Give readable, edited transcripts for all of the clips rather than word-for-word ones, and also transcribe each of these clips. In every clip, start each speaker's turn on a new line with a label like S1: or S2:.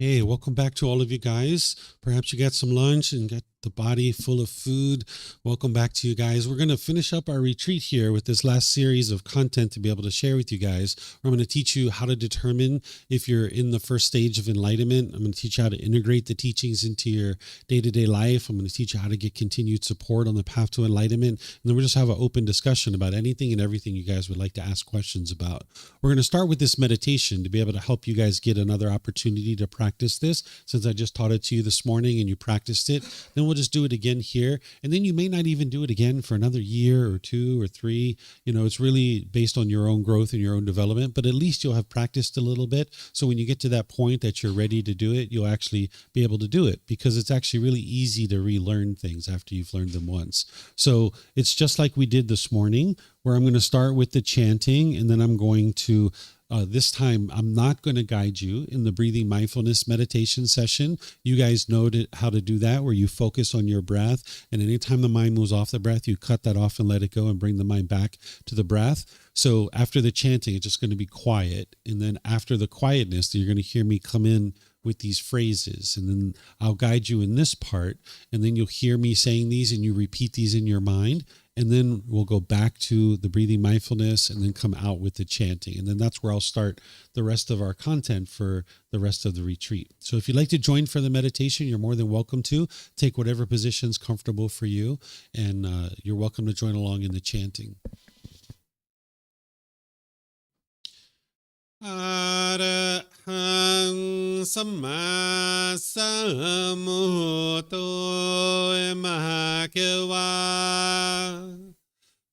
S1: Hey, welcome back to all of you guys. Perhaps you got some lunch and got the body full of food. Welcome back to you guys. We're going to finish up our retreat here with this last series of content to be able to share with you guys. I'm going to teach you how to determine if you're in the first stage of enlightenment. I'm going to teach you how to integrate the teachings into your day-to-day life. I'm going to teach you how to get continued support on the path to enlightenment. And then we'll just have an open discussion about anything and everything you guys would like to ask questions about. We're going to start with this meditation to be able to help you guys get another opportunity to practice this, since I just taught it to you this morning and you practiced it. Then we'll just do it again here. And then you may not even do it again for another year or 2 or 3. It's really based on your own growth and your own development, but at least you'll have practiced a little bit. So when you get to that point that you're ready to do it, you'll actually be able to do it, because it's actually really easy to relearn things after you've learned them once. So it's just like we did this morning, where I'm going to start with the chanting, and then I'm going to this time, I'm not going to guide you in the breathing mindfulness meditation session. You guys know how to do that, where you focus on your breath. And anytime the mind moves off the breath, you cut that off and let it go and bring the mind back to the breath. So after the chanting, it's just going to be quiet. And then after the quietness, you're going to hear me come in with these phrases, and then I'll guide you in this part, and then you'll hear me saying these and you repeat these in your mind, and then we'll go back to the breathing mindfulness and then come out with the chanting. And then that's where I'll start the rest of our content for the rest of the retreat. So if you'd like to join for the meditation, you're more than welcome to. Take whatever position's comfortable for you, and you're welcome to join along in the chanting. Arahang Samma Sambuddho Mahakewa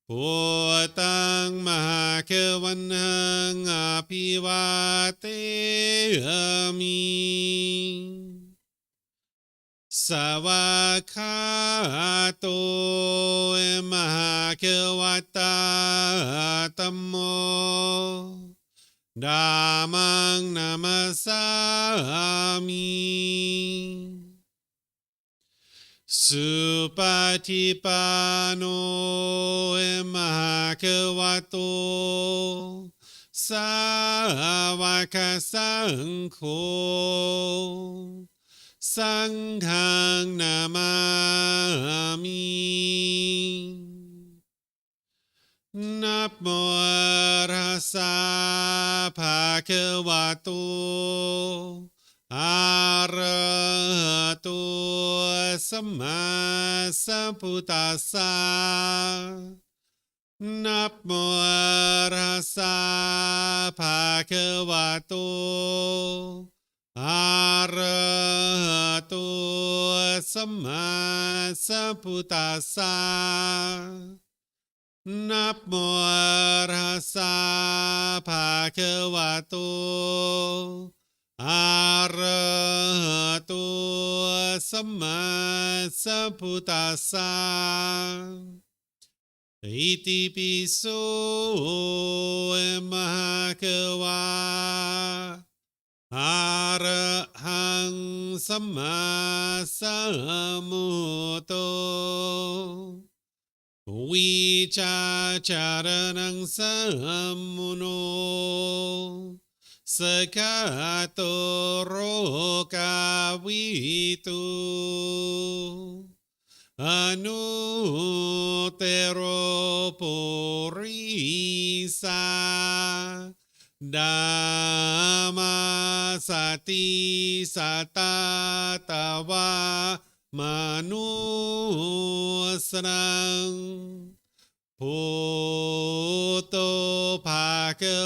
S1: Bhutang Mahakewanang Apivateyami Savakato Mahakewata Tammo Dhammang namasami Supatipano Mahakavato Savaka Sangho Sanghang namami Namo Rasa Bhagavato Arahato Samma Sambuddhassa. Namo Rasa Bhagavato Arahato Samma Sambuddhassa. Namo Rasa Bhagavato Arahato Samma Sambuddhassa. Iti piso Mahakawa Arahang Samma Sambuddho Vichacharanang sammuno Sakato rokavitu Anutero purisa Dhamma sati satatawa Manusrang Bhutto Bhagavati.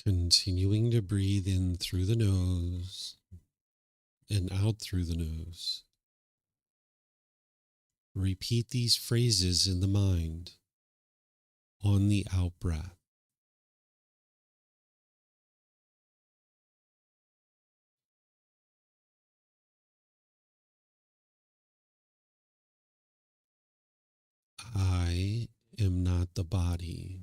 S1: Continuing to breathe in through the nose and out through the nose. Repeat these phrases in the mind on the out breath. I am not the body.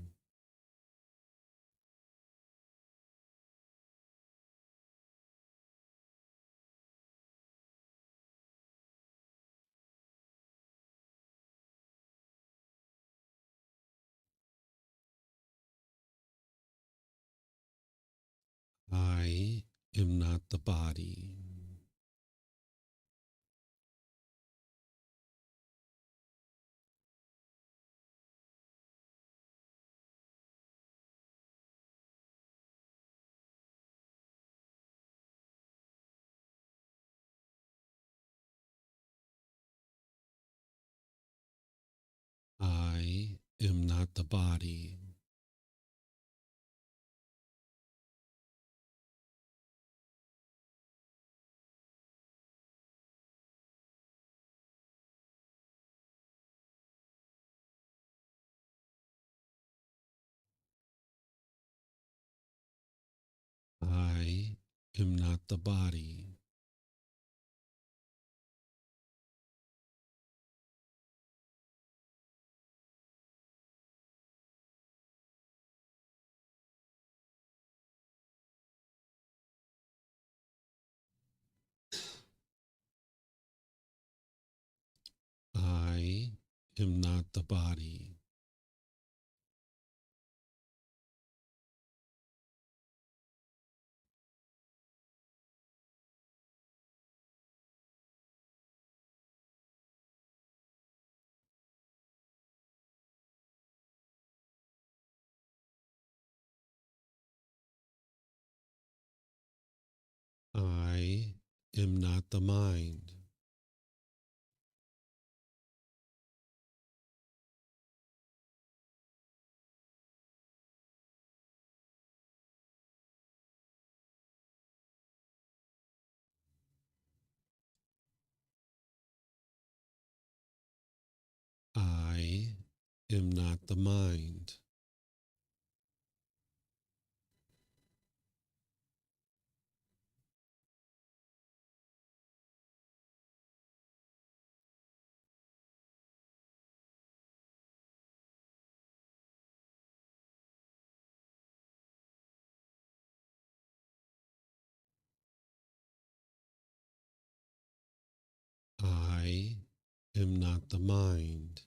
S1: I am not the body. I am not the body. I am not the body. I am not the body. I am not the mind. I am not the mind. I am not the mind.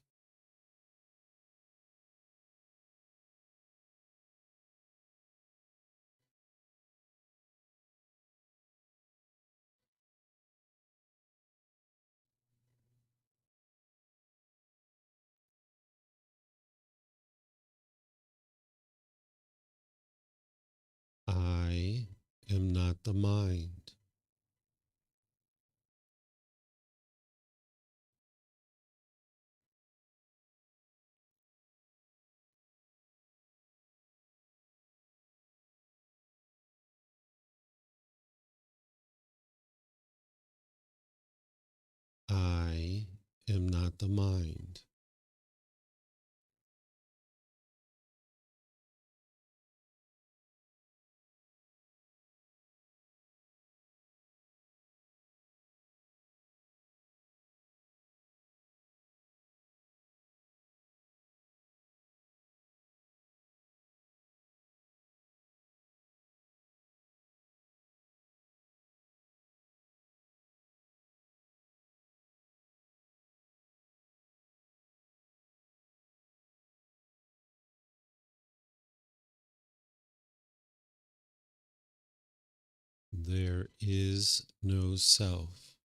S1: I am not the mind. I am not the mind. There is no self.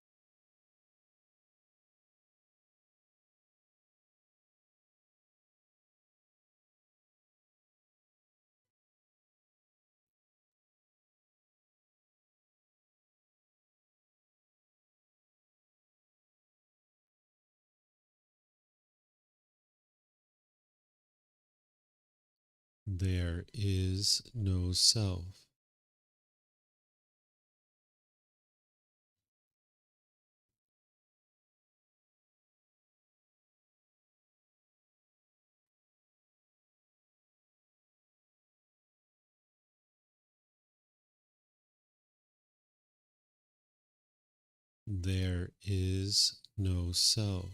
S1: There is no self. There is no self.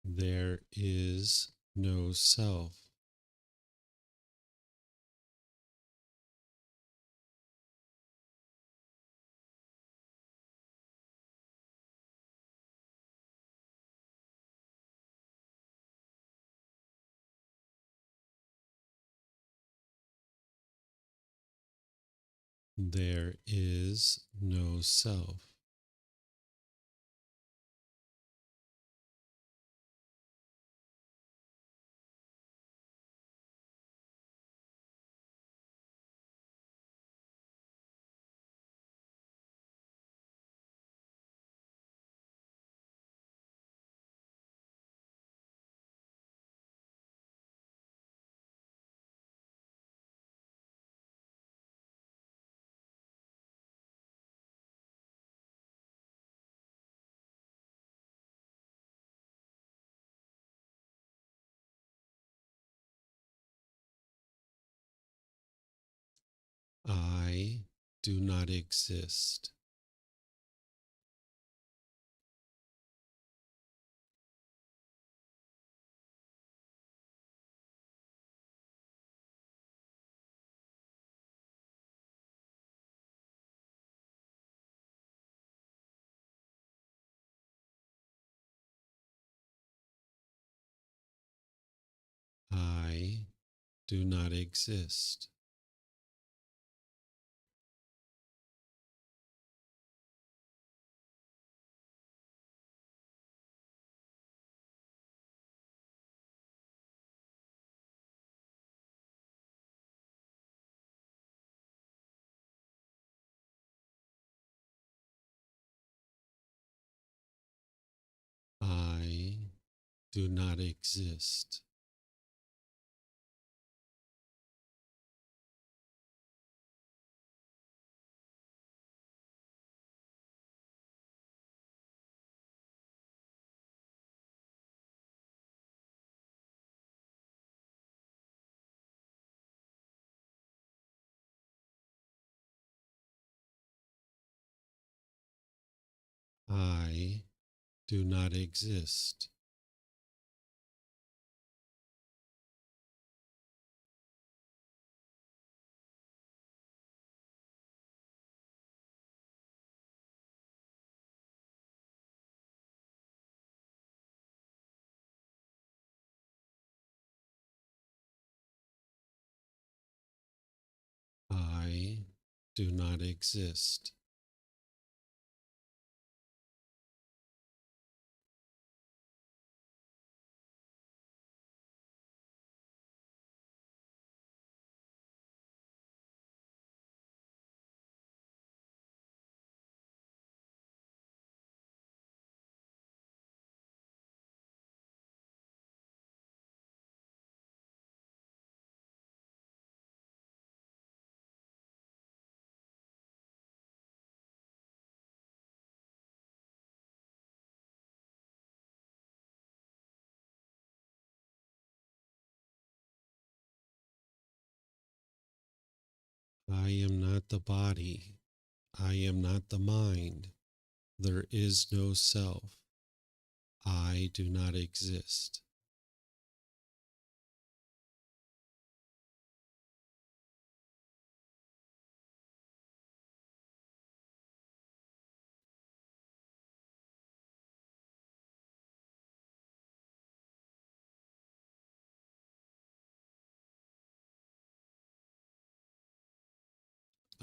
S1: There is no self. There is no self. I do not exist. I do not exist. I do not exist. I do not exist. I do not exist. I am not the body. I am not the mind. There is no self. I do not exist.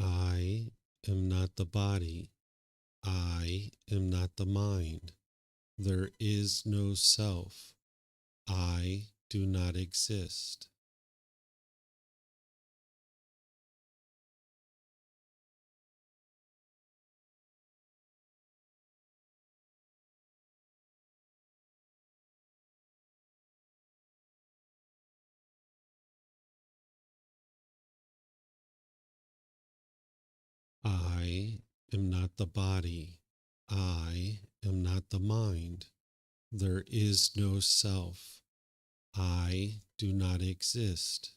S1: I am not the body. I am not the mind. There is no self. I do not exist. I am not the body. I am not the mind. There is no self. I do not exist.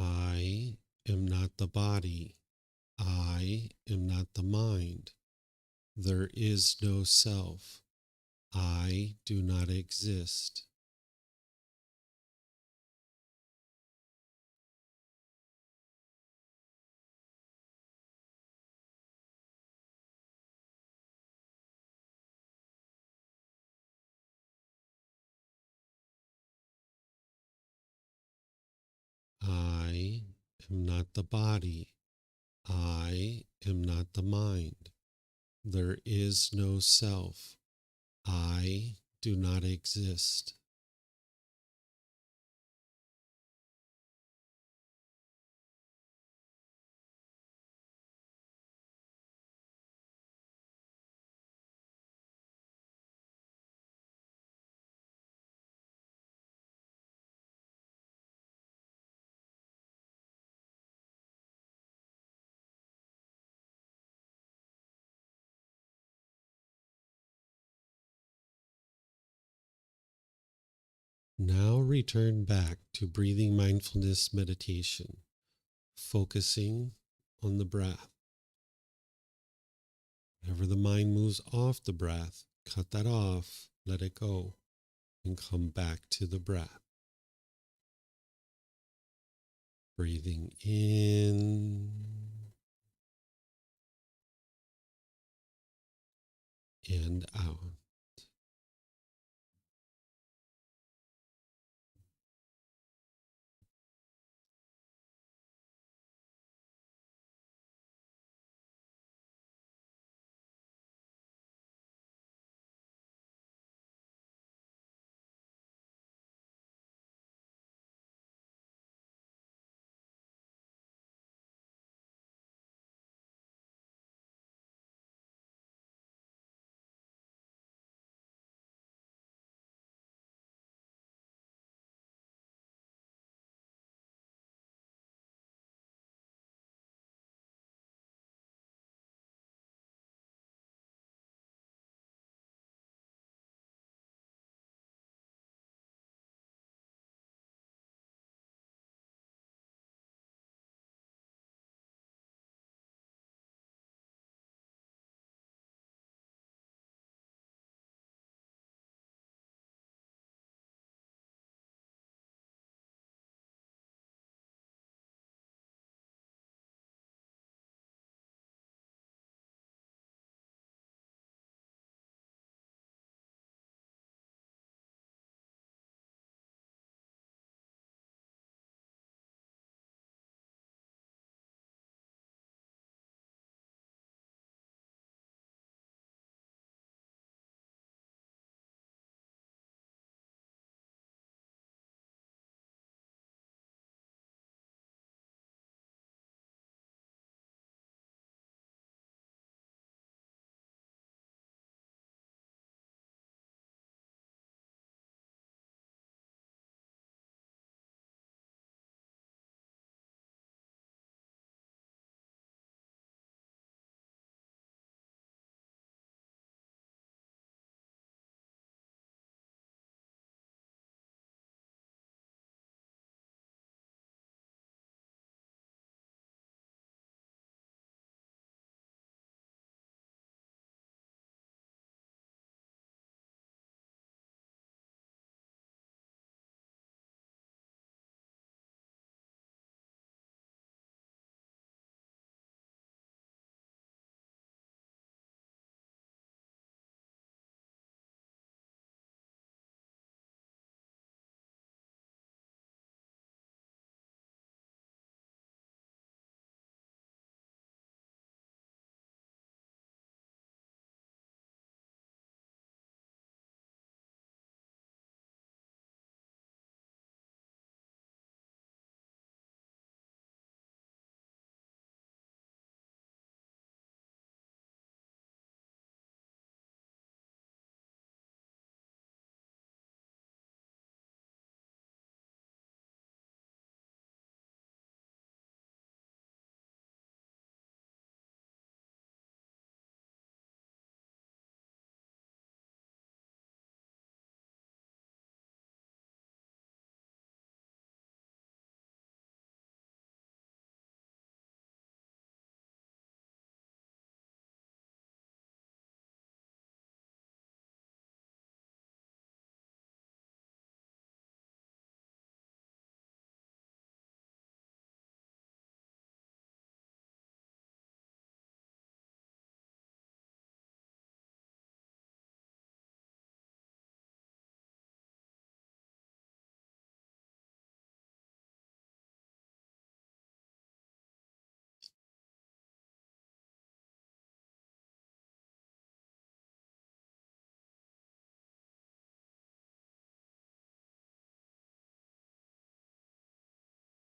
S1: I am not the body. I am not the mind. There is no self. I do not exist. I am not the body. I am not the mind. There is no self. I do not exist. Now return back to breathing mindfulness meditation, focusing on the breath. Whenever the mind moves off the breath, cut that off, let it go, and come back to the breath. Breathing in and out.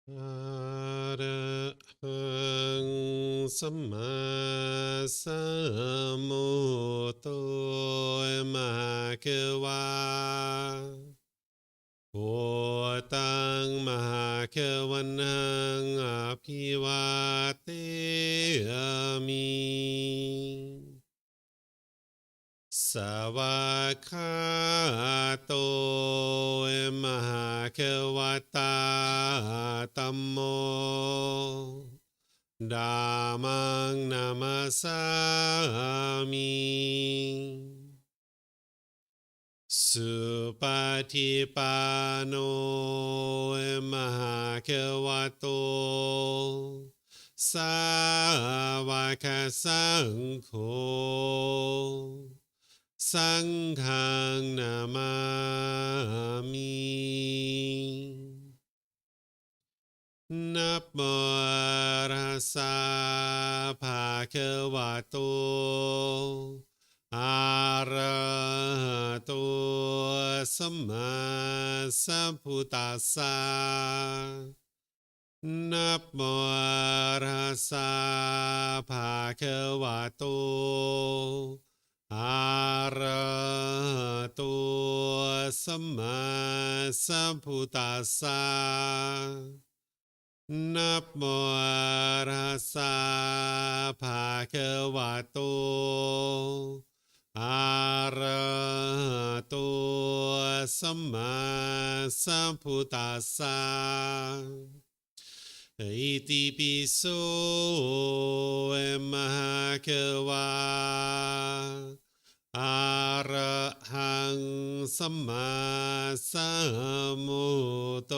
S1: อะระหังสัมมาสัมพุทโธมะคะวะโอตังมหาคะวันหังอภิวาเทมิสวากขาโตมหาคะวตาธัมโมธัมมังนามัสสามิสุปฏิปันโนมหาคะวะโตสาวกสังโฆสังฆังนามามินะโมตัสสะภะคะวะโตอะระหะโตสัมมาสัมพุทธัสสะนะโมตัสสะภะคะวะโตอะระหะโตสัมมาสัมพุทธัสสะนะโมตัสสะภะคะวะโตอะระหะโตสัมมาสัมพุทธัสสะอิติปิโสมหะคะวะอะระหังสัมมาสัมพุทโธ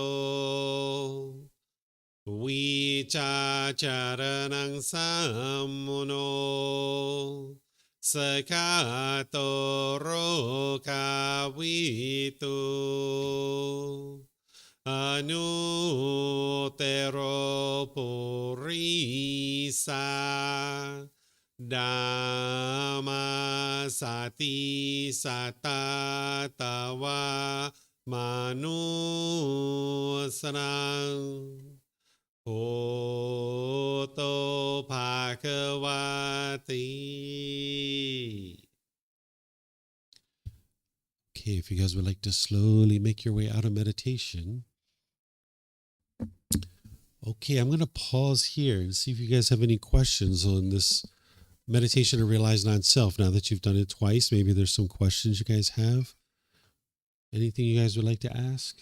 S1: วิชาจารณังสัมมุโนสกาโตโรกาวิตุอนุเตโรปุริสาดามาสติสัตตาตวามนุสนังโอโตภาควาติ Okay, if you guys would like to slowly make your way out of meditation. Okay, I'm going to pause here and see if you guys have any questions on this meditation to realize non-self. Now that you've done it twice, maybe there's some questions you guys have. Anything you guys would like to ask?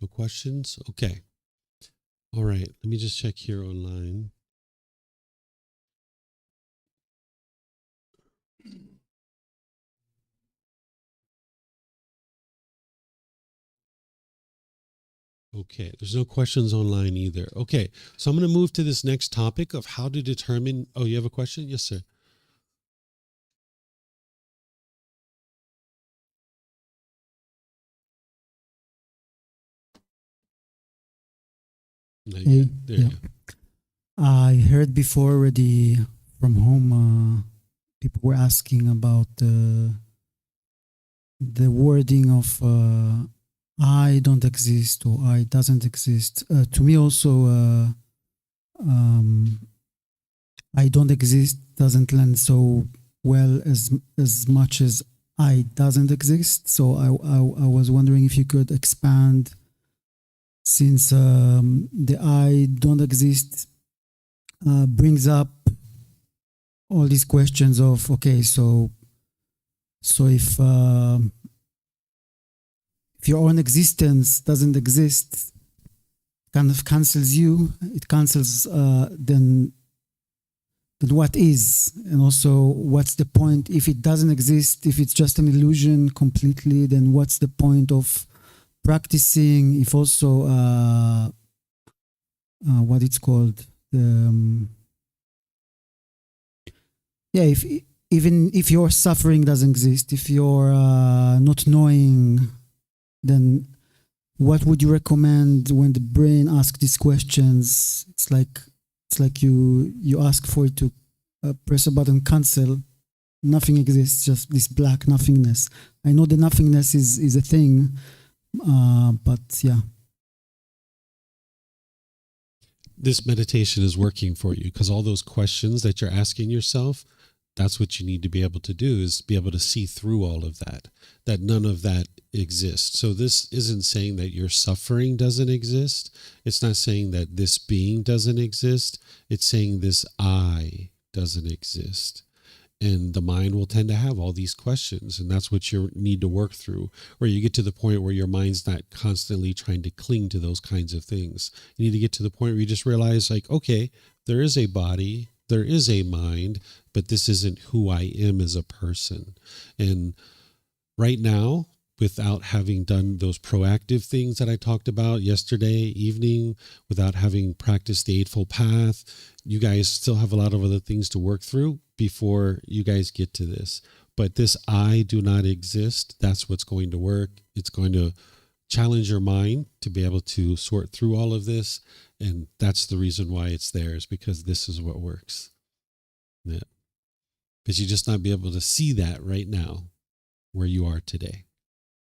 S1: No questions? Okay. All right, let me just check here online. Okay, there's no questions online either. Okay, so I'm going to move to this next topic of how to determine. Oh, you have a question? Yes, sir.
S2: Hey, yeah. I heard before already from home, people were asking about the wording of I don't exist or I doesn't exist. To me also, I don't exist doesn't land so well as much as I doesn't exist. So I was wondering if you could expand, since the I don't exist brings up all these questions of, okay, so if your own existence doesn't exist, kind of cancels you, it cancels then what is, and also what's the point if it doesn't exist, if it's just an illusion completely, then what's the point of practicing, if also what it's called, if even if your suffering doesn't exist, if you're not knowing, then what would you recommend when the brain asks these questions? It's like you ask for it to press a button, cancel. Nothing exists, just this black nothingness. I know the nothingness is a thing, But yeah.
S1: This meditation is working for you because all those questions that you're asking yourself, that's what you need to be able to do, is be able to see through all of that, that none of that exists. So this isn't saying that your suffering doesn't exist. It's not saying that this being doesn't exist. It's saying this I doesn't exist. And the mind will tend to have all these questions, and that's what you need to work through, where you get to the point where your mind's not constantly trying to cling to those kinds of things. You need to get to the point where you just realize, like, okay, there is a body, there is a mind, but this isn't who I am as a person. And right now, without having done those proactive things that I talked about yesterday evening, without having practiced the Eightfold Path, you guys still have a lot of other things to work through before you guys get to this. But this I do not exist, that's what's going to work. It's going to challenge your mind to be able to sort through all of this. And that's the reason why it's there, is because this is what works. Yeah. Because you just not be able to see that right now where you are today.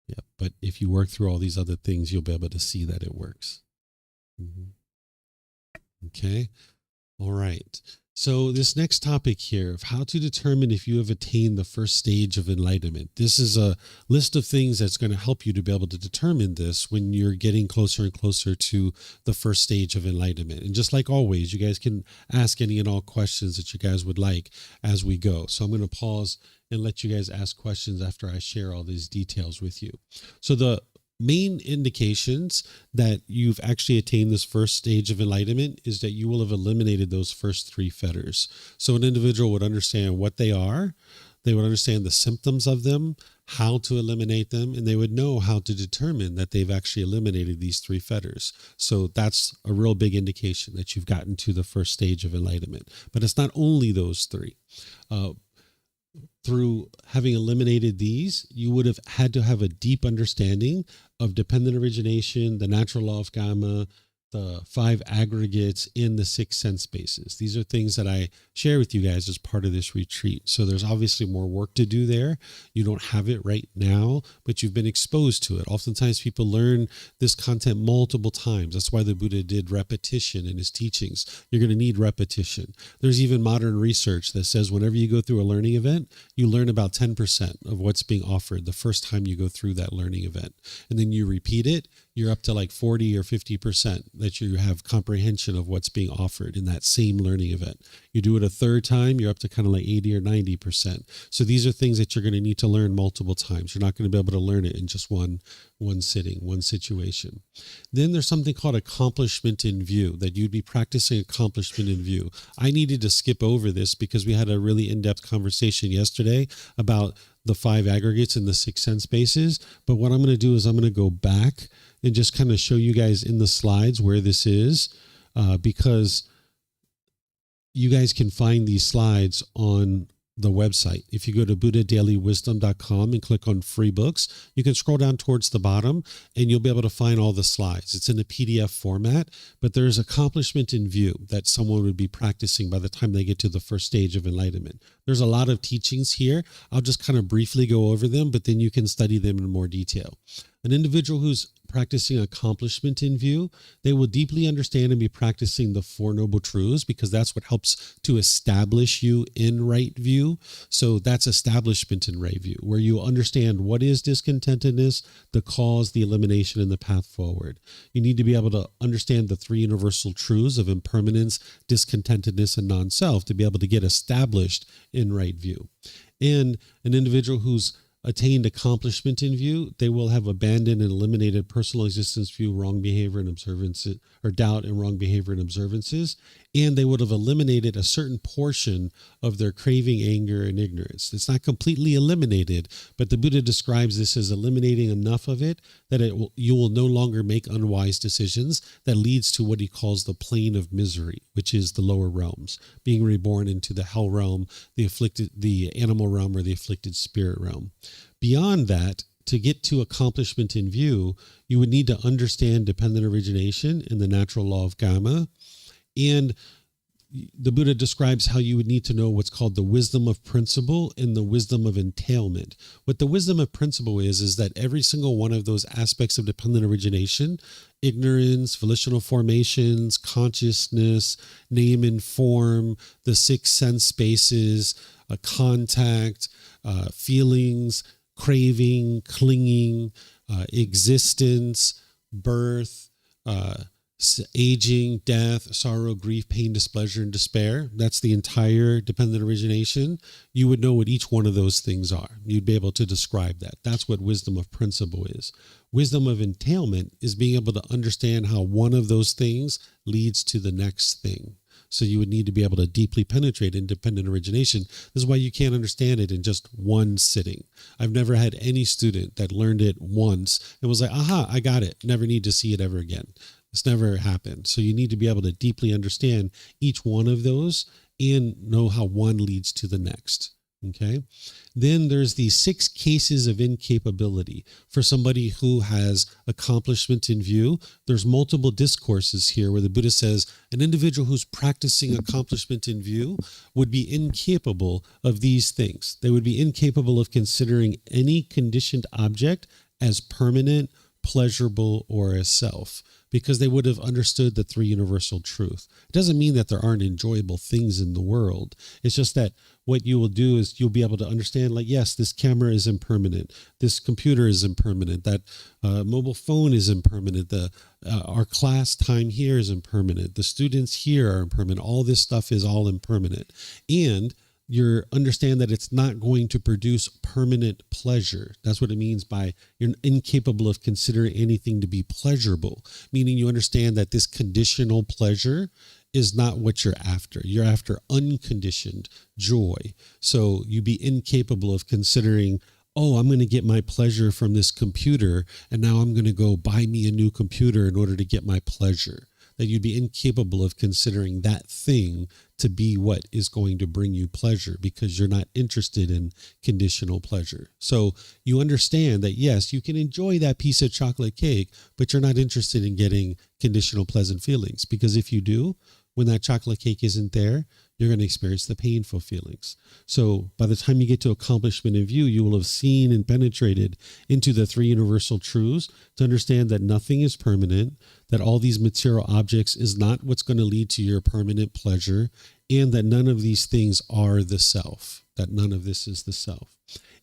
S1: Yeah, but if you work through all these other things, you'll be able to see that it works. Okay. All right. So this next topic here of how to determine if you have attained the first stage of enlightenment. This is a list of things that's going to help you to be able to determine this when you're getting closer and closer to the first stage of enlightenment. And just like always, you guys can ask any and all questions that you guys would like as we go. So I'm going to pause and let you guys ask questions after I share all these details with you. So the main indications that you've actually attained this first stage of enlightenment is that you will have eliminated those first three fetters. So an individual would understand what they are, they would understand the symptoms of them, how to eliminate them, and they would know how to determine that they've actually eliminated these three fetters. So that's a real big indication that you've gotten to the first stage of enlightenment. But it's not only those three. Through having eliminated these, you would have had to have a deep understanding of dependent origination, the natural law of karma, the five aggregates in the six sense spaces. These are things that I share with you guys as part of this retreat. So there's obviously more work to do there. You don't have it right now, but you've been exposed to it. Oftentimes people learn this content multiple times. That's why the Buddha did repetition in his teachings. You're going to need repetition. There's even modern research that says whenever you go through a learning event, you learn about 10% of what's being offered the first time you go through that learning event. And then you repeat it, you're up to like 40 or 50% that you have comprehension of what's being offered in that same learning event. You do it a third time, you're up to kind of like 80 or 90%. So these are things that you're going to need to learn multiple times. You're not going to be able to learn it in just one sitting, one situation. Then there's something called accomplishment in view, that you'd be practicing accomplishment in view. I needed to skip over this because we had a really in-depth conversation yesterday about the five aggregates in the six sense spaces. But what I'm going to do is I'm going to go back and just kind of show you guys in the slides where this is, because you guys can find these slides on the website. If you go to buddhadailywisdom.com and click on free books, you can scroll down towards the bottom and you'll be able to find all the slides. It's in a PDF format, but there's accomplishment in view that someone would be practicing by the time they get to the first stage of enlightenment. There's a lot of teachings here. I'll just kind of briefly go over them, but then you can study them in more detail. An individual who's practicing accomplishment in view, they will deeply understand and be practicing the Four Noble Truths, because that's what helps to establish you in right view. So that's establishment in right view, where you understand what is discontentedness, the cause, the elimination, and the path forward. You need to be able to understand the three universal truths of impermanence, discontentedness, and non-self to be able to get established in right view. And an individual who's attained accomplishment in view, they will have abandoned and eliminated personal existence view, wrong behavior and observances, or doubt and wrong behavior and observances, and they would have eliminated a certain portion of their craving, anger, and ignorance. It's not completely eliminated, but the Buddha describes this as eliminating enough of it that you will no longer make unwise decisions that leads to what he calls the plane of misery, which is the lower realms, being reborn into the hell realm, the animal realm, or the afflicted spirit realm. Beyond that, to get to accomplishment in view, you would need to understand dependent origination and the natural law of karma. And the Buddha describes how you would need to know what's called the wisdom of principle and the wisdom of entailment. What the wisdom of principle is that every single one of those aspects of dependent origination, ignorance, volitional formations, consciousness, name and form, the six sense spaces, contact, feelings, craving, clinging, existence, birth, aging, death, sorrow, grief, pain, displeasure, and despair. That's the entire dependent origination. You would know what each one of those things are. You'd be able to describe that. That's what wisdom of principle is. Wisdom of entailment is being able to understand how one of those things leads to the next thing. So you would need to be able to deeply penetrate independent origination. This is why you can't understand it in just one sitting. I've never had any student that learned it once and was like, aha, I got it. Never need to see it ever again. It's never happened. So you need to be able to deeply understand each one of those and know how one leads to the next. Okay. Then there's the 6 cases of incapability for somebody who has accomplishment in view. There's multiple discourses here where the Buddha says an individual who's practicing accomplishment in view would be incapable of these things. They would be incapable of considering any conditioned object as permanent, pleasurable, or as self, because they would have understood the 3 universal truth. It doesn't mean that there aren't enjoyable things in the world. It's just that what you will do is you'll be able to understand, like, yes, this camera is impermanent. This computer is impermanent. That mobile phone is impermanent. Our class time here is impermanent. The students here are impermanent. All this stuff is all impermanent. And you understand that it's not going to produce permanent pleasure. That's what it means by you're incapable of considering anything to be pleasurable, meaning you understand that this conditional pleasure is not what you're after. You're after unconditioned joy. So you'd be incapable of considering, oh, I'm going to get my pleasure from this computer, and now I'm going to go buy me a new computer in order to get my pleasure. That you'd be incapable of considering that thing to be what is going to bring you pleasure because you're not interested in conditional pleasure. So you understand that, yes, you can enjoy that piece of chocolate cake, but you're not interested in getting conditional pleasant feelings, because if you do, when that chocolate cake isn't there, you're going to experience the painful feelings. So by the time you get to accomplishment in view, you will have seen and penetrated into the 3 universal truths to understand that nothing is permanent, that all these material objects is not what's going to lead to your permanent pleasure, and that none of these things are the self, that none of this is the self.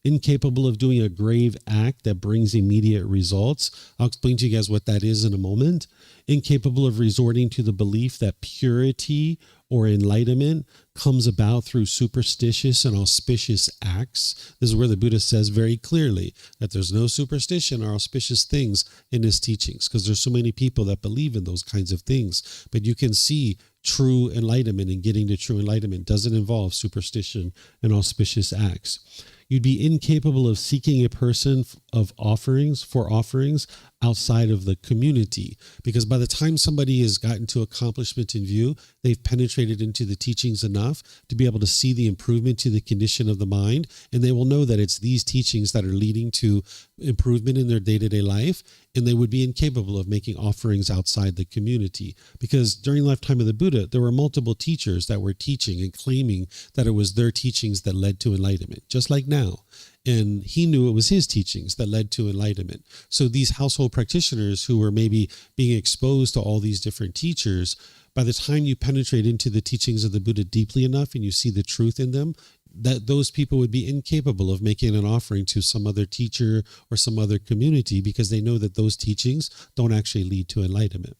S1: Incapable of doing a grave act that brings immediate results. I'll explain to you guys what that is in a moment. Incapable of resorting to the belief that purity or enlightenment comes about through superstitious and auspicious acts. This is where the Buddha says very clearly that there's no superstition or auspicious things in his teachings, because there's so many people that believe in those kinds of things. But you can see true enlightenment, and getting to true enlightenment doesn't involve superstition and auspicious acts. You'd be incapable of seeking a person for offerings outside of the community, because by the time somebody has gotten to accomplishment in view, they've penetrated into the teachings enough to be able to see the improvement to the condition of the mind, and they will know that it's these teachings that are leading to improvement in their day-to-day life, and they would be incapable of making offerings outside the community, because during the lifetime of the Buddha, there were multiple teachers that were teaching and claiming that it was their teachings that led to enlightenment, just like now. And he knew it was his teachings that led to enlightenment. So these household practitioners who were maybe being exposed to all these different teachers, by the time you penetrate into the teachings of the Buddha deeply enough and you see the truth in them, that those people would be incapable of making an offering to some other teacher or some other community, because they know that those teachings don't actually lead to enlightenment.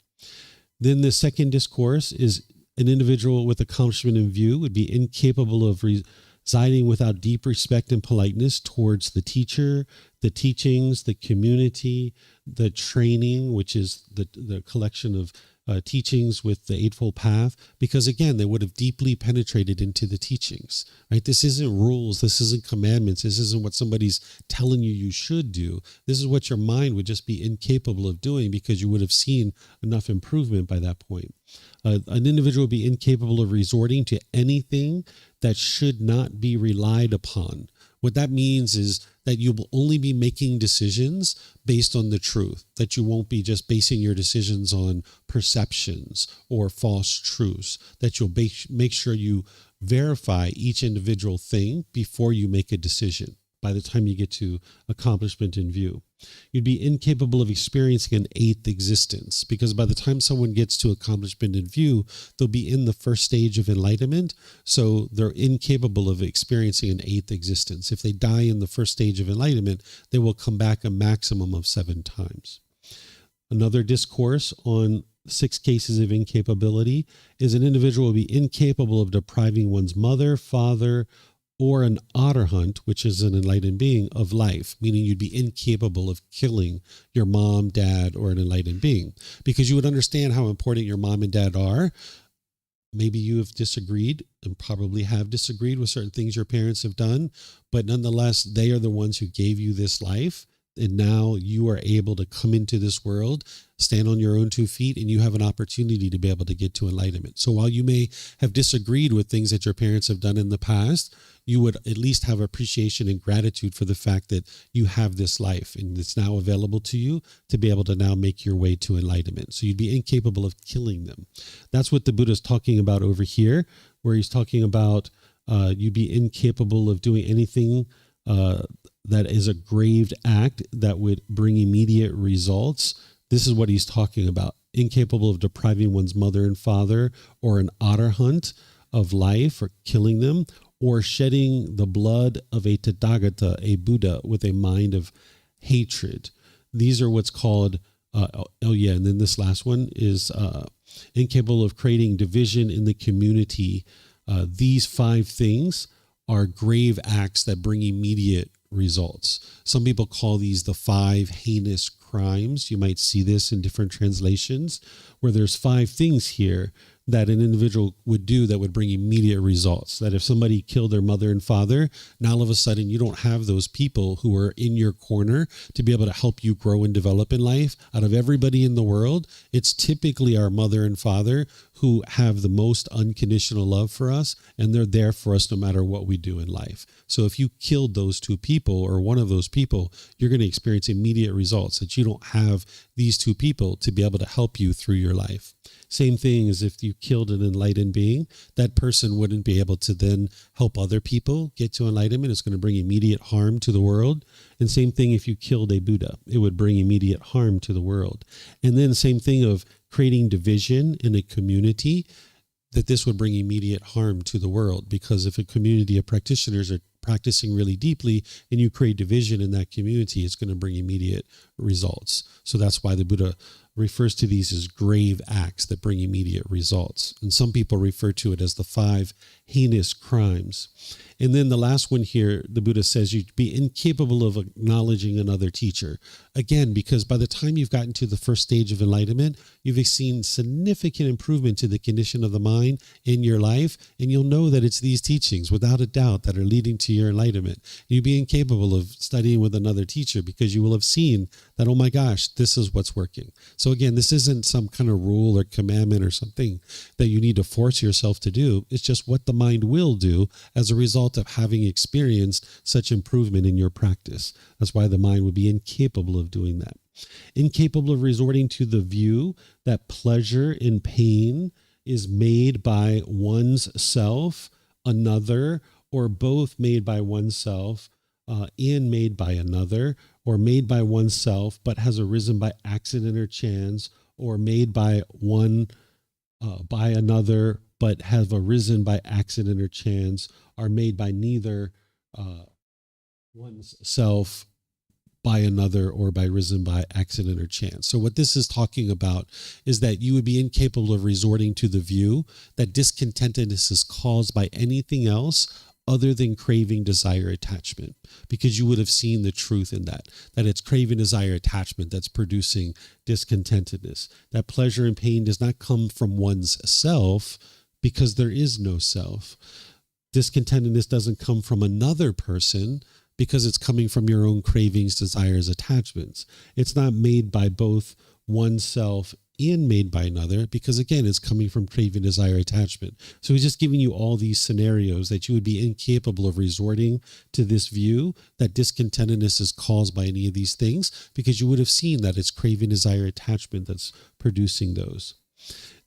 S1: Then the second discourse is an individual with accomplishment in view would be incapable of residing without deep respect and politeness towards the teacher, the teachings, the community, the training, which is the collection of teachings with the Eightfold Path, because again, they would have deeply penetrated into the teachings, right? This isn't rules. This isn't commandments. This isn't what somebody's telling you should do. This is what your mind would just be incapable of doing, because you would have seen enough improvement by that point. An individual would be incapable of resorting to anything that should not be relied upon, What that means is that you will only be making decisions based on the truth, that you won't be just basing your decisions on perceptions or false truths, that you'll make sure you verify each individual thing before you make a decision. By the time you get to accomplishment in view, you'd be incapable of experiencing an eighth existence, because by the time someone gets to accomplishment in view, they'll be in the first stage of enlightenment. So they're incapable of experiencing an eighth existence. If they die in the first stage of enlightenment, they will come back a maximum of 7 times. Another discourse on 6 cases of incapability is an individual will be incapable of depriving one's mother, father, or an arahant, which is an enlightened being, of life, meaning you'd be incapable of killing your mom, dad, or an enlightened being, because you would understand how important your mom and dad are. Maybe you have disagreed and probably have disagreed with certain things your parents have done, but nonetheless, they are the ones who gave you this life. And now you are able to come into this world, stand on your own 2 feet, and you have an opportunity to be able to get to enlightenment. So while you may have disagreed with things that your parents have done in the past, you would at least have appreciation and gratitude for the fact that you have this life and it's now available to you to be able to now make your way to enlightenment. So you'd be incapable of killing them. That's what the Buddha is talking about over here, where he's talking about you'd be incapable of doing anything that is a grave act that would bring immediate results. This is what he's talking about. Incapable of depriving one's mother and father or an arahant of life or killing them, or shedding the blood of a Tathagata, a Buddha, with a mind of hatred. These are what's called, and then this last one is incapable of creating division in the community. These 5 things are grave acts that bring immediate results. Some people call these the 5 heinous crimes. You might see this in different translations, where there's 5 things here that an individual would do that would bring immediate results. That if somebody killed their mother and father, now all of a sudden you don't have those people who are in your corner to be able to help you grow and develop in life. Out of everybody in the world, it's typically our mother and father who have the most unconditional love for us, and they're there for us no matter what we do in life. So if you killed those 2 people or one of those people, you're going to experience immediate results that you don't have these 2 people to be able to help you through your life. Same thing as if you killed an enlightened being, that person wouldn't be able to then help other people get to enlightenment. It's going to bring immediate harm to the world. And same thing if you killed a Buddha, it would bring immediate harm to the world. And then same thing of creating division in a community, that this would bring immediate harm to the world, because if a community of practitioners are practicing really deeply and you create division in that community, it's going to bring immediate results. So that's why the Buddha refers to these as grave acts that bring immediate results. And some people refer to it as the 5 heinous crimes. And then the last one here, the Buddha says you'd be incapable of acknowledging another teacher. Again, because by the time you've gotten to the first stage of enlightenment, you've seen significant improvement to the condition of the mind in your life. And you'll know that it's these teachings, without a doubt, that are leading to your enlightenment. You'd be incapable of studying with another teacher because you will have seen that, oh my gosh, this is what's working. So again, this isn't some kind of rule or commandment or something that you need to force yourself to do. It's just what the mind will do as a result of having experienced such improvement in your practice. That's why the mind would be incapable of doing that. Incapable of resorting to the view that pleasure and pain is made by one's self, another, or both made by oneself and made by another, or made by oneself but has arisen by accident or chance, or made by one by another but have arisen by accident or chance, are made by neither one's self by another or by risen by accident or chance. So what this is talking about is that you would be incapable of resorting to the view that discontentedness is caused by anything else other than craving, desire, attachment, because you would have seen the truth in that it's craving, desire, attachment that's producing discontentedness. That pleasure and pain does not come from one's self, because there is no self. Discontentedness doesn't come from another person, because it's coming from your own cravings, desires, attachments. It's not made by both oneself and made by another, because again, it's coming from craving, desire, attachment. So he's just giving you all these scenarios that you would be incapable of resorting to this view that discontentedness is caused by any of these things, because you would have seen that it's craving, desire, attachment that's producing those.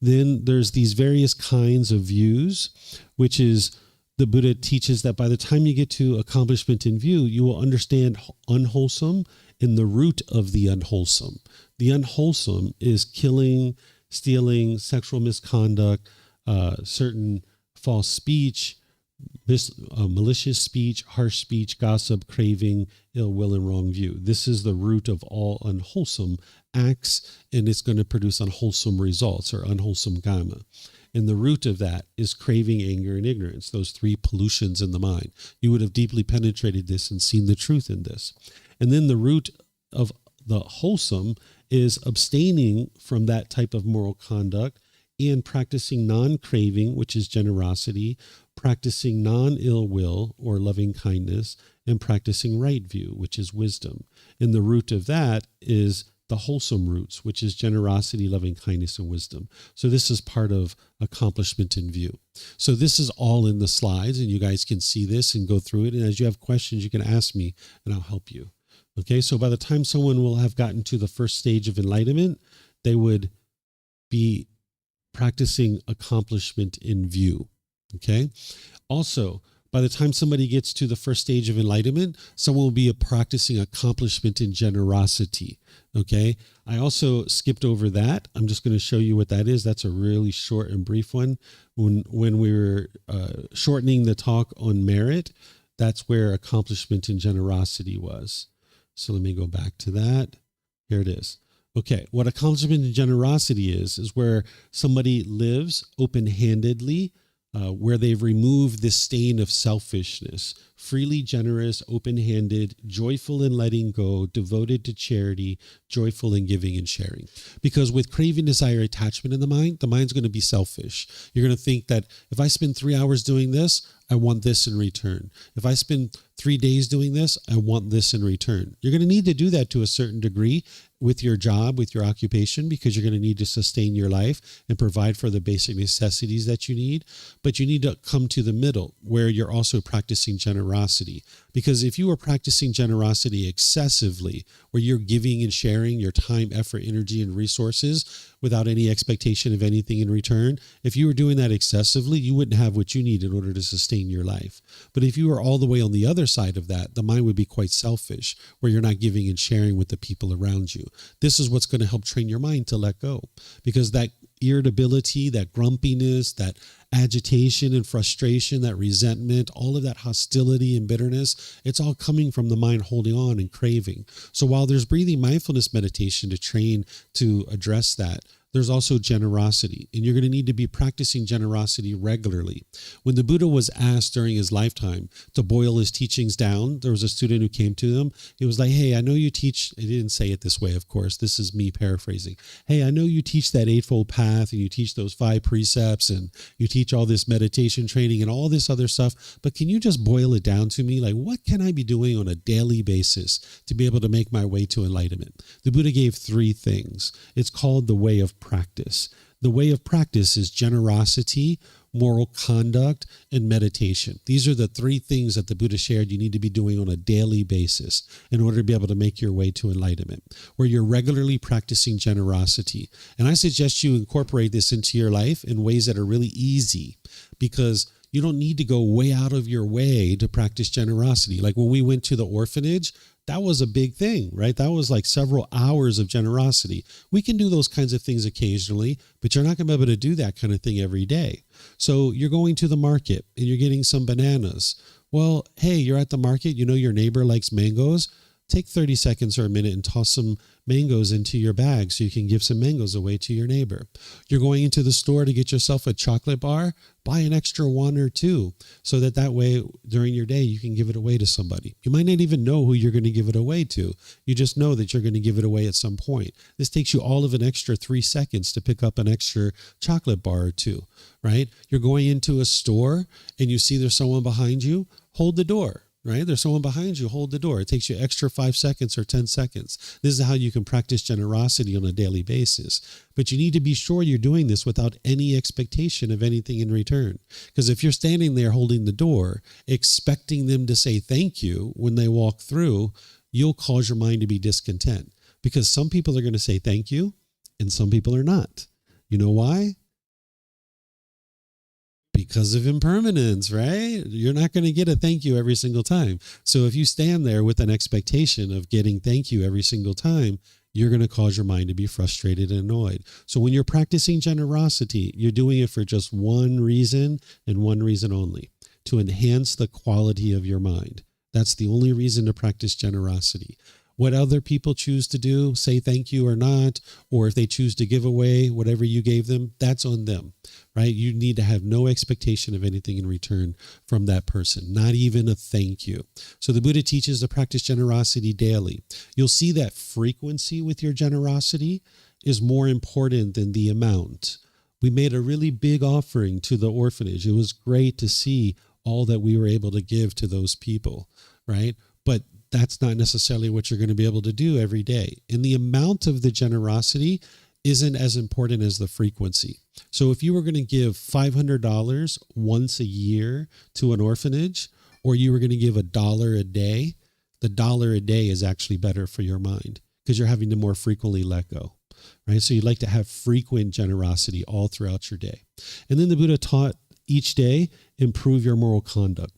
S1: Then there's these various kinds of views, which is the Buddha teaches that by the time you get to accomplishment in view, you will understand unwholesome and the root of the unwholesome. The unwholesome is killing, stealing, sexual misconduct, certain false speech, malicious speech, harsh speech, gossip, craving, ill will, and wrong view. This is the root of all unwholesome acts, and it's going to produce unwholesome results or unwholesome karma. And the root of that is craving, anger, and ignorance, those three pollutions in the mind. You would have deeply penetrated this and seen the truth in this. And then the root of the wholesome is abstaining from that type of moral conduct and practicing non-craving, which is generosity, practicing non-ill will or loving kindness, and practicing right view, which is wisdom. And the root of that is the wholesome roots, which is generosity, loving kindness, and wisdom. So this is part of accomplishment in view. So this is all in the slides, and you guys can see this and go through it. And as you have questions, you can ask me, and I'll help you. Okay, so by the time someone will have gotten to the first stage of enlightenment, they would be practicing accomplishment in view. Okay, also, by the time somebody gets to the first stage of enlightenment, someone will be practicing accomplishment in generosity. Okay, I also skipped over that. I'm just going to show you what that is. That's a really short and brief one. When we were shortening the talk on merit, that's where accomplishment in generosity was. So let me go back to that. Here it is. Okay, what accomplishment in generosity is where somebody lives open-handedly, where they've removed this stain of selfishness, freely generous, open-handed, joyful in letting go, devoted to charity, joyful in giving and sharing. Because with craving, desire, attachment in the mind's going to be selfish. You're going to think that if I spend 3 hours doing this, I want this in return. If I spend 3 days doing this, I want this in return. You're going to need to do that to a certain degree with your job, with your occupation, because you're going to need to sustain your life and provide for the basic necessities that you need. But you need to come to the middle where you're also practicing generosity. Because if you are practicing generosity excessively, where you're giving and sharing your time, effort, energy, and resources without any expectation of anything in return, if you were doing that excessively, you wouldn't have what you need in order to sustain your life. But if you were all the way on the other side of that, the mind would be quite selfish, where you're not giving and sharing with the people around you. This is what's going to help train your mind to let go, because that irritability, that grumpiness, that agitation and frustration, that resentment, all of that hostility and bitterness, it's all coming from the mind holding on and craving. So while there's breathing mindfulness meditation to train to address that, there's also generosity, and you're going to need to be practicing generosity regularly. When the Buddha was asked during his lifetime to boil his teachings down, there was a student who came to him. He was like, hey, I know you teach, he didn't say it this way, of course, this is me paraphrasing. Hey, I know you teach that Eightfold Path, and you teach those 5 precepts, and you teach all this meditation training and all this other stuff, but can you just boil it down to me? Like, what can I be doing on a daily basis to be able to make my way to enlightenment? The Buddha gave 3 things. It's called the way of practice. The way of practice is generosity, moral conduct, and meditation. These are the 3 things that the Buddha shared you need to be doing on a daily basis in order to be able to make your way to enlightenment, where you're regularly practicing generosity. And I suggest you incorporate this into your life in ways that are really easy, because you don't need to go way out of your way to practice generosity. Like when we went to the orphanage, that was a big thing, right? That was like several hours of generosity. We can do those kinds of things occasionally, but you're not going to be able to do that kind of thing every day. So you're going to the market and you're getting some bananas. Well, hey, you're at the market. You know your neighbor likes mangoes. Take 30 seconds or a minute and toss some mangoes into your bag so you can give some mangoes away to your neighbor. You're going into the store to get yourself a chocolate bar. Buy an extra 1 or 2 so that way during your day you can give it away to somebody. You might not even know who you're going to give it away to. You just know that you're going to give it away at some point. This takes you all of an extra 3 seconds to pick up an extra chocolate bar or 2, right? You're going into a store and you see there's someone behind you. Hold the door. right? There's someone behind you, hold the door. It takes you extra 5 seconds or 10 seconds. This is how you can practice generosity on a daily basis. But you need to be sure you're doing this without any expectation of anything in return. Because if you're standing there holding the door, expecting them to say thank you when they walk through, you'll cause your mind to be discontent. Because some people are going to say thank you and some people are not. You know why? Because of impermanence, right? You're not going to get a thank you every single time. So if you stand there with an expectation of getting thank you every single time, you're going to cause your mind to be frustrated and annoyed. So when you're practicing generosity, you're doing it for just one reason and one reason only, to enhance the quality of your mind. That's the only reason to practice generosity. What other people choose to do, say thank you or not, or if they choose to give away whatever you gave them, that's on them, right? You need to have no expectation of anything in return from that person, not even a thank you. So the Buddha teaches to practice generosity daily. You'll see that frequency with your generosity is more important than the amount. We made a really big offering to the orphanage. It was great to see all that we were able to give to those people, right? But that's not necessarily what you're going to be able to do every day. And the amount of the generosity isn't as important as the frequency. So if you were going to give $500 once a year to an orphanage, or you were going to give $1 a day, the $1 a day is actually better for your mind because you're having to more frequently let go, right? So you'd like to have frequent generosity all throughout your day. And then the Buddha taught each day, improve your moral conduct.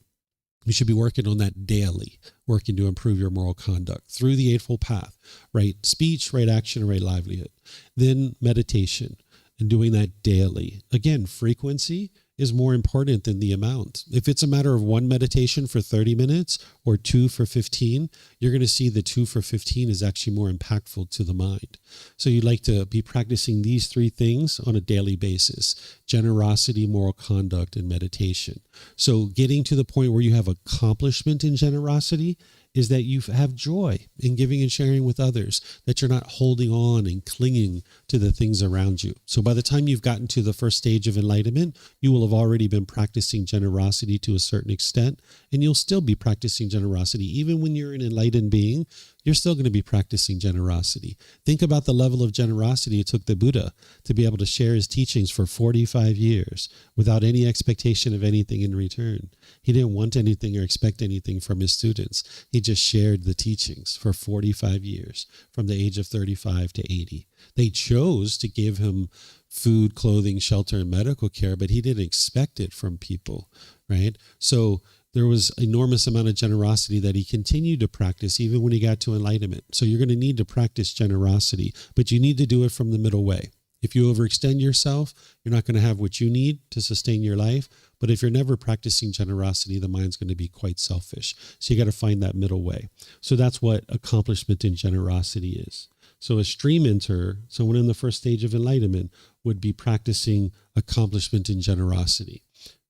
S1: You should be working on that daily, working to improve your moral conduct through the Eightfold Path, right speech, right action, right livelihood. Then meditation and doing that daily. Again, frequency is more important than the amount. If it's a matter of one meditation for 30 minutes or 2 for 15, you're going to see the 2 for 15 is actually more impactful to the mind. So you'd like to be practicing these 3 things on a daily basis: generosity, moral conduct, and meditation. So getting to the point where you have accomplishment in generosity is that you have joy in giving and sharing with others, that you're not holding on and clinging to the things around you. So by the time you've gotten to the first stage of enlightenment, you will have already been practicing generosity to a certain extent, and you'll still be practicing generosity. Even when you're an enlightened being, you're still going to be practicing generosity. Think about the level of generosity it took the Buddha to be able to share his teachings for 45 years without any expectation of anything in return. He didn't want anything or expect anything from his students. He just shared the teachings for 45 years, from the age of 35 to 80. They chose to give him food, clothing, shelter, and medical care, but he didn't expect it from people, right? So there was enormous amount of generosity that he continued to practice even when he got to enlightenment. So you're going to need to practice generosity, but you need to do it from the middle way. If you overextend yourself, you're not going to have what you need to sustain your life. But if you're never practicing generosity, the mind's going to be quite selfish. So you got to find that middle way. So that's what accomplishment in generosity is. So a stream enter, someone in the first stage of enlightenment, would be practicing accomplishment in generosity.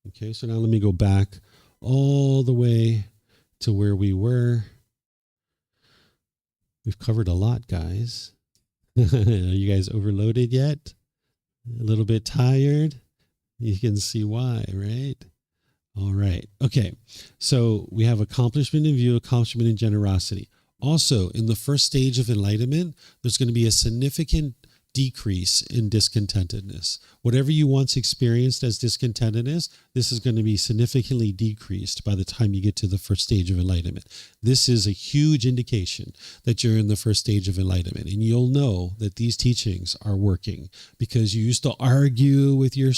S1: Okay, so now let me go back all the way to where we were. We've covered a lot, guys. Are you guys overloaded yet? A little bit tired? You can see why, right? All right. Okay. So we have accomplishment in view, accomplishment in generosity. Also, in the first stage of enlightenment, there's going to be a significant decrease in discontentedness. Whatever you once experienced as discontentedness, this is going to be significantly decreased by the time you get to the first stage of enlightenment. This is a huge indication that you're in the first stage of enlightenment, and you'll know that these teachings are working because you used to argue with your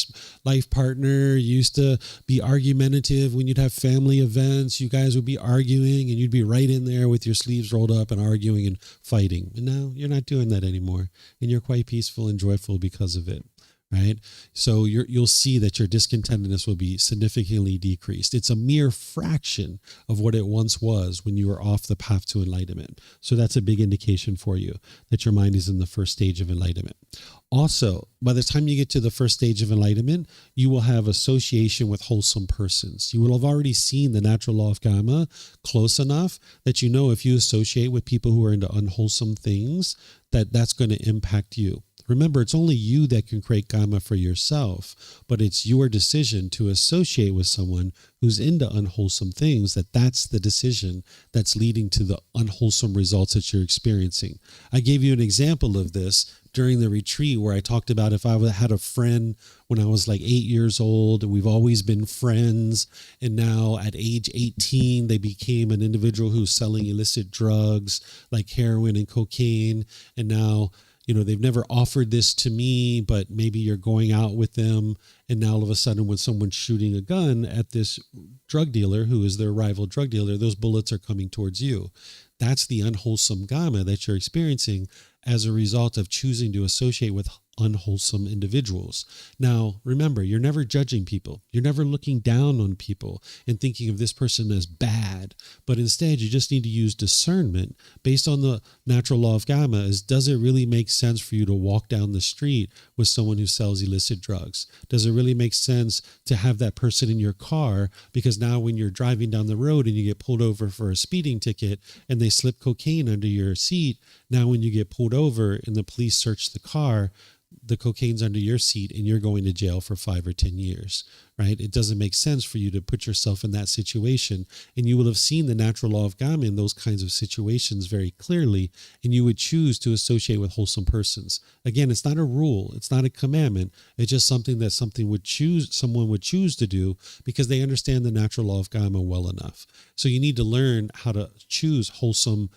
S1: life partner, you used to be argumentative when you'd have family events, you guys would be arguing and you'd be right in there with your sleeves rolled up and arguing and fighting. And now you're not doing that anymore, and you're quite peaceful and joyful because of it, right? So you'll see that your discontentedness will be significantly decreased. It's a mere fraction of what it once was when you were off the path to enlightenment. So that's a big indication for you that your mind is in the first stage of enlightenment. Also, by the time you get to the first stage of enlightenment, you will have association with wholesome persons. You will have already seen the natural law of karma close enough that you know if you associate with people who are into unwholesome things, that's going to impact you, Remember, it's only you that can create karma for yourself, but it's your decision to associate with someone who's into unwholesome things, that's the decision that's leading to the unwholesome results that you're experiencing. I gave you an example of this during the retreat where I talked about if I had a friend when I was like 8 years old, and we've always been friends, and now at age 18, they became an individual who's selling illicit drugs like heroin and cocaine, and now they've never offered this to me, but maybe you're going out with them. And now all of a sudden, when someone's shooting a gun at this drug dealer, who is their rival drug dealer, those bullets are coming towards you. That's the unwholesome karma that you're experiencing as a result of choosing to associate with unwholesome individuals. Now, remember, you're never judging people. You're never looking down on people and thinking of this person as bad. But instead, you just need to use discernment based on the natural law of karma. Does it really make sense for you to walk down the street with someone who sells illicit drugs? Does it really make sense to have that person in your car? Because now when you're driving down the road and you get pulled over for a speeding ticket and they slip cocaine under your seat, now when you get pulled over and the police search the car, the cocaine's under your seat and you're going to jail for 5 or 10 years, right? It doesn't make sense for you to put yourself in that situation. And you will have seen the natural law of karma in those kinds of situations very clearly, and you would choose to associate with wholesome persons. Again, it's not a rule. It's not a commandment. It's just something that someone would choose to do because they understand the natural law of karma well enough. So you need to learn how to choose wholesome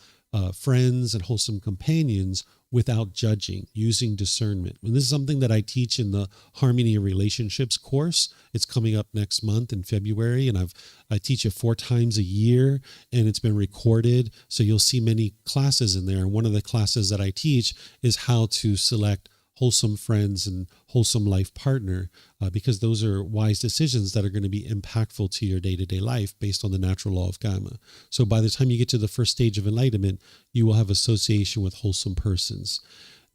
S1: friends and wholesome companions without judging, using discernment. And this is something that I teach in the Harmony of Relationships course. It's coming up next month in February, and I teach it 4 times a year, and it's been recorded. So you'll see many classes in there. And one of the classes that I teach is how to select wholesome friends and wholesome life partner, because those are wise decisions that are going to be impactful to your day-to-day life based on the natural law of karma. So by the time you get to the first stage of enlightenment, you will have association with wholesome persons.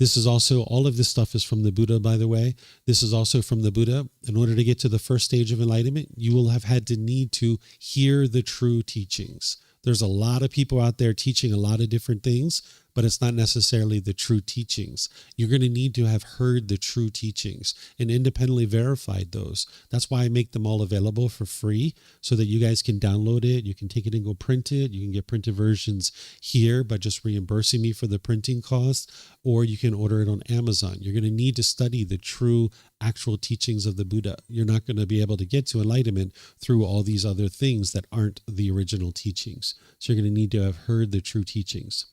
S1: This is also, all of this stuff is from the Buddha, by the way. This is also from the Buddha. In order to get to the first stage of enlightenment, you will have had to need to hear the true teachings. There's a lot of people out there teaching a lot of different things, but it's not necessarily the true teachings. You're going to need to have heard the true teachings and independently verified those. That's why I make them all available for free so that you guys can download it. You can take it and go print it. You can get printed versions here by just reimbursing me for the printing cost, or you can order it on Amazon. You're going to need to study the true actual teachings of the Buddha. You're not going to be able to get to enlightenment through all these other things that aren't the original teachings. So you're going to need to have heard the true teachings.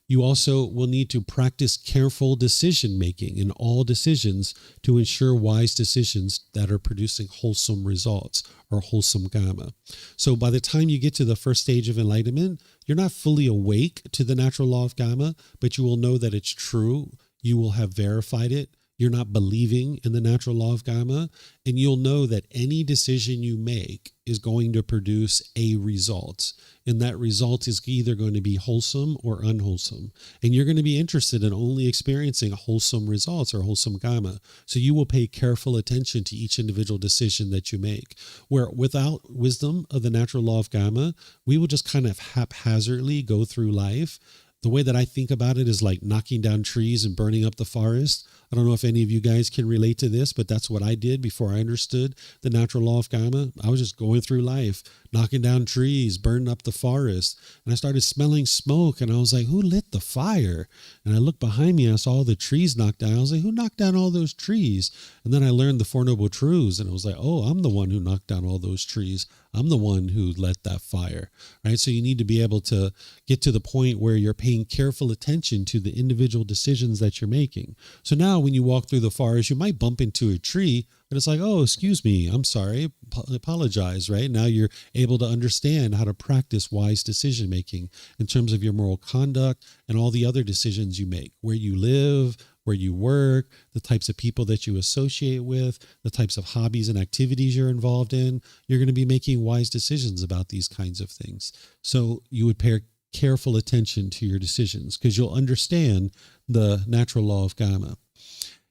S1: You also will need to practice careful decision-making in all decisions to ensure wise decisions that are producing wholesome results or wholesome karma. So by the time you get to the first stage of enlightenment, you're not fully awake to the natural law of karma, but you will know that it's true. You will have verified it. You're not believing in the natural law of karma, and you'll know that any decision you make is going to produce a result, and that result is either going to be wholesome or unwholesome, and you're going to be interested in only experiencing wholesome results or wholesome karma. So you will pay careful attention to each individual decision that you make, where without wisdom of the natural law of karma, we will just kind of haphazardly go through life. The way that I think about it is like knocking down trees and burning up the forest. I don't know if any of you guys can relate to this, but that's what I did before I understood the natural law of karma. I was just going through life, knocking down trees, burning up the forest. And I started smelling smoke, and I was like, who lit the fire? And I looked behind me, and I saw all the trees knocked down. I was like, who knocked down all those trees? And then I learned the Four Noble Truths, and I was like, oh, I'm the one who knocked down all those trees. I'm the one who lit that fire, right? So you need to be able to get to the point where you're paying careful attention to the individual decisions that you're making. So now when you walk through the forest, you might bump into a tree, but it's like, oh, excuse me, I'm sorry, apologize, right? Now you're able to understand how to practice wise decision-making in terms of your moral conduct and all the other decisions you make, where you live, where you work, the types of people that you associate with, the types of hobbies and activities you're involved in. You're going to be making wise decisions about these kinds of things. So you would pay careful attention to your decisions because you'll understand the natural law of karma.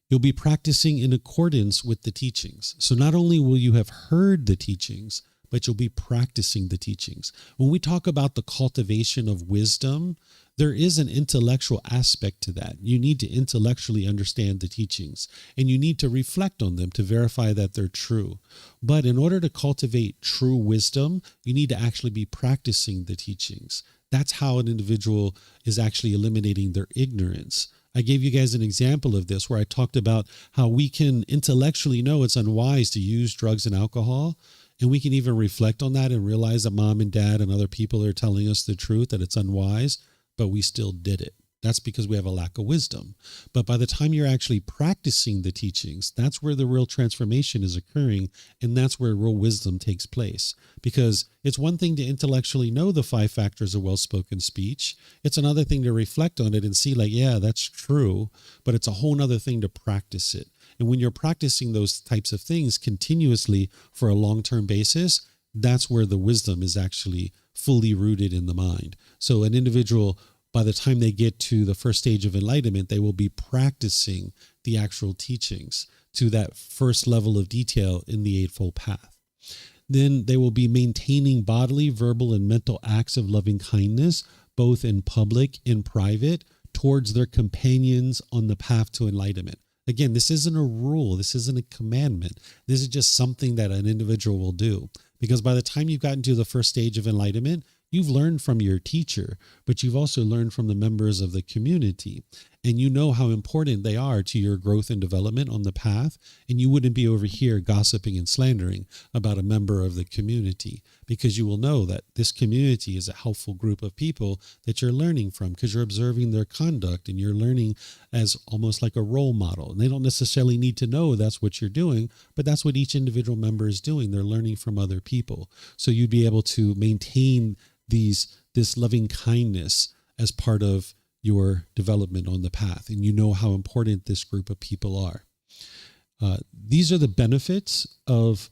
S1: You'll be practicing in accordance with the teachings. So not only will you have heard the teachings, but you'll be practicing the teachings. When we talk about the cultivation of wisdom, there is an intellectual aspect to that. You need to intellectually understand the teachings, and you need to reflect on them to verify that they're true. But in order to cultivate true wisdom, you need to actually be practicing the teachings. That's how an individual is actually eliminating their ignorance. I gave you guys an example of this where I talked about how we can intellectually know it's unwise to use drugs and alcohol. And we can even reflect on that and realize that mom and dad and other people are telling us the truth, that it's unwise, but we still did it. That's because we have a lack of wisdom. But by the time you're actually practicing the teachings, that's where the real transformation is occurring. And that's where real wisdom takes place. Because it's one thing to intellectually know the 5 factors of well-spoken speech. It's another thing to reflect on it and see like, yeah, that's true. But it's a whole other thing to practice it. And when you're practicing those types of things continuously for a long-term basis, that's where the wisdom is actually fully rooted in the mind. So an individual, by the time they get to the first stage of enlightenment, they will be practicing the actual teachings to that first level of detail in the Eightfold Path. Then they will be maintaining bodily, verbal, and mental acts of loving kindness, both in public and private, towards their companions on the path to enlightenment. Again, this isn't a rule. This isn't a commandment. This is just something that an individual will do. Because by the time you've gotten to the first stage of enlightenment, you've learned from your teacher, but you've also learned from the members of the community. And you know how important they are to your growth and development on the path. And you wouldn't be over here gossiping and slandering about a member of the community, because you will know that this community is a helpful group of people that you're learning from, because you're observing their conduct and you're learning as almost like a role model. And they don't necessarily need to know that's what you're doing, but that's what each individual member is doing. They're learning from other people. So you'd be able to maintain this loving kindness as part of your development on the path. And you know how important this group of people are. These are the benefits of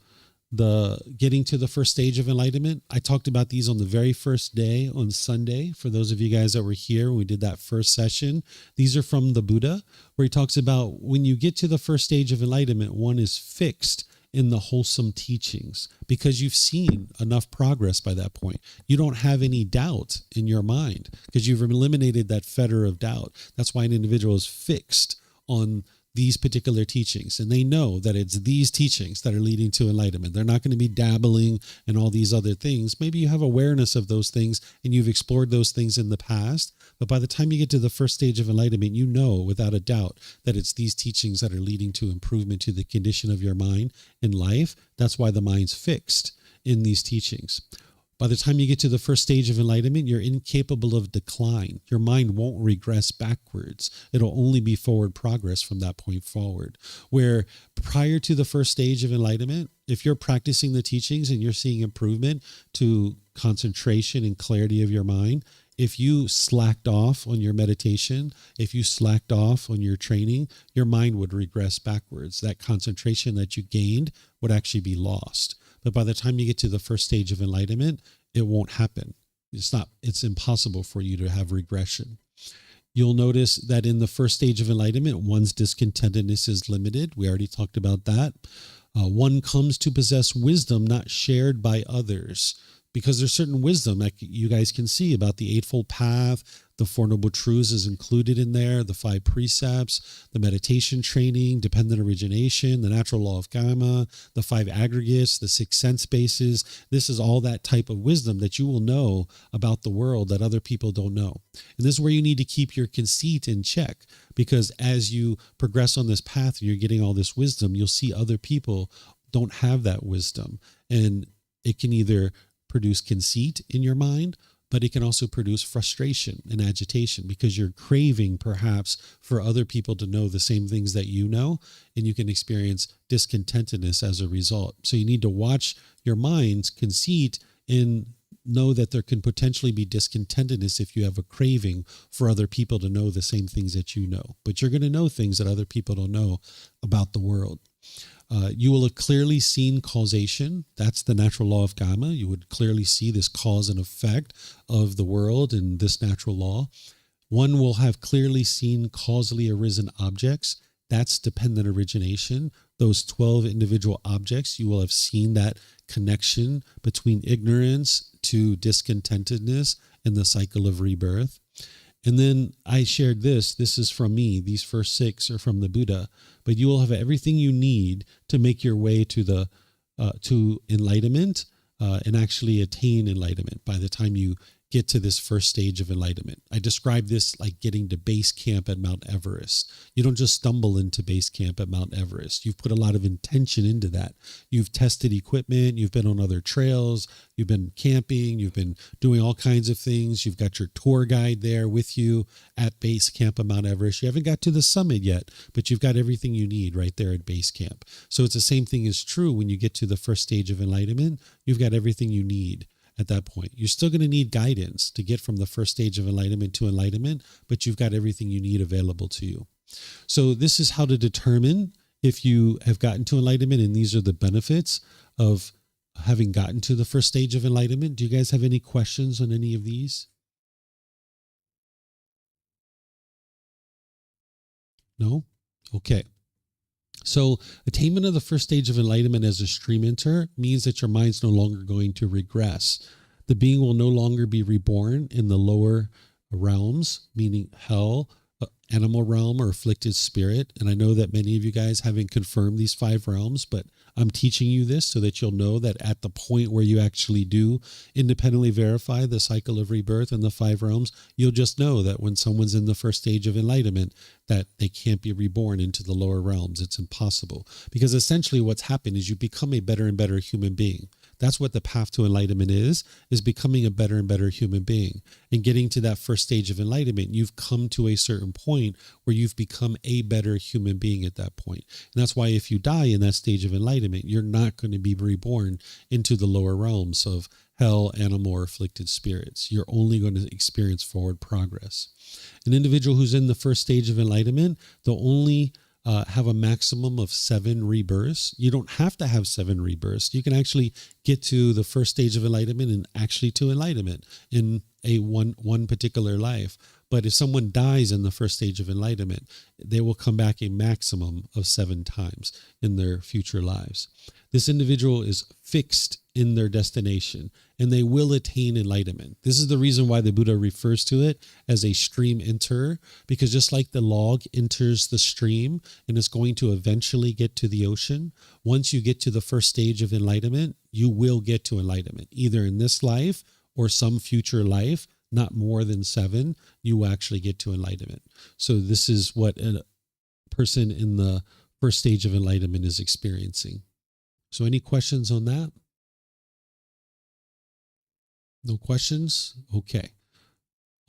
S1: the getting to the first stage of enlightenment. I talked about these on the very first day on Sunday. For those of you guys that were here when we did that first session, these are from the Buddha, where he talks about when you get to the first stage of enlightenment, one is fixed in the wholesome teachings, because you've seen enough progress by that point. You don't have any doubt in your mind because you've eliminated that fetter of doubt. That's why an individual is fixed on these particular teachings, and they know that it's these teachings that are leading to enlightenment. They're not going to be dabbling in all these other things. Maybe you have awareness of those things and you've explored those things in the past, but by the time you get to the first stage of enlightenment, you know without a doubt that it's these teachings that are leading to improvement to the condition of your mind in life. That's why the mind's fixed in these teachings. By the time you get to the first stage of enlightenment, you're incapable of decline. Your mind won't regress backwards. It'll only be forward progress from that point forward. Where prior to the first stage of enlightenment, if you're practicing the teachings and you're seeing improvement to concentration and clarity of your mind, if you slacked off on your meditation, if you slacked off on your training, your mind would regress backwards. That concentration that you gained would actually be lost. But by the time you get to the first stage of enlightenment, it won't happen. It's impossible for you to have regression. You'll notice that in the first stage of enlightenment, one's discontentedness is limited. We already talked about that. One comes to possess wisdom not shared by others, because there's certain wisdom that you guys can see about the Eightfold Path. The Four Noble Truths is included in there, the 5 precepts, the meditation training, dependent origination, the natural law of karma, the 5 aggregates, the 6 sense bases. This is all that type of wisdom that you will know about the world that other people don't know. And this is where you need to keep your conceit in check, because as you progress on this path and you're getting all this wisdom, you'll see other people don't have that wisdom. And it can either produce conceit in your mind, but it can also produce frustration and agitation because you're craving perhaps for other people to know the same things that you know, and you can experience discontentedness as a result. So you need to watch your mind's conceit and know that there can potentially be discontentedness if you have a craving for other people to know the same things that you know. But you're going to know things that other people don't know about the world. You will have clearly seen causation. That's the natural law of karma. You would clearly see this cause and effect of the world and this natural law. One will have clearly seen causally arisen objects. That's dependent origination, those 12 individual objects, you will have seen that connection between ignorance to discontentedness and the cycle of rebirth. And then I shared this. This is from me. These first 6 are from the Buddha. But you will have everything you need to make your way to the to enlightenment and actually attain enlightenment by the time you get to this first stage of enlightenment. I describe this like getting to base camp at Mount Everest. You don't just stumble into base camp at Mount Everest. You've put a lot of intention into that. You've tested equipment. You've been on other trails. You've been camping. You've been doing all kinds of things. You've got your tour guide there with you at base camp at Mount Everest. You haven't got to the summit yet, but you've got everything you need right there at base camp. So it's the same thing is true when you get to the first stage of enlightenment. You've got everything you need. At that point, you're still going to need guidance to get from the first stage of enlightenment to enlightenment, but you've got everything you need available to you. So this is how to determine if you have gotten to enlightenment, and these are the benefits of having gotten to the first stage of enlightenment. Do you guys have any questions on any of these? No? Okay. So attainment of the first stage of enlightenment as a stream enter means that your mind's no longer going to regress. The being will no longer be reborn in the lower realms, meaning hell, animal realm, or afflicted spirit. And I know that many of you guys haven't confirmed these 5 realms, but I'm teaching you this so that you'll know that at the point where you actually do independently verify the cycle of rebirth in the 5 realms, you'll just know that when someone's in the first stage of enlightenment, that they can't be reborn into the lower realms. It's impossible. Because essentially what's happened is you become a better and better human being. That's what the path to enlightenment is becoming a better and better human being. And getting to that first stage of enlightenment, you've come to a certain point where you've become a better human being at that point. And that's why if you die in that stage of enlightenment, you're not going to be reborn into the lower realms of hell, animal, or afflicted spirits. You're only going to experience forward progress. An individual who's in the first stage of enlightenment, they'll only have a maximum of 7 rebirths. You don't have to have 7 rebirths. You can actually get to the first stage of enlightenment and actually to enlightenment in a one particular life. But if someone dies in the first stage of enlightenment, they will come back a maximum of 7 times in their future lives. This individual is fixed in their destination, and they will attain enlightenment. This is the reason why the Buddha refers to it as a stream enterer, because just like the log enters the stream and is going to eventually get to the ocean, once you get to the first stage of enlightenment, you will get to enlightenment, either in this life or some future life, not more than 7, you will actually get to enlightenment. So this is what a person in the first stage of enlightenment is experiencing. So any questions on that? No questions? Okay.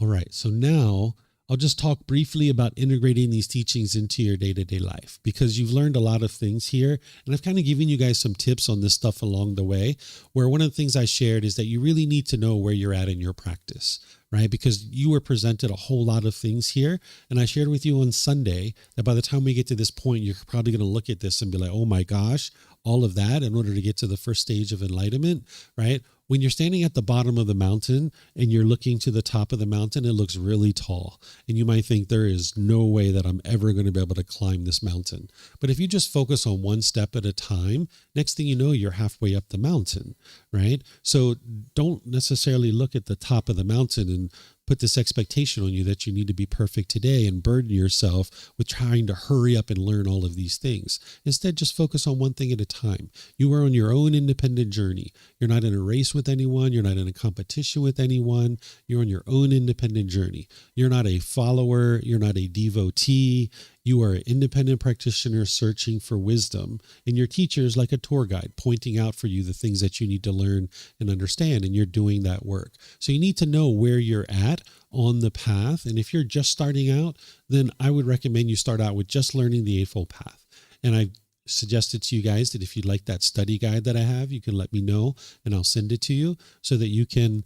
S1: All right. So now I'll just talk briefly about integrating these teachings into your day-to-day life, because you've learned a lot of things here. And I've kind of given you guys some tips on this stuff along the way, where one of the things I shared is that you really need to know where you're at in your practice, right? Because you were presented a whole lot of things here. And I shared with you on Sunday that by the time we get to this point, you're probably going to look at this and be like, oh my gosh, all of that in order to get to the first stage of enlightenment, right? When you're standing at the bottom of the mountain and you're looking to the top of the mountain, it looks really tall. And you might think there is no way that I'm ever going to be able to climb this mountain. But if you just focus on one step at a time, next thing you know, you're halfway up the mountain, right? So don't necessarily look at the top of the mountain and put this expectation on you that you need to be perfect today and burden yourself with trying to hurry up and learn all of these things. Instead, just focus on one thing at a time. You are on your own independent journey. You're not in a race with anyone. You're not in a competition with anyone. You're on your own independent journey. You're not a follower. You're not a devotee. You are an independent practitioner searching for wisdom, and your teacher is like a tour guide pointing out for you the things that you need to learn and understand, and you're doing that work. So you need to know where you're at on the path, and if you're just starting out, then I would recommend you start out with just learning the Eightfold Path. And I suggested to you guys that if you'd like that study guide that I have, you can let me know and I'll send it to you so that you can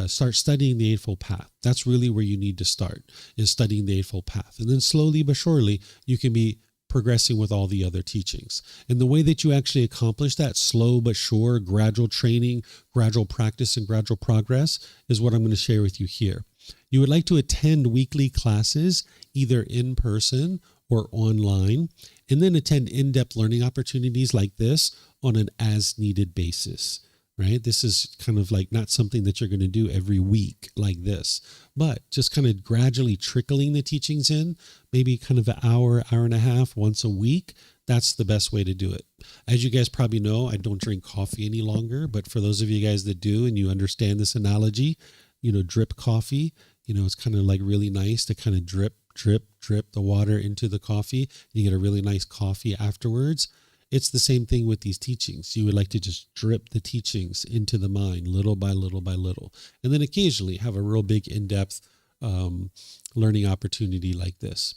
S1: start studying the Eightfold Path. That's really where you need to start, is studying the Eightfold Path. And then slowly but surely, you can be progressing with all the other teachings. And the way that you actually accomplish that slow but sure, gradual training, gradual practice, and gradual progress is what I'm going to share with you here. You would like to attend weekly classes, either in person or online. and then attend in-depth learning opportunities like this on an as-needed basis, right? This is kind of like not something that you're going to do every week like this, but just kind of gradually trickling the teachings in, maybe kind of an hour, hour and a half once a week. That's the best way to do it. As you guys probably know, I don't drink coffee any longer, but for those of you guys that do and you understand this analogy, drip coffee, it's kind of like really nice to kind of drip the water into the coffee. You get a really nice coffee afterwards. It's the same thing with these teachings. You would like to just drip the teachings into the mind little by little by little, and then occasionally have a real big in-depth learning opportunity like this.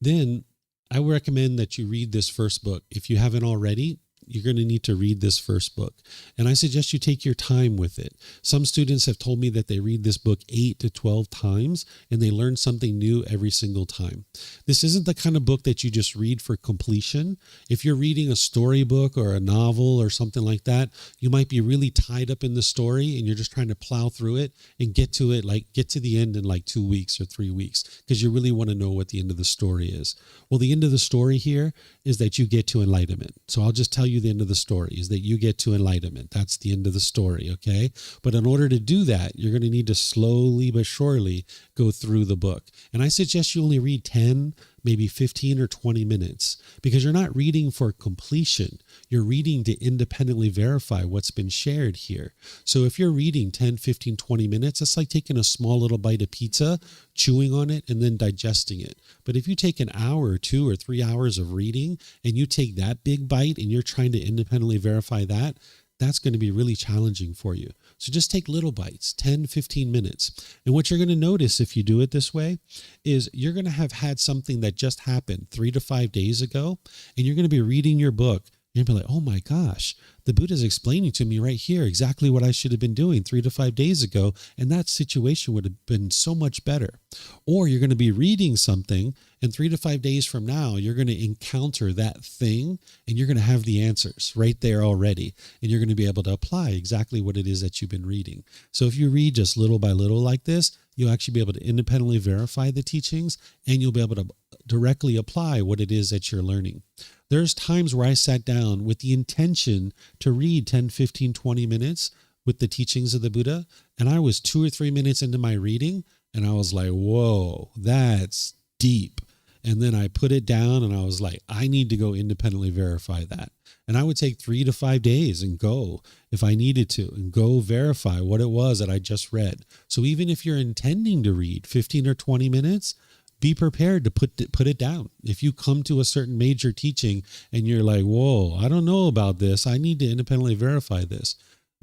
S1: Then I would recommend that you read this first book. If you haven't already, you're going to need to read this first book. And I suggest you take your time with it. Some students have told me that they read this book 8 to 12 times and they learn something new every single time. This isn't the kind of book that you just read for completion. If you're reading a storybook or a novel or something like that, you might be really tied up in the story and you're just trying to plow through it and get to the end in like 2 weeks or 3 weeks because you really want to know what the end of the story is. Well, the end of the story here is that you get to enlightenment. So I'll just tell you the end of the story is that you get to enlightenment. That's the end of the story, okay? But in order to do that, you're going to need to slowly but surely go through the book. And I suggest you only read 10, maybe 15 or 20 minutes because you're not reading for completion. You're reading to independently verify what's been shared here. So if you're reading 10, 15, 20 minutes, it's like taking a small little bite of pizza, chewing on it, and then digesting it. But if you take an hour or 2 or 3 hours of reading and you take that big bite and you're trying to independently verify that, that's going to be really challenging for you. So just take little bites, 10, 15 minutes. And what you're going to notice if you do it this way is you're going to have had something that just happened 3 to 5 days ago, and you're going to be reading your book and you'll be like, oh my gosh, the Buddha is explaining to me right here exactly what I should have been doing 3 to 5 days ago, and that situation would have been so much better. Or you're going to be reading something, and 3 to 5 days from now, you're going to encounter that thing, and you're going to have the answers right there already, and you're going to be able to apply exactly what it is that you've been reading. So if you read just little by little like this, you'll actually be able to independently verify the teachings, and you'll be able to directly apply what it is that you're learning. There's times where I sat down with the intention to read 10, 15, 20 minutes with the teachings of the Buddha, and I was 2 or 3 minutes into my reading, and I was like, whoa, that's deep. And then I put it down, and I was like, I need to go independently verify that. And I would take 3 to 5 days and go, if I needed to, and go verify what it was that I just read. So even if you're intending to read 15 or 20 minutes, be prepared to put it down. If you come to a certain major teaching and you're like, whoa, I don't know about this, I need to independently verify this,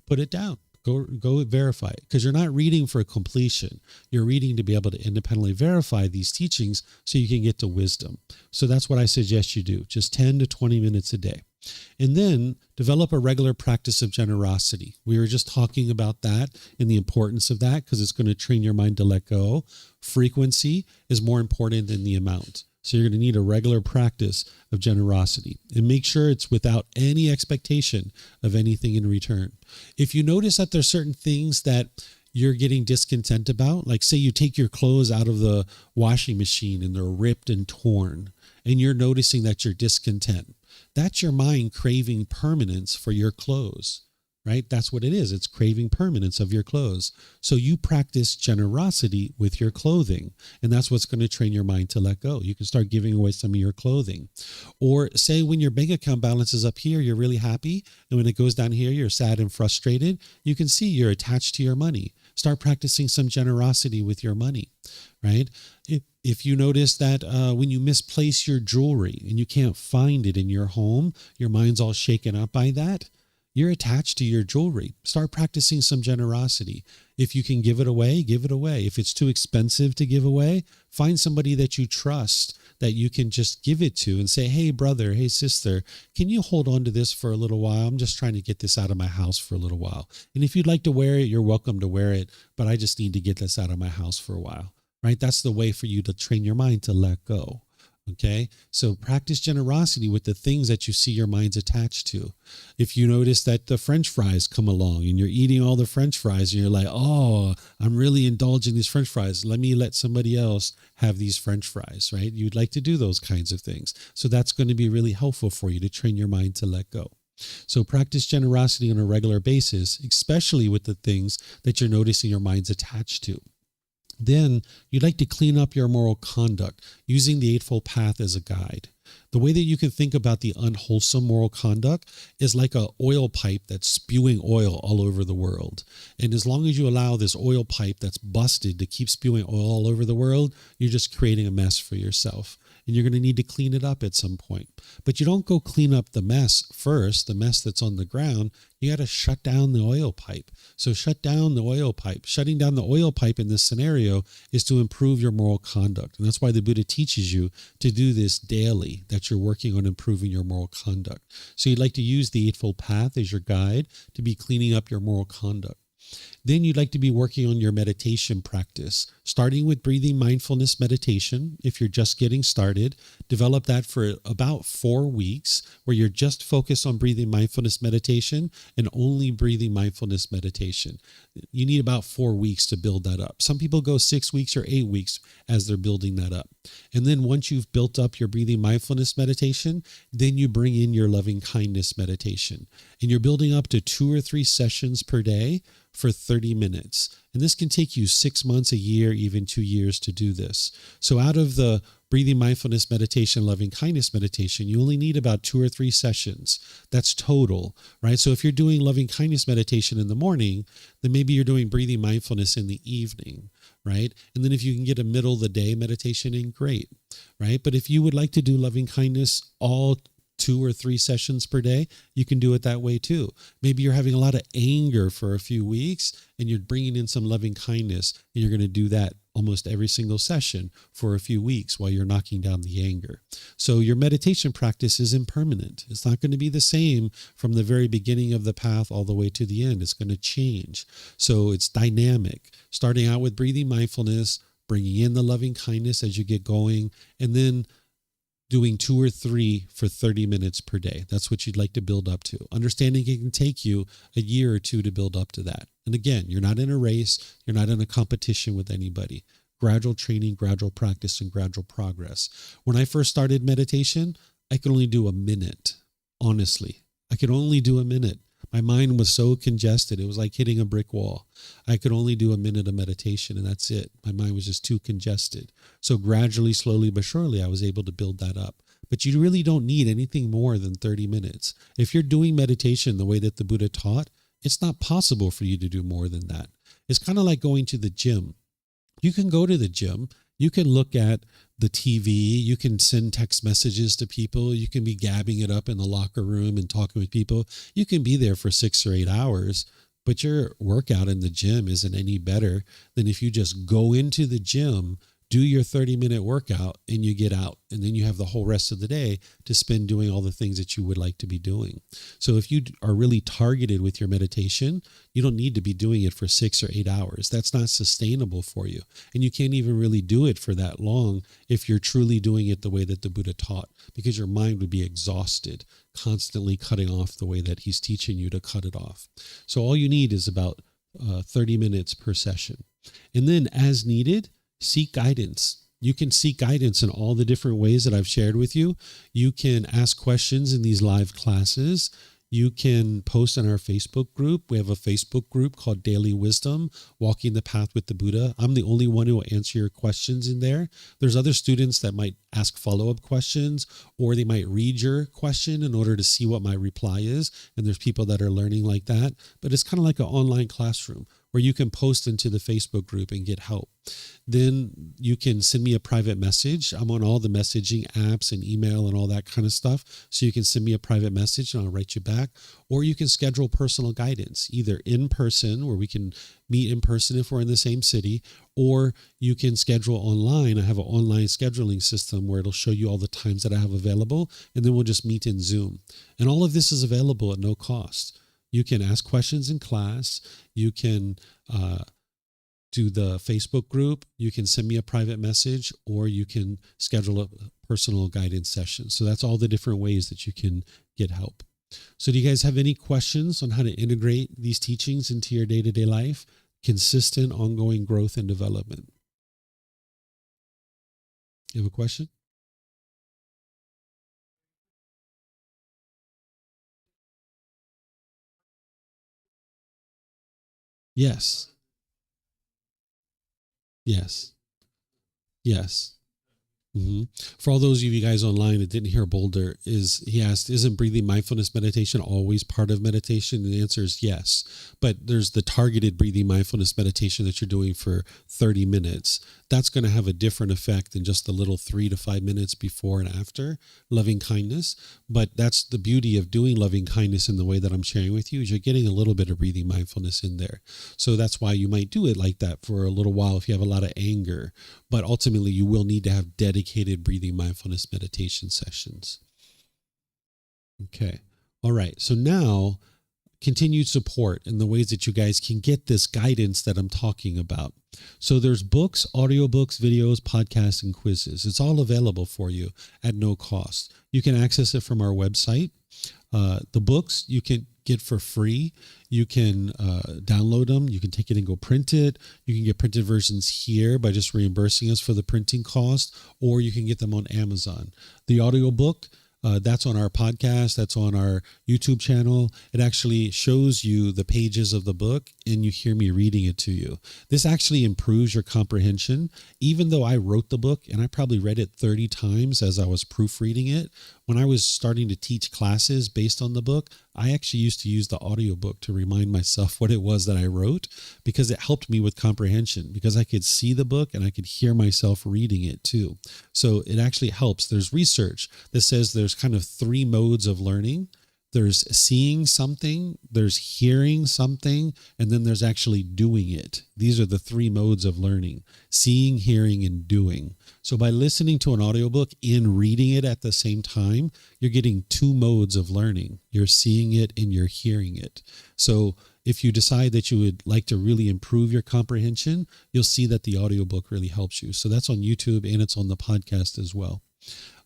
S1: put it down. Go verify it, because you're not reading for completion. You're reading to be able to independently verify these teachings so you can get to wisdom. So that's what I suggest you do, just 10 to 20 minutes a day. And then develop a regular practice of generosity. We were just talking about that and the importance of that because it's going to train your mind to let go. Frequency is more important than the amount. So you're going to need a regular practice of generosity, and make sure it's without any expectation of anything in return. If you notice that there's certain things that you're getting discontent about, like say you take your clothes out of the washing machine and they're ripped and torn, and you're noticing that you're discontent, that's your mind craving permanence for your clothes, right? That's what it is. It's craving permanence of your clothes. So you practice generosity with your clothing, and that's what's going to train your mind to let go. You can start giving away some of your clothing. Or say when your bank account balance is up here, you're really happy, and when it goes down here, you're sad and frustrated. You can see you're attached to your money. Start practicing some generosity with your money, right? If you notice that when you misplace your jewelry and you can't find it in your home, your mind's all shaken up by that, you're attached to your jewelry. Start practicing some generosity. If you can give it away, give it away. If it's too expensive to give away, find somebody that you trust that you can just give it to and say, hey, brother, hey, sister, can you hold on to this for a little while? I'm just trying to get this out of my house for a little while. And if you'd like to wear it, you're welcome to wear it, but I just need to get this out of my house for a while, right? That's the way for you to train your mind to let go. Okay, so practice generosity with the things that you see your mind's attached to. If you notice that the French fries come along and you're eating all the French fries and you're like, oh, I'm really indulging these French fries. Let me let somebody else have these French fries, right? You'd like to do those kinds of things. So that's going to be really helpful for you to train your mind to let go. So practice generosity on a regular basis, especially with the things that you're noticing your mind's attached to. Then you'd like to clean up your moral conduct using the Eightfold Path as a guide. The way that you can think about the unwholesome moral conduct is like an oil pipe that's spewing oil all over the world. And as long as you allow this oil pipe that's busted to keep spewing oil all over the world, you're just creating a mess for yourself. And you're going to need to clean it up at some point. But you don't go clean up the mess first, the mess that's on the ground. You got to shut down the oil pipe. So shut down the oil pipe. Shutting down the oil pipe in this scenario is to improve your moral conduct. And that's why the Buddha teaches you to do this daily, that you're working on improving your moral conduct. So you'd like to use the Eightfold Path as your guide to be cleaning up your moral conduct. Then you'd like to be working on your meditation practice, starting with breathing mindfulness meditation. If you're just getting started, develop that for about 4 weeks where you're just focused on breathing mindfulness meditation and only breathing mindfulness meditation. You need about 4 weeks to build that up. Some people go 6 weeks or 8 weeks as they're building that up. And then once you've built up your breathing mindfulness meditation, then you bring in your loving kindness meditation. And you're building up to 2 or 3 sessions per day for 30 minutes. And this can take you 6 months, a year, even 2 years to do this. So out of the breathing mindfulness meditation, loving kindness meditation, you only need about 2 or 3 sessions. That's total, right? So if you're doing loving kindness meditation in the morning, then maybe you're doing breathing mindfulness in the evening, right? And then if you can get a middle of the day meditation in, great, right? But if you would like to do loving kindness all 2 or 3 sessions per day, you can do it that way too. Maybe you're having a lot of anger for a few weeks and you're bringing in some loving kindness, and you're going to do that almost every single session for a few weeks while you're knocking down the anger. So your meditation practice is impermanent. It's not going to be the same from the very beginning of the path all the way to the end. It's going to change. So it's dynamic, starting out with breathing mindfulness, bringing in the loving kindness as you get going, and then doing 2 or 3 for 30 minutes per day. That's what you'd like to build up to. Understanding it can take you a year or 2 to build up to that. And again, you're not in a race. You're not in a competition with anybody. Gradual training, gradual practice, and gradual progress. When I first started meditation, I could only do a minute. Honestly, I could only do a minute. My mind was so congested. It was like hitting a brick wall. I could only do a minute of meditation, and that's it. My mind was just too congested. So gradually, slowly, but surely, I was able to build that up. But you really don't need anything more than 30 minutes. If you're doing meditation the way that the Buddha taught, it's not possible for you to do more than that. It's kind of like going to the gym. You can go to the gym. You can look at the TV. You can send text messages to people. You can be gabbing it up in the locker room and talking with people. You can be there for 6 or 8 hours, but your workout in the gym isn't any better than if you just go into the gym, do your 30-minute workout, and you get out. And then you have the whole rest of the day to spend doing all the things that you would like to be doing. So if you are really targeted with your meditation, you don't need to be doing it for 6 or 8 hours. That's not sustainable for you. And you can't even really do it for that long if you're truly doing it the way that the Buddha taught, because your mind would be exhausted, constantly cutting off the way that he's teaching you to cut it off. So all you need is about 30 minutes per session. And then as needed, seek guidance. You can seek guidance in all the different ways that I've shared with you. You can ask questions in these live classes. You can post on our Facebook group. We have a Facebook group called Daily Wisdom, Walking the Path with the Buddha. I'm the only one who will answer your questions in there. There's other students that might ask follow-up questions, or they might read your question in order to see what my reply is. And there's people that are learning like that. But it's kind of like an online classroom where you can post into the Facebook group and get help. Then you can send me a private message. I'm on all the messaging apps and email and all that kind of stuff. So you can send me a private message and I'll write you back. Or you can schedule personal guidance, either in person, where we can meet in person if we're in the same city, or you can schedule online. I have an online scheduling system where it'll show you all the times that I have available, and then we'll just meet in Zoom. And all of this is available at no cost. You can ask questions in class. You can do the Facebook group. You can send me a private message, or you can schedule a personal guidance sessions. So that's all the different ways that you can get help. So do you guys have any questions on how to integrate these teachings into your day-to-day life? Consistent, ongoing growth and development. You have a question? Yes. Yes. Yes. For all those of you guys online that didn't hear Boulder, he asked, isn't breathing mindfulness meditation always part of meditation? And the answer is yes. But there's the targeted breathing mindfulness meditation that you're doing for 30 minutes. That's going to have a different effect than just the little 3 to 5 minutes before and after loving kindness. But that's the beauty of doing loving kindness in the way that I'm sharing with you, is you're getting a little bit of breathing mindfulness in there. So that's why you might do it like that for a little while if you have a lot of anger. But ultimately, you will need to have dedicated breathing mindfulness meditation sessions. Okay. All right. So now, continued support in the ways that you guys can get this guidance that I'm talking about. So there's books, audiobooks, videos, podcasts, and quizzes. It's all available for you at no cost. You can access it from our website. The books you can get for free. You can download them. You can take it and go print it. You can get printed versions here by just reimbursing us for the printing cost, or you can get them on Amazon. The audiobook, that's on our podcast. That's on our YouTube channel. It actually shows you the pages of the book and you hear me reading it to you. This actually improves your comprehension. Even though I wrote the book and I probably read it 30 times as I was proofreading it, when I was starting to teach classes based on the book, I actually used to use the audiobook to remind myself what it was that I wrote, because it helped me with comprehension, because I could see the book and I could hear myself reading it too. So it actually helps. There's research that says there's kind of 3 modes of learning. There's seeing something, there's hearing something, and then there's actually doing it. These are the 3 modes of learning: seeing, hearing, and doing. So by listening to an audiobook and reading it at the same time, you're getting 2 modes of learning. You're seeing it and you're hearing it. So if you decide that you would like to really improve your comprehension, you'll see that the audiobook really helps you. So that's on YouTube and it's on the podcast as well.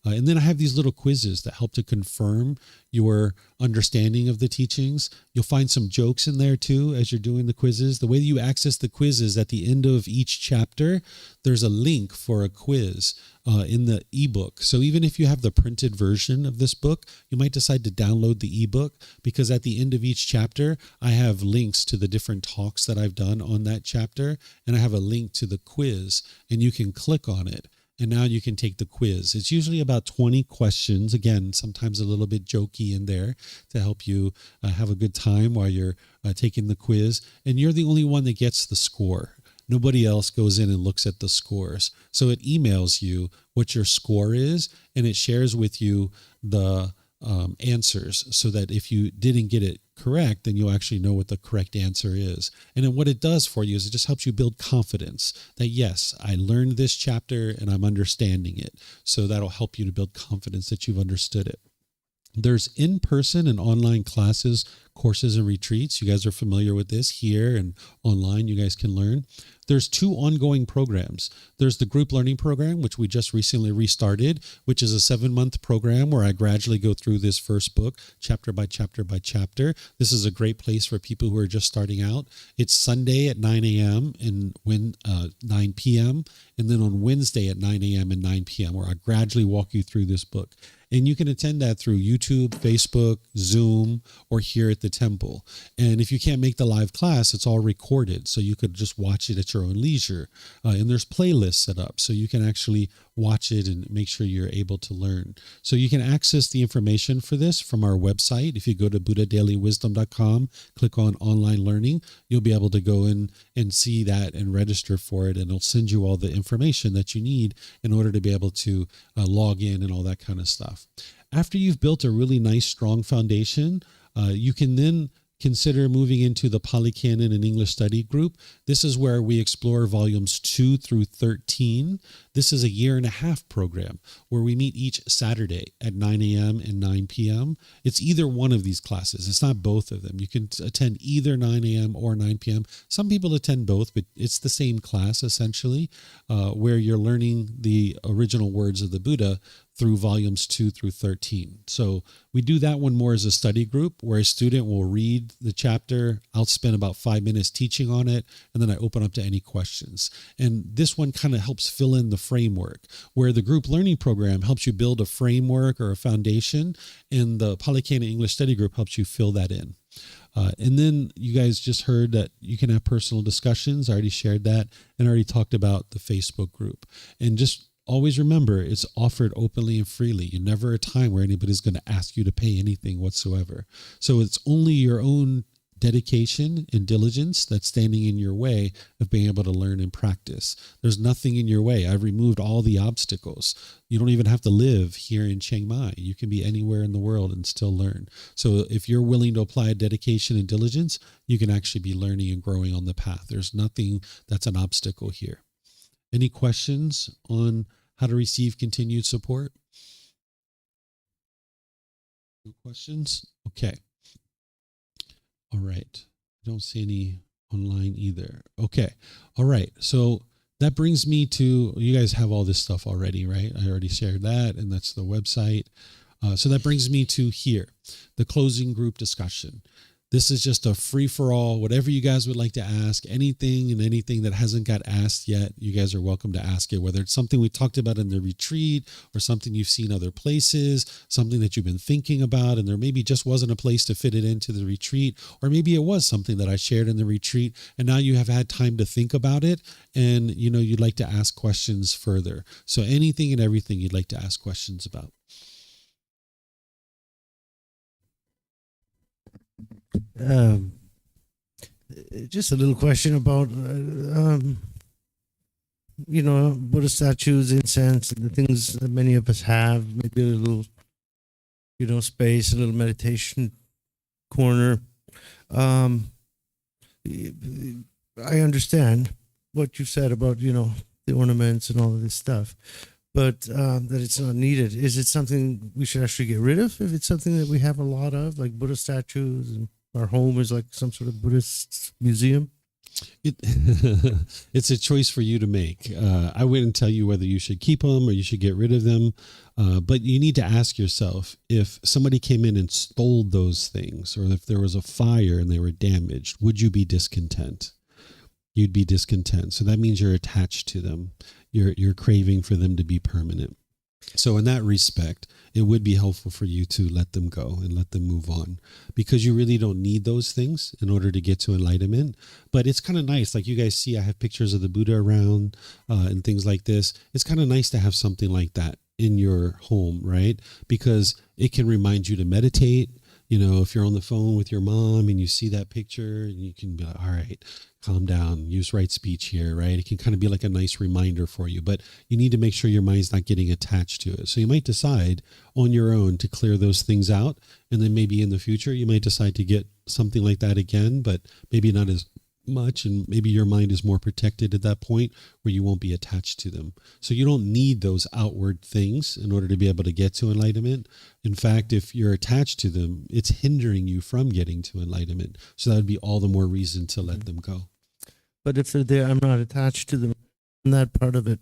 S1: And then I have these little quizzes that help to confirm your understanding of the teachings. You'll find some jokes in there too as you're doing the quizzes. The way that you access the quizzes, at the end of each chapter, there's a link for a quiz in the ebook. So even if you have the printed version of this book, you might decide to download the ebook, because at the end of each chapter, I have links to the different talks that I've done on that chapter, and I have a link to the quiz, and you can click on it. And now you can take the quiz. It's usually about 20 questions. Again, sometimes a little bit jokey in there to help you have a good time while you're taking the quiz. And you're the only one that gets the score. Nobody else goes in and looks at the scores. So it emails you what your score is, and it shares with you the answers, so that if you didn't get it correct, then you'll actually know what the correct answer is. And then what it does for you is it just helps you build confidence that, yes, I learned this chapter and I'm understanding it. So that'll help you to build confidence that you've understood it. There's in-person and online classes, courses, and retreats. You guys are familiar with this here, and online you guys can learn. There's 2 ongoing programs. There's the group learning program, which we just recently restarted, which is a 7-month program where I gradually go through this first book, chapter by chapter by chapter. This is a great place for people who are just starting out. It's Sunday at 9 a.m. and 9 p.m. and then on Wednesday at 9 a.m. and 9 p.m. where I gradually walk you through this book. And you can attend that through YouTube, Facebook, Zoom, or here at the temple. And if you can't make the live class, it's all recorded, so you could just watch it at your own leisure. And there's playlists set up, so you can actually watch it and make sure you're able to learn. So you can access the information for this from our website. If you go to buddhadailywisdom.com, click on online learning, you'll be able to go in and see that and register for it, and it'll send you all the information that you need in order to be able to log in and all that kind of stuff. After you've built a really nice, strong foundation, you can then consider moving into the Pali Canon and English Study Group. This is where we explore volumes 2 through 13. This is a 1.5-year program where we meet each Saturday at 9 a.m. and 9 p.m. It's either one of these classes. It's not both of them. You can attend either 9 a.m. or 9 p.m. Some people attend both, but it's the same class essentially, where you're learning the original words of the Buddha through volumes 2 through 13. So we do that one more as a study group where a student will read the chapter. I'll spend about 5 minutes teaching on it, and then I open up to any questions. And this one kind of helps fill in the framework, where the group learning program helps you build a framework or a foundation, and the Pali Canon English study group helps you fill that in. And then you guys just heard that you can have personal discussions. I already shared that and already talked about the Facebook group. And just always remember, it's offered openly and freely. You never a time where anybody's going to ask you to pay anything whatsoever. So it's only your own dedication and diligence that's standing in your way of being able to learn and practice. There's nothing in your way. I've removed all the obstacles. You don't even have to live here in Chiang Mai. You can be anywhere in the world and still learn. So if you're willing to apply dedication and diligence, you can actually be learning and growing on the path. There's nothing that's an obstacle here. Any questions on how to receive continued support? No questions? Okay. All right. I don't see any online either. Okay. All right. So that brings me to, you guys have all this stuff already, right? I already shared that, and that's the website. So that brings me to here, the closing group discussion. This is just a free-for-all, whatever you guys would like to ask, anything and anything that hasn't got asked yet, you guys are welcome to ask it, whether it's something we talked about in the retreat or something you've seen other places, something that you've been thinking about, and there maybe just wasn't a place to fit it into the retreat, or maybe it was something that I shared in the retreat, and now you have had time to think about it, and you'd like to ask questions further. So anything and everything you'd like to ask questions about.
S3: Just a little question about, Buddha statues, incense, and the things that many of us have. Maybe a little, space, a little meditation corner. I understand what you said about, the ornaments and all of this stuff, but that it's not needed. Is it something we should actually get rid of if it's something that we have a lot of, like Buddha statues, and our home is like some sort of Buddhist museum?
S1: It's a choice for you to make. I wouldn't tell you whether you should keep them or you should get rid of them, but you need to ask yourself, if somebody came in and stole those things, or if there was a fire and they were damaged, would you be discontent? You'd be discontent. So that means you're attached to them. You're craving for them to be permanent. So in that respect, it would be helpful for you to let them go and let them move on, because you really don't need those things in order to get to enlightenment. But it's kind of nice. Like you guys see, I have pictures of the Buddha around and things like this. It's kind of nice to have something like that in your home, right? Because it can remind you to meditate. If you're on the phone with your mom and you see that picture, and you can be like, all right, calm down, use right speech here, right? It can kind of be like a nice reminder for you, but you need to make sure your mind's not getting attached to it. So you might decide on your own to clear those things out. And then maybe in the future, you might decide to get something like that again, but maybe not as much, and maybe your mind is more protected at that point where you won't be attached to them. So you don't need those outward things in order to be able to get to enlightenment. In fact, if you're attached to them, it's hindering you from getting to enlightenment. So that would be all the more reason to let them go.
S3: But if they're there, I'm not attached to them in that part of it.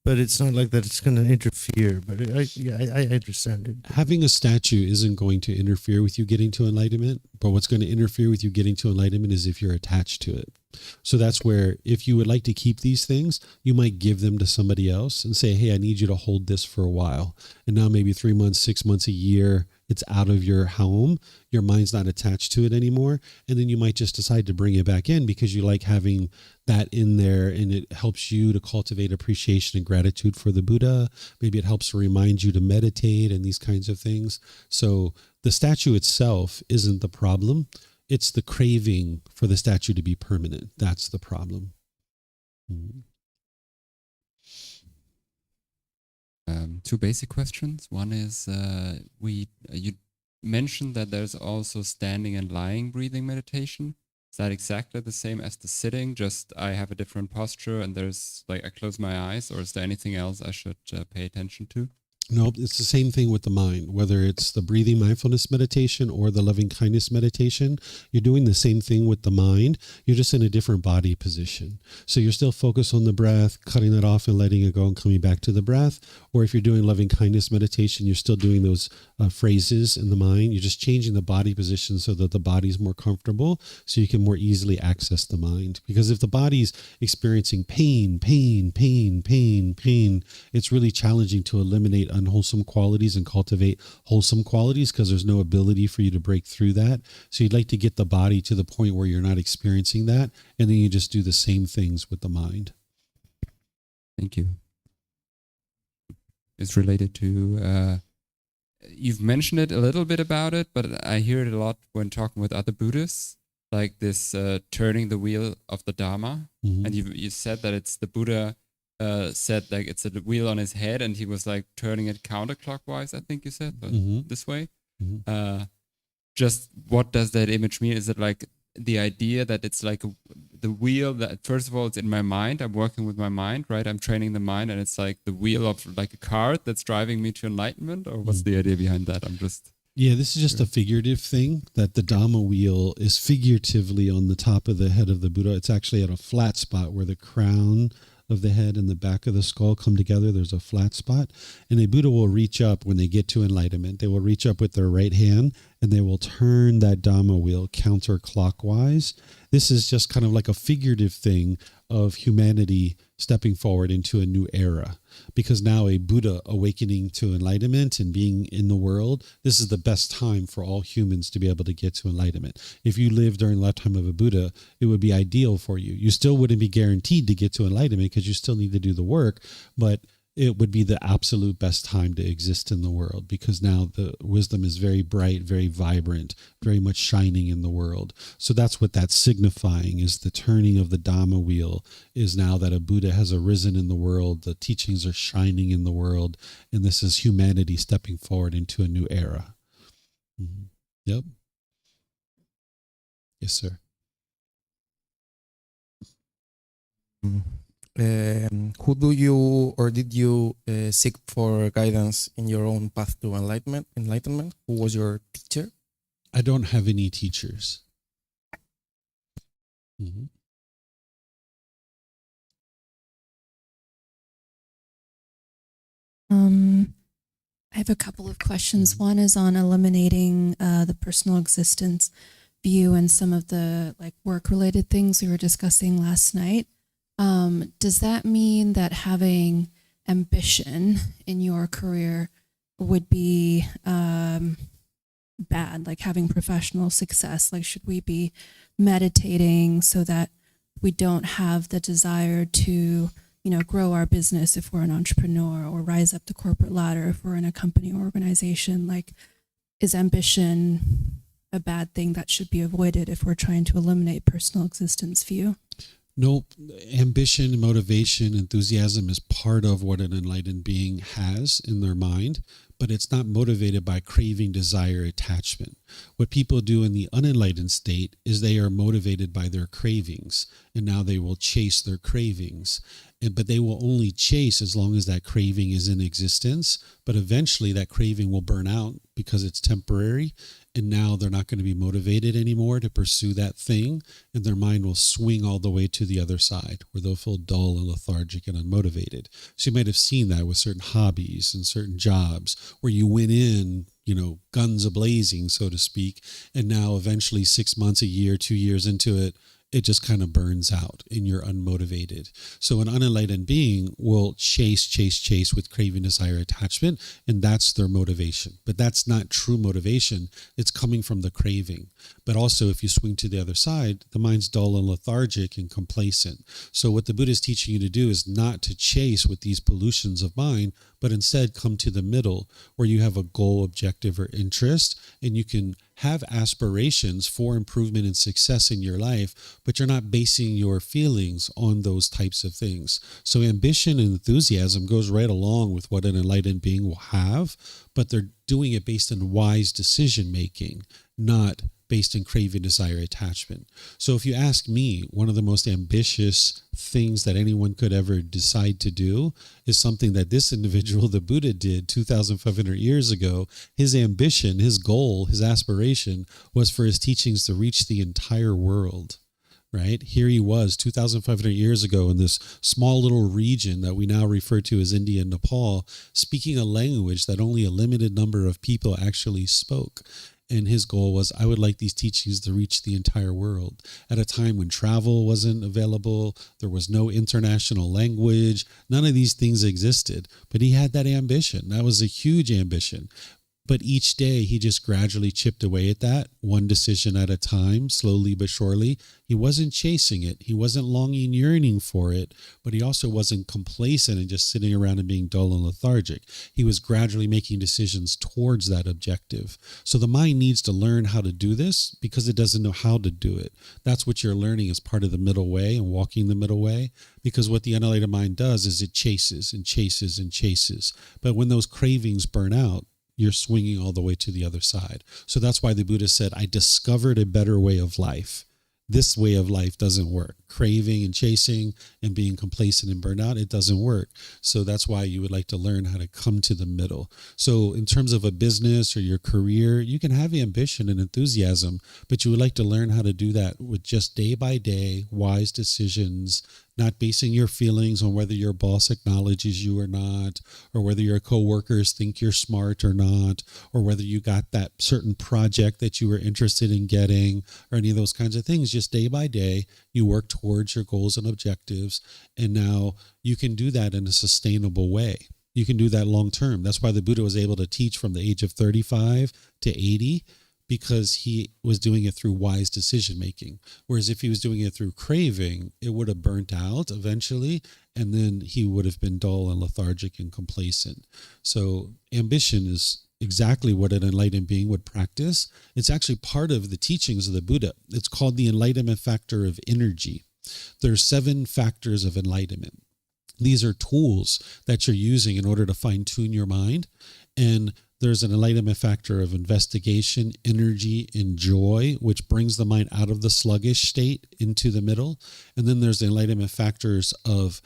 S3: But it's not like that it's going to interfere. But I understand it.
S1: Having a statue isn't going to interfere with you getting to enlightenment. But what's going to interfere with you getting to enlightenment is if you're attached to it. So that's where, if you would like to keep these things, you might give them to somebody else and say, hey, I need you to hold this for a while. And now maybe 3 months, 6 months, a year, it's out of your home. Your mind's not attached to it anymore. And then you might just decide to bring it back in because you like having that in there, and it helps you to cultivate appreciation and gratitude for the Buddha. Maybe it helps to remind you to meditate and these kinds of things. So the statue itself isn't the problem. It's the craving for the statue to be permanent. That's the problem. Mm-hmm.
S4: Two basic questions. One is, you mentioned that there's also standing and lying breathing meditation. Is that exactly the same as the sitting? Just I have a different posture and there's like I close my eyes, or is there anything else I should pay attention to?
S1: No, it's the same thing with the mind, whether it's the breathing mindfulness meditation or the loving kindness meditation. You're doing the same thing with the mind. You're just in a different body position. So you're still focused on the breath, cutting it off and letting it go and coming back to the breath. Or if you're doing loving kindness meditation, you're still doing those phrases in the mind. You're just changing the body position so that the body's more comfortable, so you can more easily access the mind. Because if the body's experiencing pain, it's really challenging to eliminate unwholesome qualities and cultivate wholesome qualities, because there's no ability for you to break through that. So you'd like to get the body to the point where you're not experiencing that, and then you just do the same things with the mind.
S4: Thank you. It's related to, you've mentioned it a little bit about it, but I hear it a lot when talking with other Buddhists, like this turning the wheel of the Dharma.
S1: Mm-hmm.
S4: And you said that it's the Buddha said like it's a wheel on his head, and he was like turning it counterclockwise, I think you said, but this way. Just what does that image mean? Is it like the idea that it's like the wheel that, first of all, it's in my mind, I'm working with my mind, right? I'm training the mind, and it's like the wheel of like a cart that's driving me to enlightenment? Or what's the idea behind that?
S1: Yeah, this is just a figurative thing, that the Dhamma wheel is figuratively on the top of the head of the Buddha. It's actually at a flat spot where the crown of the head and the back of the skull come together. There's a flat spot. And a Buddha will reach up when they get to enlightenment. They will reach up with their right hand and they will turn that Dhamma wheel counterclockwise. This is just kind of like a figurative thing of humanity stepping forward into a new era. Because now a Buddha awakening to enlightenment and being in the world, this is the best time for all humans to be able to get to enlightenment. If you lived during the lifetime of a Buddha, it would be ideal for you. You still wouldn't be guaranteed to get to enlightenment because you still need to do the work, but it would be the absolute best time to exist in the world, because now the wisdom is very bright, very vibrant, very much shining in the world. So that's what that's signifying, is the turning of the Dhamma wheel is now that a Buddha has arisen in the world, the teachings are shining in the world, and this is humanity stepping forward into a new era. Yep. Yes, sir.
S5: Who do you, or did you seek for guidance in your own path to enlightenment? Who was your teacher?
S1: I don't have any teachers.
S6: I have a couple of questions. One is on eliminating the personal existence view and some of the like work-related things we were discussing last night. Does that mean that having ambition in your career would be bad, like having professional success? Like, should we be meditating so that we don't have the desire to, grow our business if we're an entrepreneur, or rise up the corporate ladder if we're in a company or organization? Like, is ambition a bad thing that should be avoided if we're trying to eliminate personal existence view?
S1: Nope. Ambition, motivation, enthusiasm is part of what an enlightened being has in their mind, but it's not motivated by craving, desire, attachment. What people do in the unenlightened state is they are motivated by their cravings, and now they will chase their cravings. But they will only chase as long as that craving is in existence, but eventually that craving will burn out because it's temporary, and now they're not going to be motivated anymore to pursue that thing, and their mind will swing all the way to the other side, where they'll feel dull and lethargic and unmotivated. So you might have seen that with certain hobbies and certain jobs, where you went in, guns a-blazing, so to speak, and now eventually 6 months, a year, 2 years into it, it just kind of burns out and you're unmotivated. So an unenlightened being will chase with craving, desire, attachment, and that's their motivation. But that's not true motivation. It's coming from the craving. But also, if you swing to the other side, the mind's dull and lethargic and complacent. So what the Buddha is teaching you to do is not to chase with these pollutions of mind, but instead come to the middle, where you have a goal, objective, or interest, and you can have aspirations for improvement and success in your life, but you're not basing your feelings on those types of things. So ambition and enthusiasm goes right along with what an enlightened being will have, but they're doing it based on wise decision making, not based in craving, desire, attachment. So if you ask me, one of the most ambitious things that anyone could ever decide to do is something that this individual, the Buddha, did 2,500 years ago. His ambition, his goal, his aspiration was for his teachings to reach the entire world. Right? Here he was 2,500 years ago in this small little region that we now refer to as India and Nepal, speaking a language that only a limited number of people actually spoke. And his goal was, I would like these teachings to reach the entire world. At a time when travel wasn't available, there was no international language, none of these things existed. But he had that ambition. That was a huge ambition. But each day he just gradually chipped away at that, one decision at a time, slowly but surely. He wasn't chasing it. He wasn't longing, yearning for it, but he also wasn't complacent and just sitting around and being dull and lethargic. He was gradually making decisions towards that objective. So the mind needs to learn how to do this because it doesn't know how to do it. That's what you're learning as part of the middle way and walking the middle way, because what the unenlightened mind does is it chases and chases and chases. But when those cravings burn out, you're swinging all the way to the other side. So that's why the Buddha said, I discovered a better way of life. This way of life doesn't work. Craving and chasing and being complacent and burned out, it doesn't work. So that's why you would like to learn how to come to the middle. So in terms of a business or your career, you can have ambition and enthusiasm, but you would like to learn how to do that with just day by day, wise decisions, not basing your feelings on whether your boss acknowledges you or not, or whether your coworkers think you're smart or not, or whether you got that certain project that you were interested in getting, or any of those kinds of things. Just day by day, you work towards your goals and objectives, and now you can do that in a sustainable way. You can do that long term. That's why the Buddha was able to teach from the age of 35 to 80, because he was doing it through wise decision making. Whereas if he was doing it through craving, it would have burnt out eventually, and then he would have been dull and lethargic and complacent. So ambition is exactly what an enlightened being would practice. It's actually part of the teachings of the Buddha. It's called the enlightenment factor of energy. There are 7 factors of enlightenment. These are tools that you're using in order to fine-tune your mind. And there's an enlightenment factor of investigation, energy, and joy, which brings the mind out of the sluggish state into the middle. And then there's the enlightenment factors of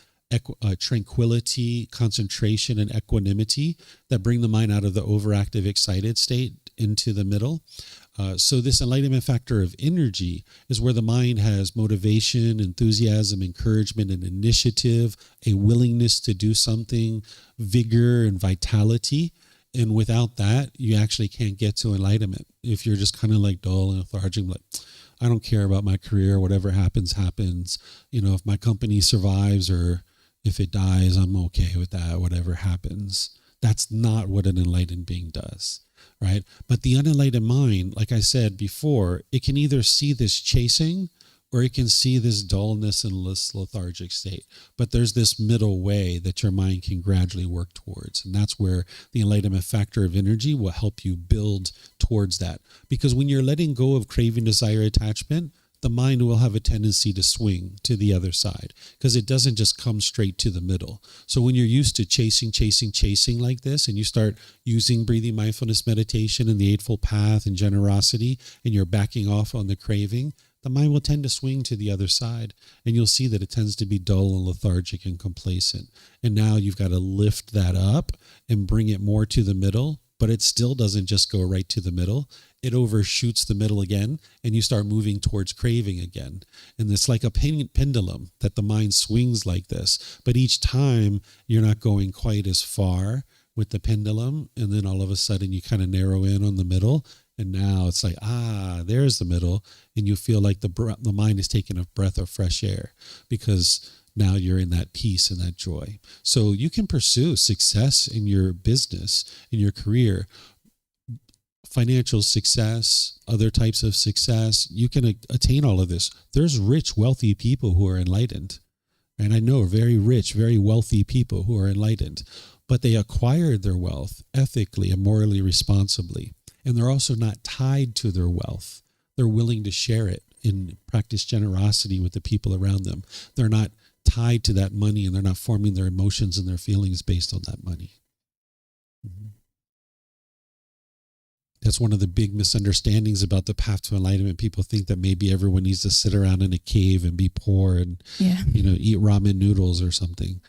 S1: tranquility, concentration, and equanimity that bring the mind out of the overactive, excited state into the middle. So this enlightenment factor of energy is where the mind has motivation, enthusiasm, encouragement, and initiative, a willingness to do something, vigor, and vitality. And without that, you actually can't get to enlightenment. If you're just kind of like dull and lethargic, like, I don't care about my career, whatever happens, happens. You know, if my company survives or if it dies, I'm okay with that, whatever happens. That's not what an enlightened being does, right? But the unenlightened mind, like I said before, it can either see this chasing or it can see this dullness and lethargic state. But there's this middle way that your mind can gradually work towards. And that's where the enlightenment factor of energy will help you build towards that. Because when you're letting go of craving, desire, attachment, the mind will have a tendency to swing to the other side because it doesn't just come straight to the middle. So when you're used to chasing like this, and you start using breathing mindfulness meditation and the Eightfold Path and generosity, and you're backing off on the craving, the mind will tend to swing to the other side, and you'll see that it tends to be dull and lethargic and complacent. And now you've got to lift that up and bring it more to the middle, but it still doesn't just go right to the middle. It overshoots the middle again, and you start moving towards craving again. And it's like a pendulum that the mind swings like this, but each time you're not going quite as far with the pendulum, and then all of a sudden you kind of narrow in on the middle. And now it's like, there's the middle. And you feel like the mind is taking a breath of fresh air because now you're in that peace and that joy. So you can pursue success in your business, in your career, financial success, other types of success. You can attain all of this. There's rich, wealthy people who are enlightened. And I know very rich, very wealthy people who are enlightened. But they acquired their wealth ethically and morally responsibly. And they're also not tied to their wealth. They're willing to share it and practice generosity with the people around them. They're not tied to that money, and they're not forming their emotions and their feelings based on that money. Mm-hmm. That's one of the big misunderstandings about the path to enlightenment. People think that maybe everyone needs to sit around in a cave and be poor and,
S6: Yeah.
S1: eat ramen noodles or something.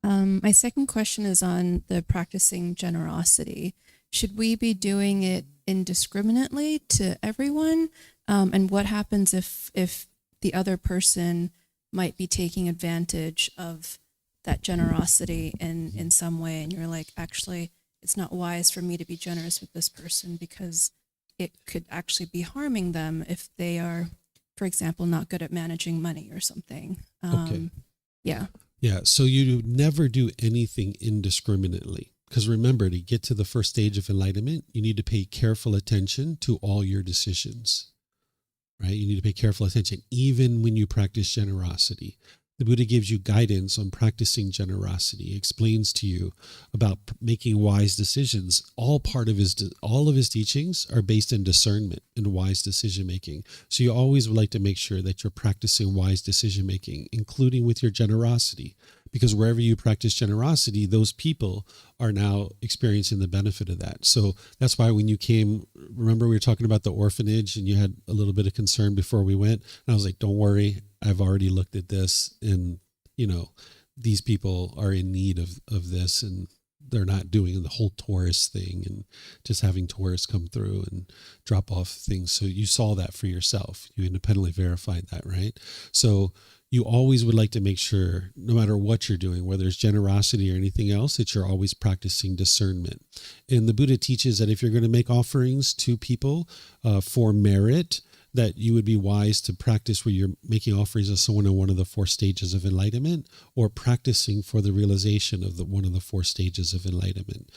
S6: My second question is on the practicing generosity. Should we be doing it indiscriminately to everyone? And what happens if the other person might be taking advantage of that generosity in some way, and you're like, actually, it's not wise for me to be generous with this person because it could actually be harming them if they are, for example, not good at managing money or something.
S1: Okay.
S6: Yeah.
S1: Yeah. So you never do anything indiscriminately. Because remember, to get to the first stage of enlightenment, you need to pay careful attention to all your decisions, right? You need to pay careful attention, even when you practice generosity. The Buddha gives you guidance on practicing generosity. He explains to you about making wise decisions. All of his teachings are based in discernment and wise decision making. So you always would like to make sure that you're practicing wise decision making, including with your generosity. Because wherever you practice generosity, those people are now experiencing the benefit of that. So that's why when you came, remember we were talking about the orphanage and you had a little bit of concern before we went. And I was like, don't worry, I've already looked at this, and these people are in need of this, and they're not doing the whole tourist thing and just having tourists come through and drop off things. So you saw that for yourself. You independently verified that, right? So you always would like to make sure, no matter what you're doing, whether it's generosity or anything else, that you're always practicing discernment. And the Buddha teaches that if you're going to make offerings to people for merit, that you would be wise to practice where you're making offerings of someone in one of the 4 stages of enlightenment, or practicing for the realization of one of the 4 stages of enlightenment,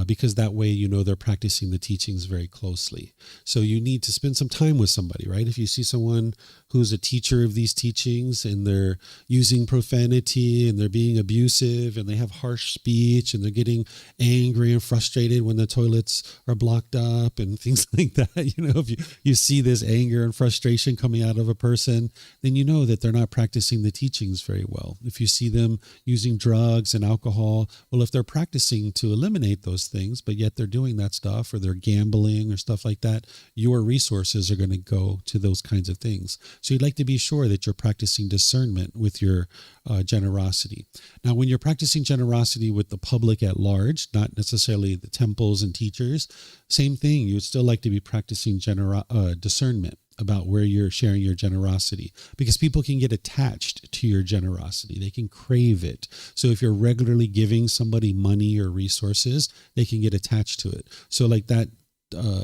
S1: because that way they're practicing the teachings very closely. So you need to spend some time with somebody, right? If you see someone who's a teacher of these teachings and they're using profanity and they're being abusive and they have harsh speech and they're getting angry and frustrated when the toilets are blocked up and things like that, if you see this anger and frustration coming out of a person, then you know that they're not practicing the teachings very well. If you see them using drugs and alcohol, well, if they're practicing to eliminate those things, but yet they're doing that stuff, or they're gambling or stuff like that, your resources are going to go to those kinds of things. So you'd like to be sure that you're practicing discernment with your generosity. Now, when you're practicing generosity with the public at large, not necessarily the temples and teachers, same thing. You'd still like to be practicing discernment about where you're sharing your generosity, because people can get attached to your generosity. They can crave it. So if you're regularly giving somebody money or resources, they can get attached to it. So like that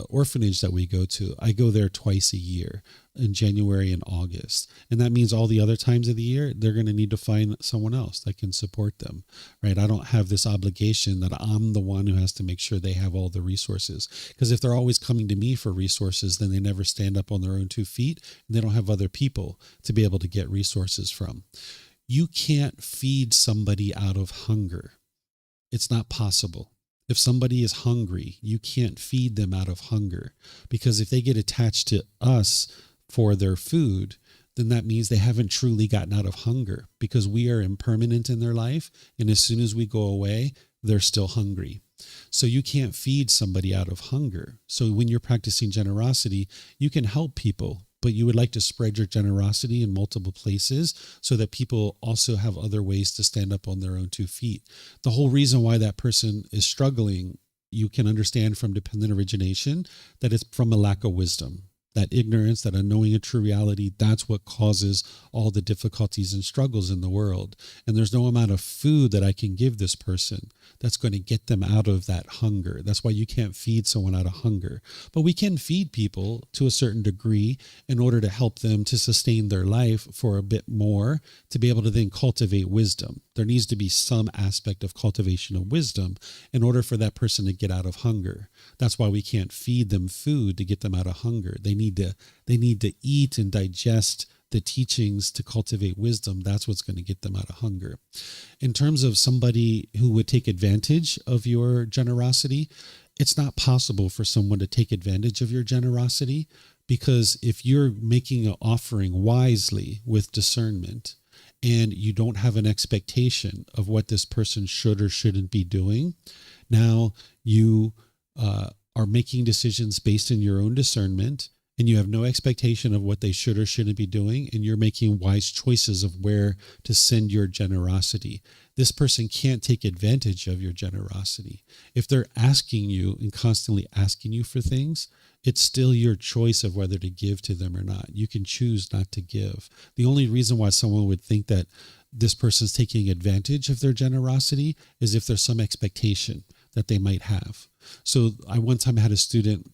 S1: orphanage that we go to, I go there twice a year, in January and August. And that means all the other times of the year, they're going to need to find someone else that can support them, right? I don't have this obligation that I'm the one who has to make sure they have all the resources. Because if they're always coming to me for resources, then they never stand up on their own 2 feet, and they don't have other people to be able to get resources from. You can't feed somebody out of hunger. It's not possible. If somebody is hungry, you can't feed them out of hunger, because if they get attached to us for their food, then that means they haven't truly gotten out of hunger, because we are impermanent in their life. And as soon as we go away, they're still hungry. So you can't feed somebody out of hunger. So when you're practicing generosity, you can help people, but you would like to spread your generosity in multiple places so that people also have other ways to stand up on their own 2 feet. The whole reason why that person is struggling, you can understand from dependent origination, that it's from a lack of wisdom. That ignorance, that unknowing of true reality, that's what causes all the difficulties and struggles in the world. And there's no amount of food that I can give this person that's going to get them out of that hunger. That's why you can't feed someone out of hunger. But we can feed people to a certain degree in order to help them to sustain their life for a bit more, to be able to then cultivate wisdom. There needs to be some aspect of cultivation of wisdom in order for that person to get out of hunger. That's why we can't feed them food to get them out of hunger. They need to eat and digest the teachings to cultivate wisdom. That's what's going to get them out of hunger. In terms of somebody who would take advantage of your generosity, it's not possible for someone to take advantage of your generosity, because if you're making an offering wisely with discernment, and you don't have an expectation of what this person should or shouldn't be doing, now you are making decisions based on your own discernment, and you have no expectation of what they should or shouldn't be doing, and you're making wise choices of where to send your generosity. This person can't take advantage of your generosity. If they're asking you and constantly asking you for things, it's still your choice of whether to give to them or not. You can choose not to give. The only reason why someone would think that this person's taking advantage of their generosity is if there's some expectation that they might have. So I one time had a student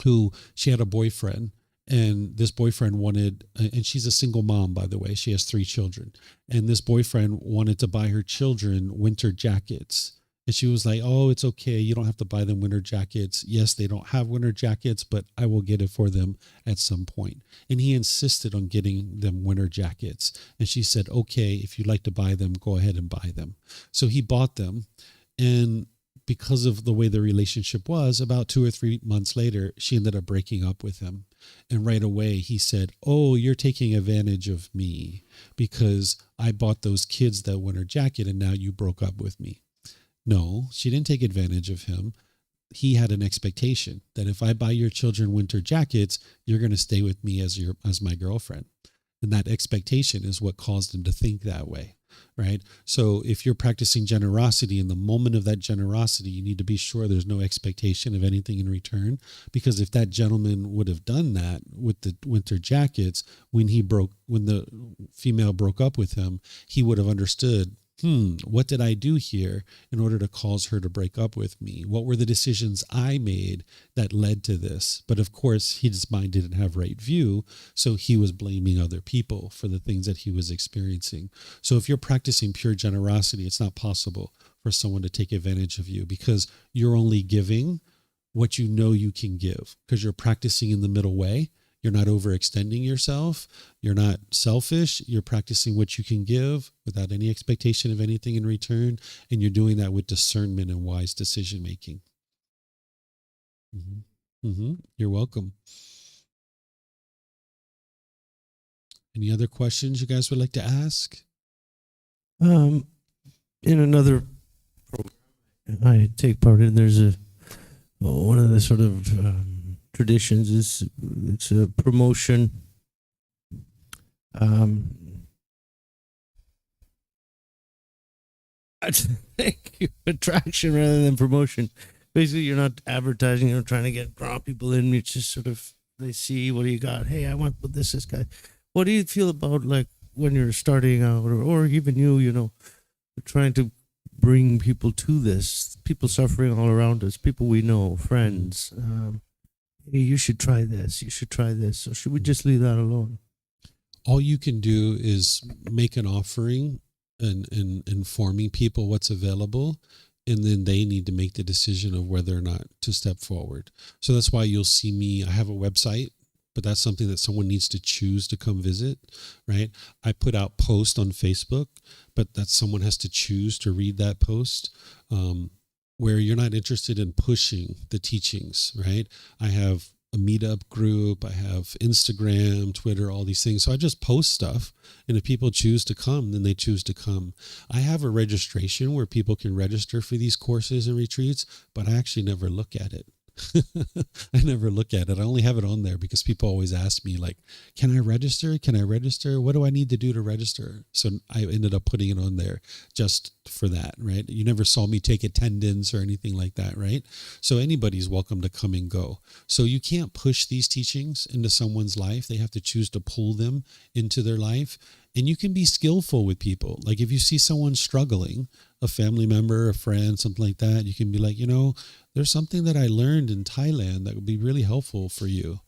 S1: who, she had a boyfriend, and this boyfriend wanted, and she's a single mom, by the way, she has 3 children, and this boyfriend wanted to buy her children winter jackets. And she was like, oh, it's okay, you don't have to buy them winter jackets. Yes, they don't have winter jackets, but I will get it for them at some point. And he insisted on getting them winter jackets. And she said, okay, if you'd like to buy them, go ahead and buy them. So he bought them, and because of the way the relationship was, about 2 or 3 months later, she ended up breaking up with him. And right away he said, oh, you're taking advantage of me because I bought those kids that winter jacket and now you broke up with me. No, she didn't take advantage of him. He had an expectation that if I buy your children winter jackets, you're going to stay with me as my girlfriend. And that expectation is what caused him to think that way. Right? So if you're practicing generosity, in the moment of that generosity, you need to be sure there's no expectation of anything in return. Because if that gentleman would have done that with the winter jackets, when the female broke up with him, he would have understood, what did I do here in order to cause her to break up with me? What were the decisions I made that led to this? But of course, his mind didn't have right view, so he was blaming other people for the things that he was experiencing. So if you're practicing pure generosity, it's not possible for someone to take advantage of you because you're only giving what you know you can give because you're practicing in the middle way. You're not overextending yourself. You're not selfish. You're practicing what you can give without any expectation of anything in return. And you're doing that with discernment and wise decision making. You're welcome. Any other questions you guys would like to ask?
S3: In another program I take part in, there's one of the sort of traditions is it's a promotion. Thank you. Attraction rather than promotion. Basically, you're not advertising. You're not trying to draw people in. It's just sort of they see what do you got. Hey, I want this guy. What do you feel about like when you're starting out, or even you trying to bring people to this? People suffering all around us. People we know, friends. Hey, you should try this. You should try this. Or should we just leave that alone?
S1: All you can do is make an offering and informing people what's available, and then they need to make the decision of whether or not to step forward. So that's why you'll see me. I have a website, but that's something that someone needs to choose to come visit, right? I put out posts on Facebook, but that someone has to choose to read that post. Where you're not interested in pushing the teachings, right? I have a meetup group, I have Instagram, Twitter, all these things. So I just post stuff, and if people choose to come, then they choose to come. I have a registration where people can register for these courses and retreats, but I actually never look at it. I never look at it. I only have it on there because people always ask me like, can I register? Can I register? What do I need to do to register? So I ended up putting it on there just for that, right? You never saw me take attendance or anything like that, right? So anybody's welcome to come and go. So you can't push these teachings into someone's life. They have to choose to pull them into their life. And you can be skillful with people. Like if you see someone struggling, a family member, a friend, something like that, you can be like, there's something that I learned in Thailand that would be really helpful for you.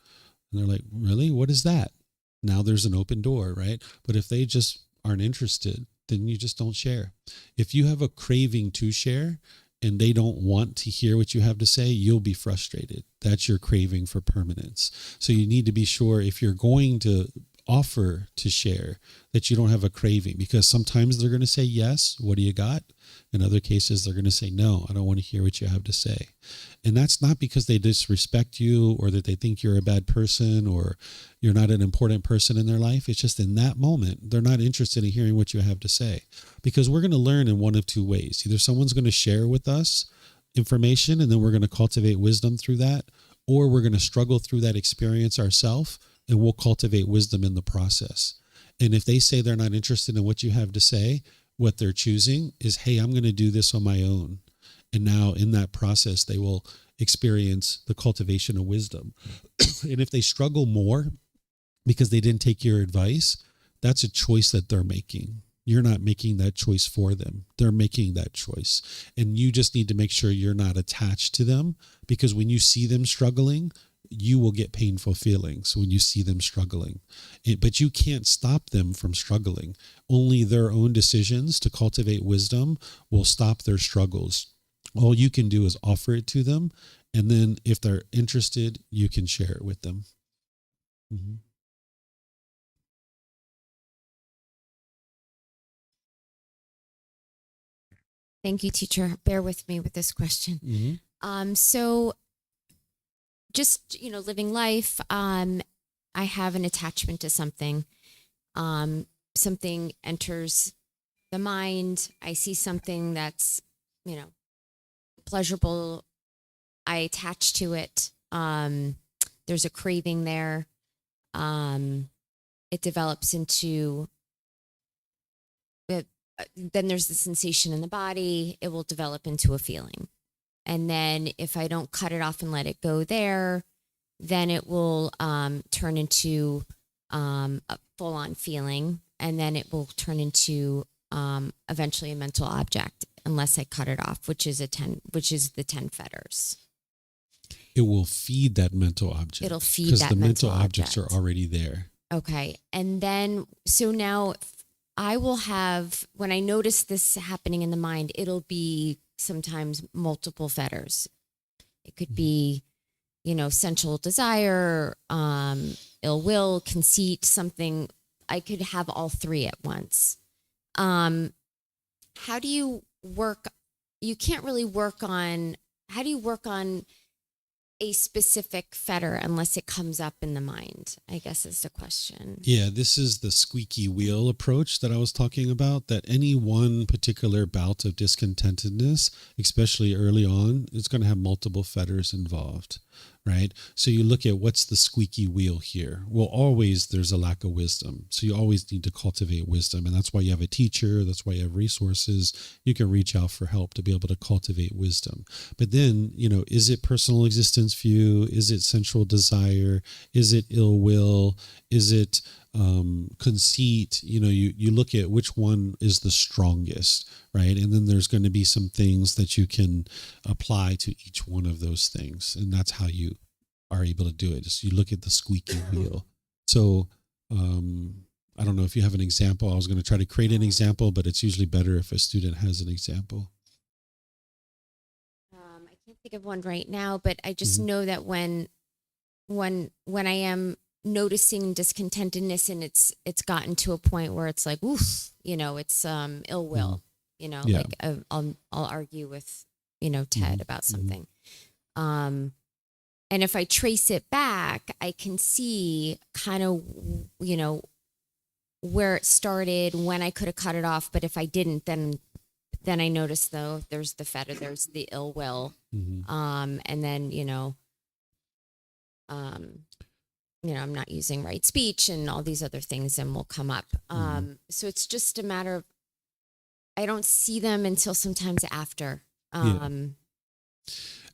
S1: And they're like, really? What is that? Now there's an open door, right? But if they just aren't interested, then you just don't share. If you have a craving to share and they don't want to hear what you have to say, you'll be frustrated. That's your craving for permanence. So you need to be sure if you're going to offer to share that you don't have a craving, because sometimes they're going to say yes, what do you got? In other cases, they're going to say no, I don't want to hear what you have to say. And that's not because they disrespect you or that they think you're a bad person or you're not an important person in their life. It's just in that moment, they're not interested in hearing what you have to say, because we're going to learn in one of two ways. Either someone's going to share with us information and then we're going to cultivate wisdom through that, or we're going to struggle through that experience ourselves and we'll cultivate wisdom in the process. And if they say they're not interested in what you have to say, what they're choosing is, hey, I'm going to do this on my own. And now in that process, they will experience the cultivation of wisdom. And if they struggle more because they didn't take your advice, that's a choice that they're making. You're not making that choice for them. They're making that choice. And you just need to make sure you're not attached to them, because when you see them struggling, you will get painful feelings when you see them struggling. But you can't stop them from struggling. Only their own decisions to cultivate wisdom will stop their struggles. All you can do is offer it to them. And then if they're interested, you can share it with them. Mm-hmm.
S7: Thank you, teacher. Bear with me with this question.
S1: Mm-hmm.
S7: So just, living life, I have an attachment to something. Something enters the mind. I see something that's, pleasurable. I attach to it. There's a craving there. It develops into it. Then there's the sensation in the body. It will develop into a feeling. And then if I don't cut it off and let it go there, then it will turn into a full-on feeling. And then it will turn into eventually a mental object, unless I cut it off, which is the 10 fetters.
S1: It will feed that mental object.
S7: It'll feed
S1: because
S7: that
S1: the mental
S7: object.
S1: objects are already there.
S7: Okay. And then, so now I will have, when I notice this happening in the mind, it'll be sometimes multiple fetters. It could be, sensual desire, ill will, conceit, something. I could have all three at once. How do you work? You can't really work on, how do you work on a specific fetter unless it comes up in the mind, I guess is the question.
S1: Yeah, this is the squeaky wheel approach that I was talking about, that any one particular bout of discontentedness, especially early on, is going to have multiple fetters involved, right? So you look at what's the squeaky wheel here. Well, always there's a lack of wisdom. So you always need to cultivate wisdom. And that's why you have a teacher. That's why you have resources. You can reach out for help to be able to cultivate wisdom. But then, is it personal existence view? Is it sensual desire? Is it ill will? Is it conceit? You look at which one is the strongest, right? And then there's going to be some things that you can apply to each one of those things. And that's how you are able to do it. So you look at the squeaky wheel. So I don't know if you have an example. I was going to try to create an example, but it's usually better if a student has an example.
S7: I can't think of one right now, but I just know that when I am noticing discontentedness and it's gotten to a point where it's like, oof, it's ill will, like I'll argue with, Ted about something. And if I trace it back, I can see kind of, where it started, when I could have cut it off. But if I didn't, then I noticed, though, there's the fetter, there's the ill will. And then, I'm not using right speech and all these other things, and will come up. So it's just a matter of, I don't see them until sometimes after.
S1: At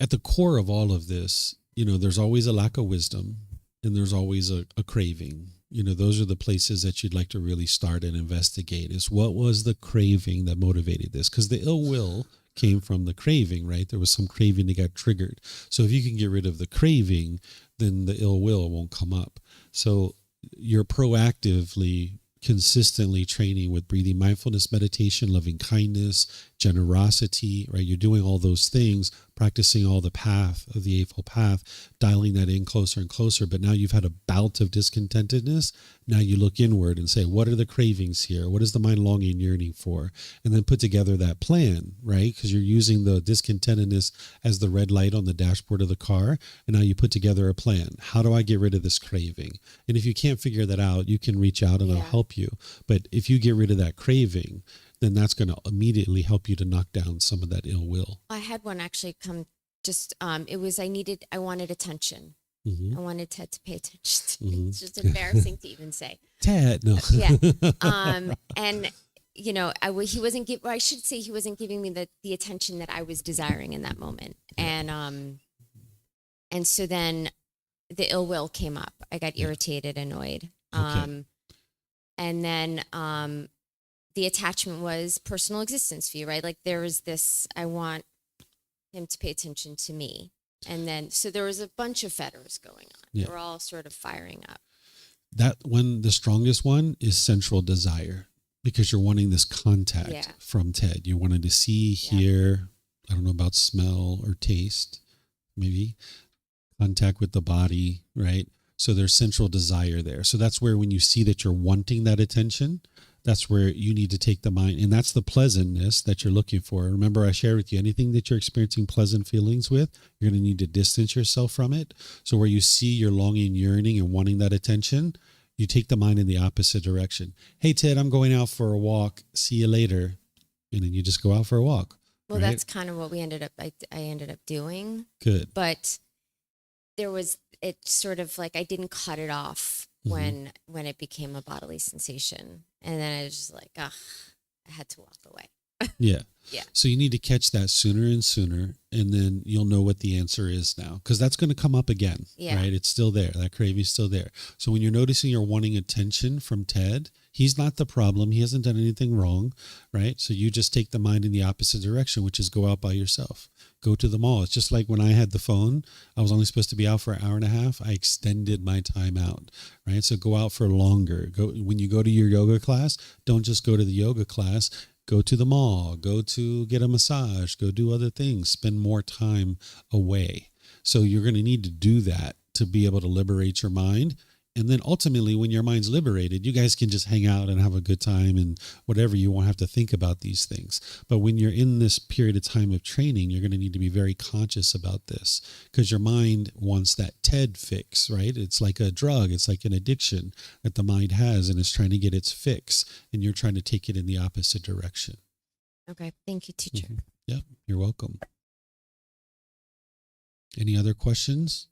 S1: the core of all of this, there's always a lack of wisdom, and there's always a craving. Those are the places that you'd like to really start and investigate, is what was the craving that motivated this? Because the ill will came from the craving, right? There was some craving that got triggered. So if you can get rid of the craving, then the ill will won't come up. So you're proactively, consistently training with breathing mindfulness, meditation, loving kindness, generosity, right? You're doing all those things, practicing all the path of the Eightfold Path, dialing that in closer and closer. But now you've had a bout of discontentedness. Now you look inward and say, what are the cravings here? What is the mind longing and yearning for? And then put together that plan, right? Because you're using the discontentedness as the red light on the dashboard of the car. And now you put together a plan. How do I get rid of this craving? And if you can't figure that out, you can reach out and I'll help you. But if you get rid of that craving, then that's going to immediately help you to knock down some of that ill will.
S7: I had one actually come just, I wanted attention.
S1: Mm-hmm.
S7: I wanted Ted to pay attention to me.
S1: Mhm.
S7: It's just embarrassing to even say.
S1: Ted, no.
S7: Yeah. And you know, he wasn't I should say he wasn't giving me the attention that I was desiring in that moment. And so then the ill will came up. I got irritated, annoyed.
S1: Okay.
S7: And then the attachment was personal existence view, right? Like there was this, I want him to pay attention to me. And then, so there was a bunch of fetters going on.
S1: Yeah.
S7: They were all sort of firing up.
S1: That one, the strongest one, is sensual desire, because you're wanting this contact
S7: Yeah.
S1: from Ted. You wanted to see, hear, I don't know about smell or taste, maybe contact with the body, right? So there's sensual desire there. So that's where, when you see that you're wanting that attention, that's where you need to take the mind, and that's the pleasantness that you're looking for. Remember, I shared with you, anything that you're experiencing pleasant feelings with, you're going to need to distance yourself from it. So where you see you're longing, yearning, and wanting that attention, you take the mind in the opposite direction. Hey, Ted, I'm going out for a walk. See you later. And then you just go out for a walk.
S7: Well,
S1: right?
S7: that's kind of what I ended up doing.
S1: Good.
S7: But there was, it sort of like, I didn't cut it off
S1: Mhm.
S7: when it became a bodily sensation. And then I was just like, I had to walk away.
S1: Yeah.
S7: Yeah.
S1: So you need to catch that sooner and sooner, and then you'll know what the answer is now, because that's going to come up again,
S7: Yeah.
S1: right? It's still there. That craving's still there. So when you're noticing you're wanting attention from Ted, he's not the problem. He hasn't done anything wrong, right? So you just take the mind in the opposite direction, which is go out by yourself. Go to the mall. It's just like when I had the phone, I was only supposed to be out for an hour and a half. I extended my time out, right? So go out for longer. When you go to your yoga class, don't just go to the yoga class. Go to the mall, go to get a massage, go do other things, spend more time away. So you're going to need to do that to be able to liberate your mind. And then ultimately, when your mind's liberated, you guys can just hang out and have a good time and whatever. You won't have to think about these things. But when you're in this period of time of training, you're going to need to be very conscious about this, because your mind wants that TED fix, right? It's like a drug. It's like an addiction that the mind has, and it's trying to get its fix. And you're trying to take it in the opposite direction.
S7: Okay. Thank you, teacher.
S1: Mhm. Yep. You're welcome. Any other questions?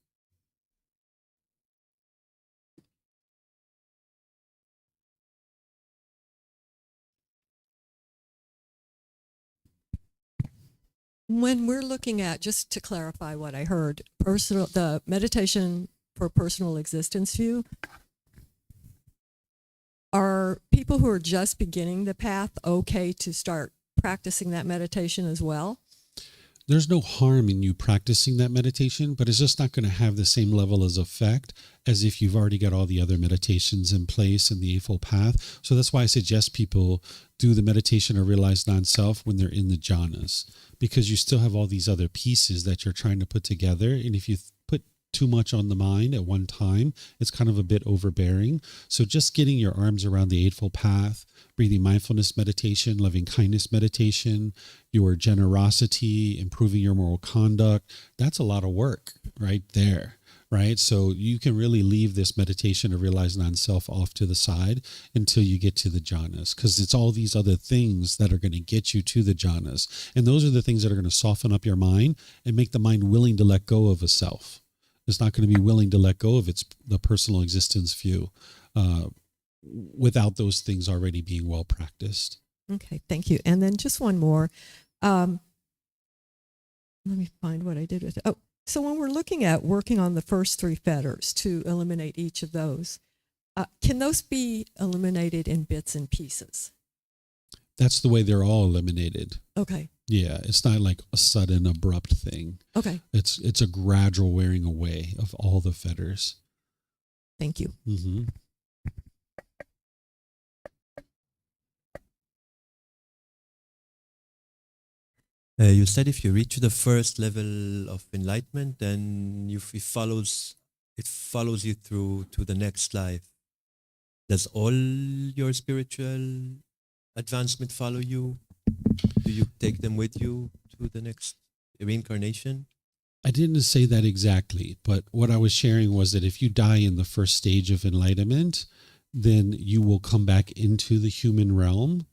S8: When we're looking at, just to clarify what I heard, the meditation for personal existence view, are people who are just beginning the path okay to start practicing that meditation as well?
S1: There's no harm in you practicing that meditation, but it's just not going to have the same level of effect as if you've already got all the other meditations in place in the Eightfold Path. So that's why I suggest people do the meditation of realized non-self when they're in the jhanas, because you still have all these other pieces that you're trying to put together. And if you put too much on the mind at one time, it's kind of a bit overbearing. So just getting your arms around the Eightfold Path, breathing mindfulness meditation, loving kindness meditation, your generosity, improving your moral conduct, that's a lot of work right there, right? So you can really leave this meditation of realized non-self off to the side until you get to the jhanas, because it's all these other things that are going to get you to the jhanas. And those are the things that are going to soften up your mind and make the mind willing to let go of a self. It's not going to be willing to let go of the personal existence view without those things already being well practiced.
S8: Okay, thank you. And then just one more. Let me find what I did with it. Oh, so when we're looking at working on the first three fetters to eliminate each of those, can those be eliminated in bits and pieces?
S1: That's the way they're all eliminated.
S8: Okay.
S1: Yeah, it's not like a sudden, abrupt thing.
S8: Okay.
S1: It's a gradual wearing away of all the fetters.
S8: Thank you.
S1: Mm-hmm.
S9: You said if you reach the first level of enlightenment, then it follows you through to the next life. Does all your spiritual advancement follow you? Do you take them with you to the next reincarnation?
S1: I didn't say that exactly, but what I was sharing was that if you die in the first stage of enlightenment, then you will come back into the human realm,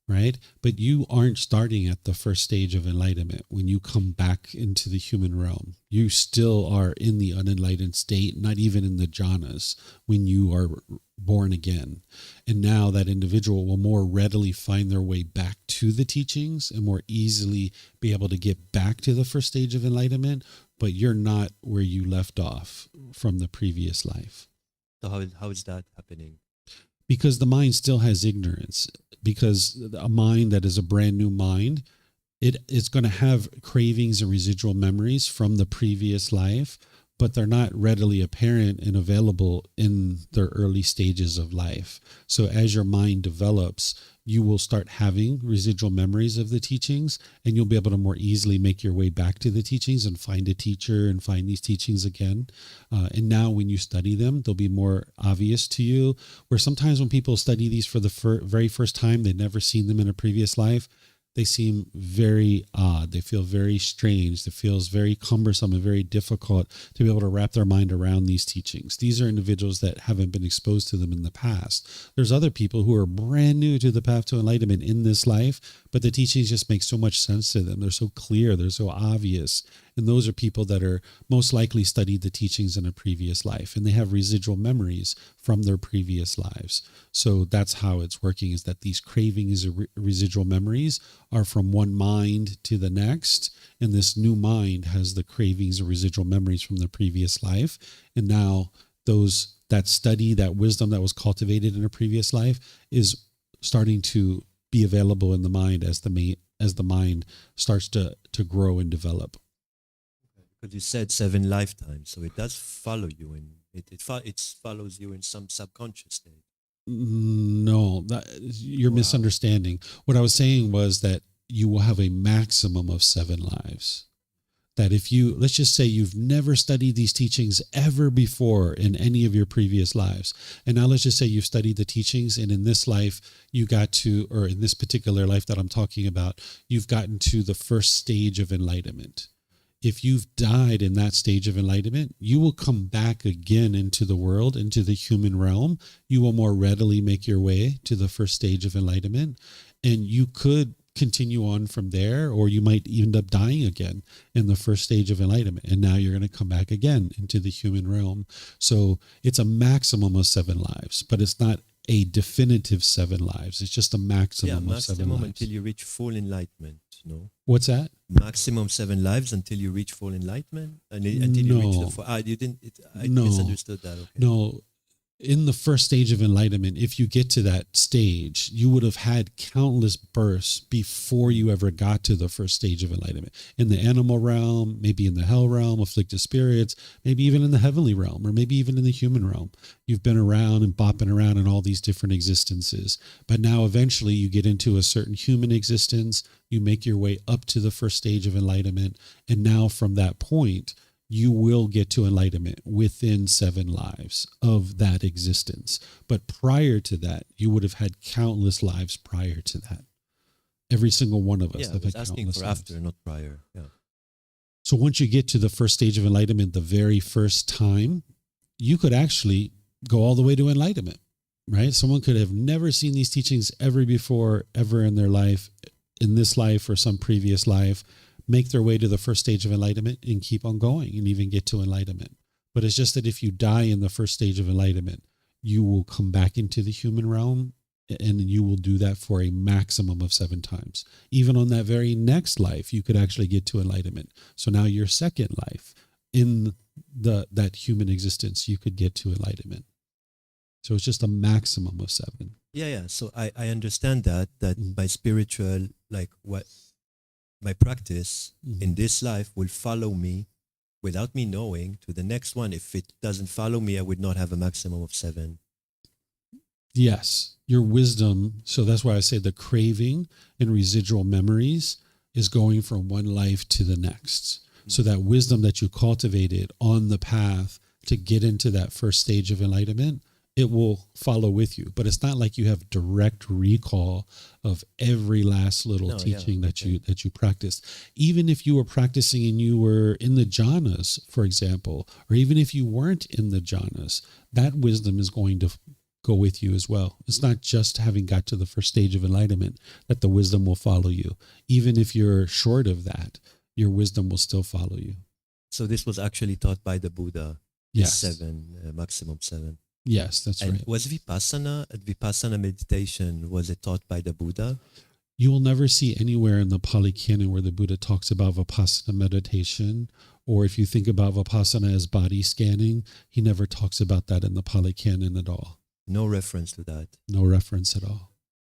S1: right? But you aren't starting at the first stage of enlightenment when you come back into the human realm. You still are in the unenlightened state, not even in the jhanas when you are born again. And now that individual will more readily find their way back to the teachings and more easily be able to get back to the first stage of enlightenment, but you're not where you left off from the previous life.
S9: So how is that happening?
S1: Because the mind still has ignorance, because a mind that is a brand new mind, it's going to have cravings and residual memories from the previous life, but they're not readily apparent and available in their early stages of life. So as your mind develops, you will start having residual memories of the teachings, and you'll be able to more easily make your way back to the teachings and find a teacher and find these teachings again. And now when you study them, they'll be more obvious to you, where sometimes when people study these for the very first time, they've never seen them in a previous life, they seem very odd. They feel very strange. It feels very cumbersome and very difficult to be able to wrap their mind around these teachings. These are individuals that haven't been exposed to them in the past. There's other people who are brand new to the path to enlightenment in this life, but the teachings just make so much sense to them. They're so clear. They're so obvious. And those are people that are most likely studied the teachings in a previous life, and they have residual memories from their previous lives. So that's how it's working, is that these cravings or residual memories are from one mind to the next, and this new mind has the cravings or residual memories from the previous life. And now that study, that wisdom that was cultivated in a previous life is starting to be available in the mind as the mind starts to grow and develop.
S9: Because you said 7 lifetimes, so it does follow you, and it follows you in some subconscious state.
S1: No, you're misunderstanding. What I was saying was that you will have a maximum of 7 lives. That if let's just say you've never studied these teachings ever before in any of your previous lives, and now let's just say you've studied the teachings, and in this life or in this particular life that I'm talking about, you've gotten to the first stage of enlightenment. If you've died in that stage of enlightenment, you will come back again into the world, into the human realm. You will more readily make your way to the first stage of enlightenment, and you could continue on from there, or you might end up dying again in the first stage of enlightenment, and now you're going to come back again into the human realm. So it's a maximum of 7 lives, but it's not a definitive 7 lives. It's just a maximum of 7 lives.
S9: Until you reach full enlightenment. No.
S1: What's that?
S9: Maximum 7 lives until you reach full enlightenment, until you reach the full. I misunderstood that. Okay.
S1: No. In the first stage of enlightenment, if you get to that stage, you would have had countless births before you ever got to the first stage of enlightenment. In the animal realm, maybe in the hell realm, afflicted spirits, maybe even in the heavenly realm, or maybe even in the human realm. You've been around and bopping around in all these different existences. But now eventually you get into a certain human existence, you make your way up to the first stage of enlightenment, and now from that point, you will get to enlightenment within 7 lives of that existence. But prior to that, you would have had countless lives prior to that. Every single one of us.
S9: Yeah, I was asking for after, not prior. Yeah.
S1: So once you get to the first stage of enlightenment, the very first time, you could actually go all the way to enlightenment, right? Someone could have never seen these teachings ever before, ever in their life, in this life or some previous life, make their way to the first stage of enlightenment and keep on going and even get to enlightenment. But it's just that if you die in the first stage of enlightenment, you will come back into the human realm, and you will do that for a maximum of 7 times. Even on that very next life, you could actually get to enlightenment. So now your second life in that human existence, you could get to enlightenment. So it's just a maximum of 7.
S9: Yeah. So I understand that by spiritual, like what my practice in this life will follow me without me knowing to the next one. If it doesn't follow me, I would not have a maximum of 7.
S1: Yes, your wisdom. So that's why I say the craving and residual memories is going from one life to the next. So that wisdom that you cultivated on the path to get into that first stage of enlightenment, it will follow with you. But it's not like you have direct recall of every last little teaching that you practiced. Even if you were practicing and you were in the jhanas, for example, or even if you weren't in the jhanas, that wisdom is going to go with you as well. It's not just having got to the first stage of enlightenment that the wisdom will follow you. Even if you're short of that, your wisdom will still follow you.
S9: So this was actually taught by the Buddha.
S1: Yes.
S9: 7, maximum 7.
S1: Yes, that's
S9: And
S1: right.
S9: was Vipassana meditation, was it taught by the Buddha?
S1: You will never see anywhere in the Pali Canon where the Buddha talks about Vipassana meditation, or if you think about Vipassana as body scanning, he never talks about that in the Pali Canon at all.
S9: No reference to that,
S1: No reference at all.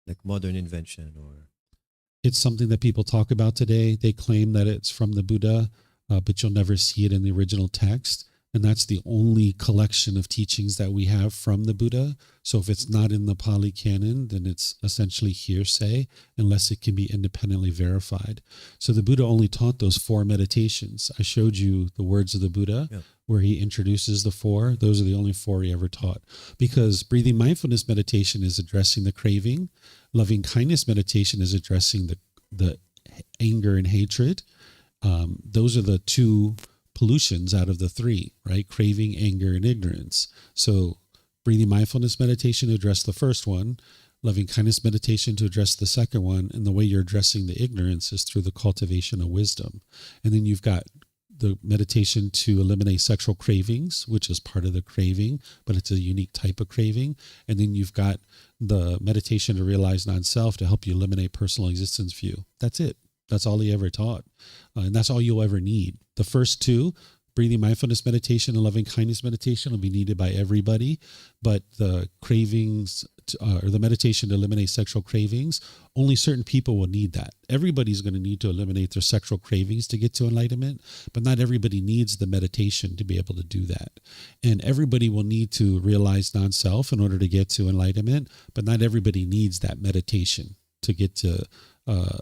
S9: like modern invention or...
S1: It's something that people talk about today. They claim that it's from the Buddha, but you'll never see it in the original text. And that's the only collection of teachings that we have from the Buddha. So if it's not in the Pali Canon, then it's essentially hearsay unless it can be independently verified. So the Buddha only taught those 4 meditations. I showed you the words of the Buddha where he introduces the 4. Those are the only 4 he ever taught. Because breathing mindfulness meditation is addressing the craving. Loving kindness meditation is addressing the anger and hatred. Those are the 2 pollutions out of the 3, right? Craving, anger, and ignorance. So breathing mindfulness meditation to address the first one, loving kindness meditation to address the second one, and the way you're addressing the ignorance is through the cultivation of wisdom. And then you've got the meditation to eliminate sexual cravings, which is part of the craving, but it's a unique type of craving. And then you've got the meditation to realize non-self to help you eliminate personal existence view. That's it. That's all he ever taught. And that's all you'll ever need. The first 2, breathing mindfulness meditation and loving kindness meditation, will be needed by everybody. But the cravings or the meditation to eliminate sexual cravings, only certain people will need that. Everybody's going to need to eliminate their sexual cravings to get to enlightenment, but not everybody needs the meditation to be able to do that. And everybody will need to realize non-self in order to get to enlightenment, but not everybody needs that meditation to get to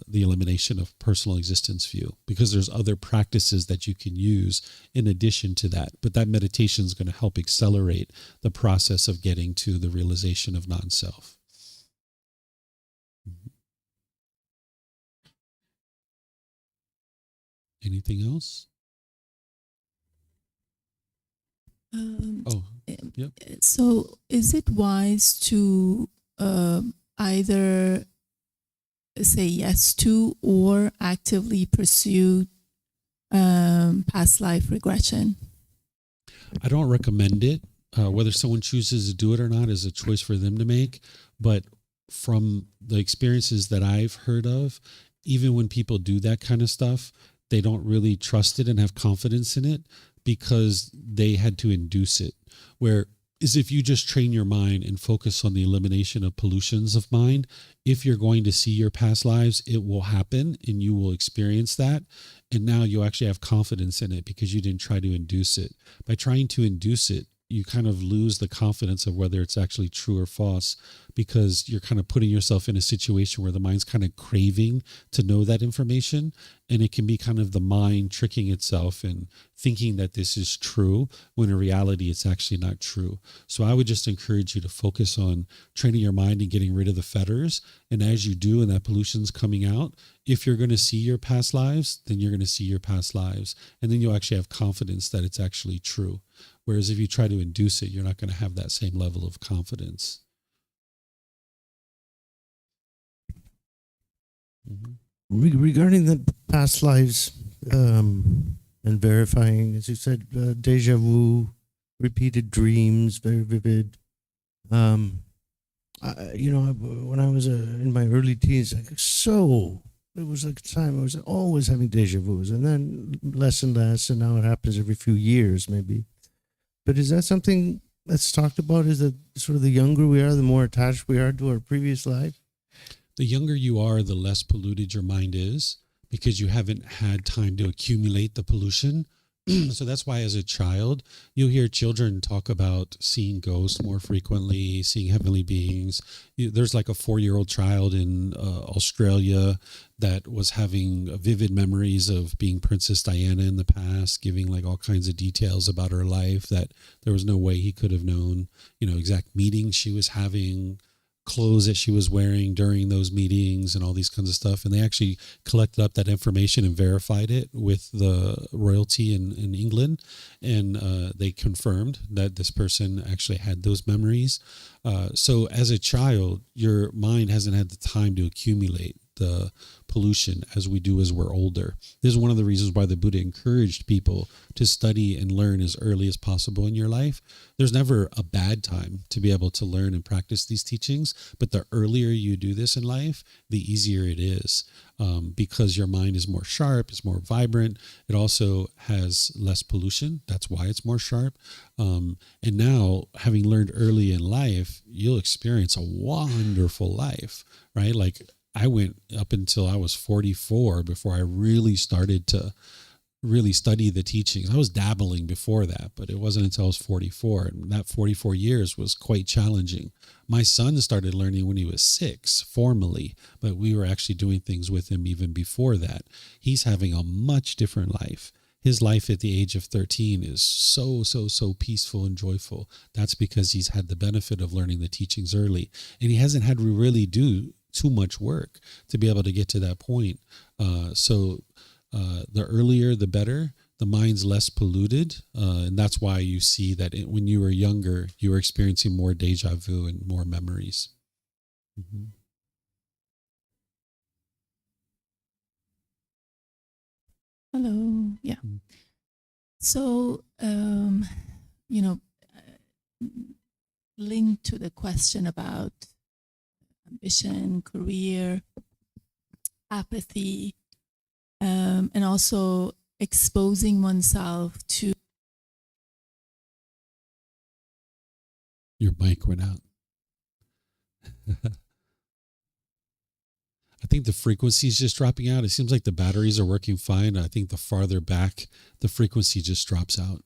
S1: the elimination of personal existence view, because there's other practices that you can use in addition to that. But that meditation is going to help accelerate the process of getting to the realization of non-self. Anything else? Yep.
S10: So is it wise to either say yes to or actively pursue past life regression?
S1: I don't recommend it. Whether someone chooses to do it or not is a choice for them to make. But from the experiences that I've heard of, even when people do that kind of stuff, they don't really trust it and have confidence in it because they had to induce it. Whereas if you just train your mind and focus on the elimination of pollutions of mind, if you're going to see your past lives, it will happen and you will experience that. And now you actually have confidence in it because you didn't try to induce it. By trying to induce it, you kind of lose the confidence of whether it's actually true or false, because you're kind of putting yourself in a situation where the mind's kind of craving to know that information. And it can be kind of the mind tricking itself and thinking that this is true when in reality it's actually not true. So I would just encourage you to focus on training your mind and getting rid of the fetters. And as you do and that pollution's coming out, if you're going to see your past lives, then you're going to see your past lives. And then you'll actually have confidence that it's actually true. Whereas if you try to induce it, you're not going to have that same level of confidence. Mm-hmm.
S3: Regarding the past lives and verifying, as you said, deja vu, repeated dreams, very vivid. When I was in my early teens, it was like a time I was always having deja vus, and then less and less, and now it happens every few years, maybe. But is that something that's talked about? Is that sort of the younger we are, the more attached we are to our previous life?
S1: The younger you are, the less polluted your mind is, because you haven't had time to accumulate the pollution. So that's why as a child, you hear children talk about seeing ghosts more frequently, seeing heavenly beings. There's like a 4-year-old child in Australia that was having vivid memories of being Princess Diana in the past, giving like all kinds of details about her life that there was no way he could have known, exact meetings she was having. clothes that she was wearing during those meetings and all these kinds of stuff. And they actually collected up that information and verified it with the royalty in England. And they confirmed that this person actually had those memories. So as a child, your mind hasn't had the time to accumulate the pollution as we do as we're older. This is one of the reasons why the Buddha encouraged people to study and learn as early as possible in your life. There's never a bad time to be able to learn and practice these teachings, but the earlier you do this in life, the easier it is, because your mind is more sharp, it's more vibrant. It also has less pollution. That's why it's more sharp. And now, having learned early in life, you'll experience a wonderful life, right? Like, I went up until I was 44 before I really started to really study the teachings. I was dabbling before that, but it wasn't until I was 44. And that 44 years was quite challenging. My son started learning when he was 6 formally, but we were actually doing things with him even before that. He's having a much different life. His life at the age of 13 is so peaceful and joyful. That's because he's had the benefit of learning the teachings early. And he hasn't had to really do too much work to be able to get to that point. The earlier, the better. The mind's less polluted. And that's why you see that when you were younger, you were experiencing more deja vu and more memories. Mm-hmm.
S10: Hello. Yeah. So, linked to the question about ambition, career, apathy, and also exposing oneself to.
S1: Your mic went out. I think the frequency is just dropping out. It seems like the batteries are working fine. I think the farther back, the frequency just drops out.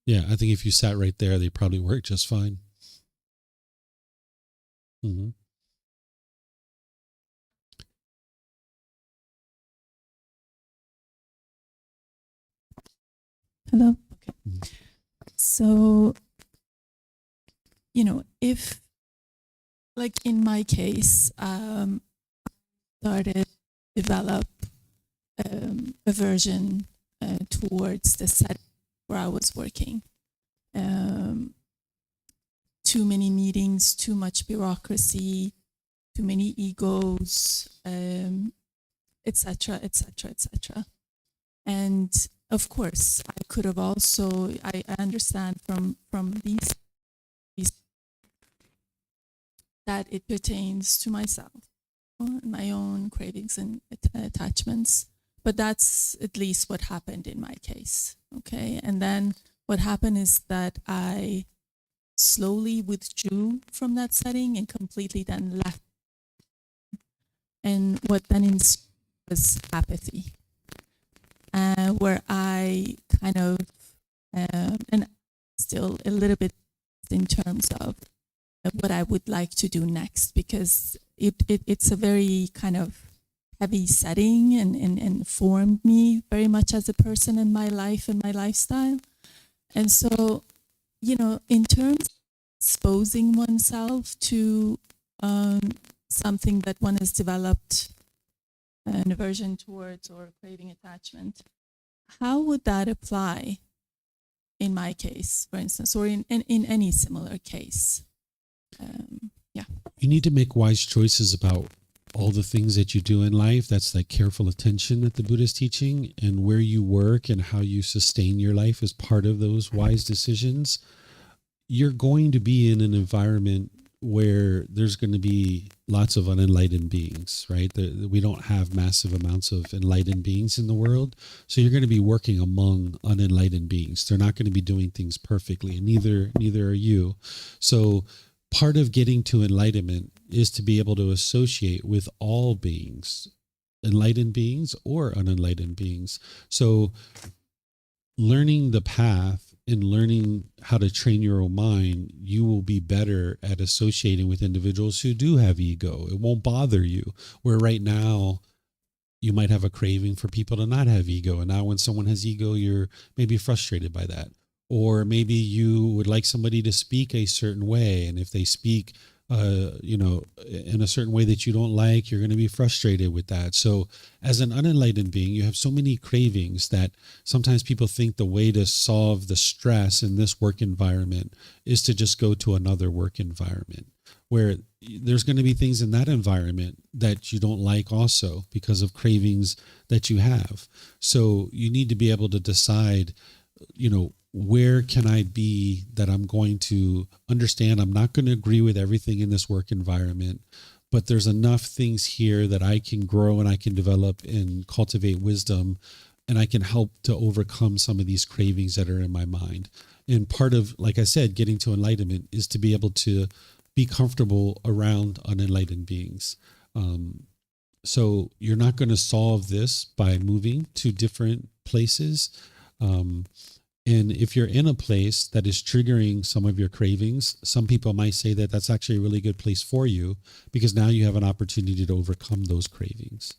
S1: Yeah, I think if you sat right there, they probably work just fine. Mm-hmm.
S10: Hello. Okay. So, if, like in my case, started develop aversion towards the setting where I was working. Too many meetings, too much bureaucracy, too many egos, etc., etc., etc. And of course, I could have also, I understand from these that it pertains to myself, my own cravings and attachments. But that's at least what happened in my case, okay? And then what happened is that I slowly withdrew from that setting and completely then left. And what then ensued was apathy, where I kind of, and still a little bit in terms of what I would like to do next, because it's a very kind of heavy setting and formed me very much as a person in my life and my lifestyle. And so, in terms of exposing oneself to something that one has developed an aversion towards or craving attachment, how would that apply in my case, for instance, or in any similar case? Yeah.
S1: You need to make wise choices about all the things that you do in life. That's like careful attention that the Buddha is teaching, and where you work and how you sustain your life is part of those wise decisions. You're going to be in an environment where there's going to be lots of unenlightened beings, right? We don't have massive amounts of enlightened beings in the world. So you're going to be working among unenlightened beings. They're not going to be doing things perfectly, and neither are you. So part of getting to enlightenment is to be able to associate with all beings, enlightened beings or unenlightened beings. So learning the path and learning how to train your own mind, you will be better at associating with individuals who do have ego. It won't bother you. Where right now, you might have a craving for people to not have ego. And now when someone has ego, you're maybe frustrated by that. Or maybe you would like somebody to speak a certain way. And if they speak in a certain way that you don't like, you're going to be frustrated with that. So as an unenlightened being, you have so many cravings that sometimes people think the way to solve the stress in this work environment is to just go to another work environment, where there's going to be things in that environment that you don't like also because of cravings that you have. So you need to be able to decide, where can I be that I'm going to understand I'm not going to agree with everything in this work environment, but there's enough things here that I can grow and I can develop and cultivate wisdom, and I can help to overcome some of these cravings that are in my mind. And part of, like I said, getting to enlightenment is to be able to be comfortable around unenlightened beings. So you're not going to solve this by moving to different places. And if you're in a place that is triggering some of your cravings, some people might say that that's actually a really good place for you, because now you have an opportunity to overcome those cravings.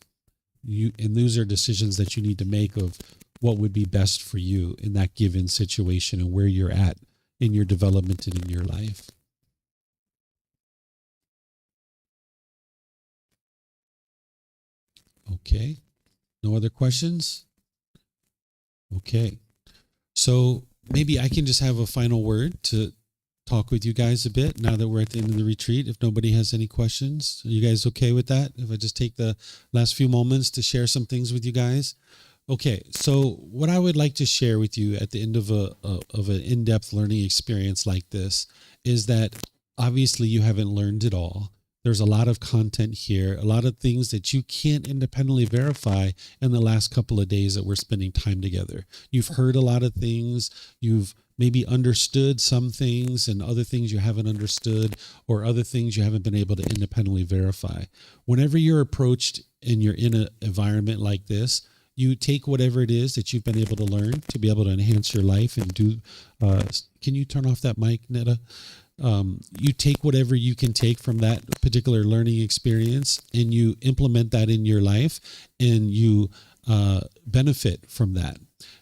S1: And those are decisions that you need to make of what would be best for you in that given situation and where you're at in your development and in your life. Okay. No other questions? Okay. So maybe I can just have a final word to talk with you guys a bit now that we're at the end of the retreat. If nobody has any questions, are you guys okay with that? If I just take the last few moments to share some things with you guys? Okay, so what I would like to share with you at the end of an in-depth learning experience like this is that obviously you haven't learned it all. There's a lot of content here, a lot of things that you can't independently verify in the last couple of days that we're spending time together. You've heard a lot of things. You've maybe understood some things and other things you haven't understood, or other things you haven't been able to independently verify. Whenever you're approached and you're in an environment like this, you take whatever it is that you've been able to learn to be able to enhance your life and do. Can you turn off that mic, Netta? You take whatever you can take from that particular learning experience and you implement that in your life, and you benefit from that.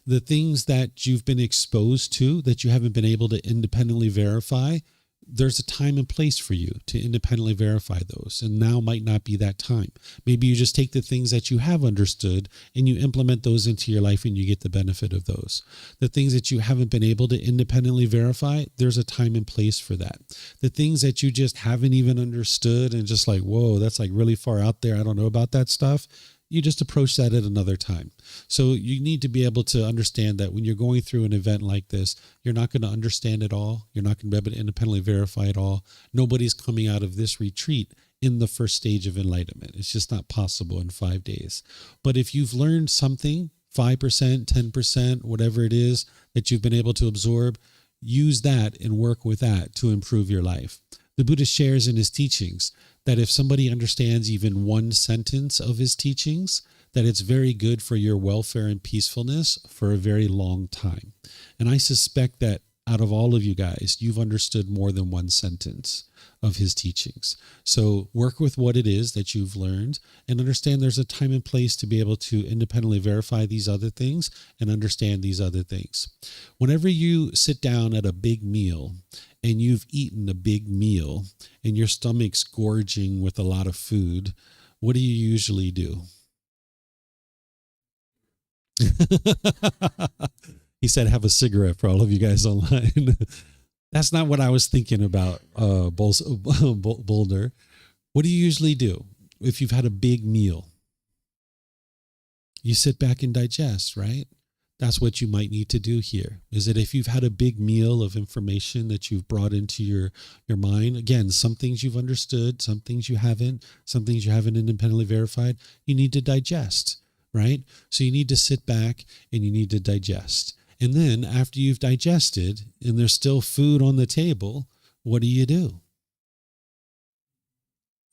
S1: The things that you've been exposed to that you haven't been able to independently verify, there's a time and place for you to independently verify those. And now might not be that time. Maybe you just take the things that you have understood and you implement those into your life and you get the benefit of those. The things that you haven't been able to independently verify, there's a time and place for that. The things that you just haven't even understood and just like, whoa, that's like really far out there, I don't know about that stuff. You just approach that at another time. So you need to be able to understand that when you're going through an event like this, you're not going to understand it all. You're not going to be able to independently verify it all. Nobody's coming out of this retreat in the first stage of enlightenment. It's just not possible in 5 days. But if you've learned something, 5%, 10%, whatever it is that you've been able to absorb, use that and work with that to improve your life. The Buddha shares in his teachings that if somebody understands even one sentence of his teachings, that it's very good for your welfare and peacefulness for a very long time. And I suspect that out of all of you guys, you've understood more than one sentence of his teachings. So work with what it is that you've learned and understand there's a time and place to be able to independently verify these other things and understand these other things. Whenever you sit down at a big meal and you've eaten a big meal and your stomach's gorging with a lot of food, what do you usually do? He said, have a cigarette for all of you guys online. That's not what I was thinking about, Boulder. What do you usually do if you've had a big meal? You sit back and digest, right? That's what you might need to do here. Is that if you've had a big meal of information that you've brought into your mind, again, some things you've understood, some things you haven't independently verified, you need to digest, right? So you need to sit back and you need to digest. And then after you've digested and there's still food on the table, what do?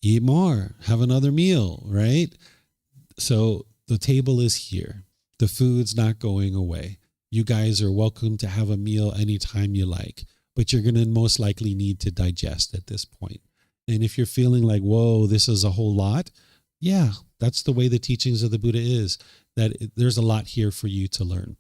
S1: Eat more, have another meal, right? So the table is here. The food's not going away. You guys are welcome to have a meal anytime you like, but you're going to most likely need to digest at this point. And if you're feeling like, whoa, this is a whole lot, yeah, that's the way the teachings of the Buddha is, that there's a lot here for you to learn.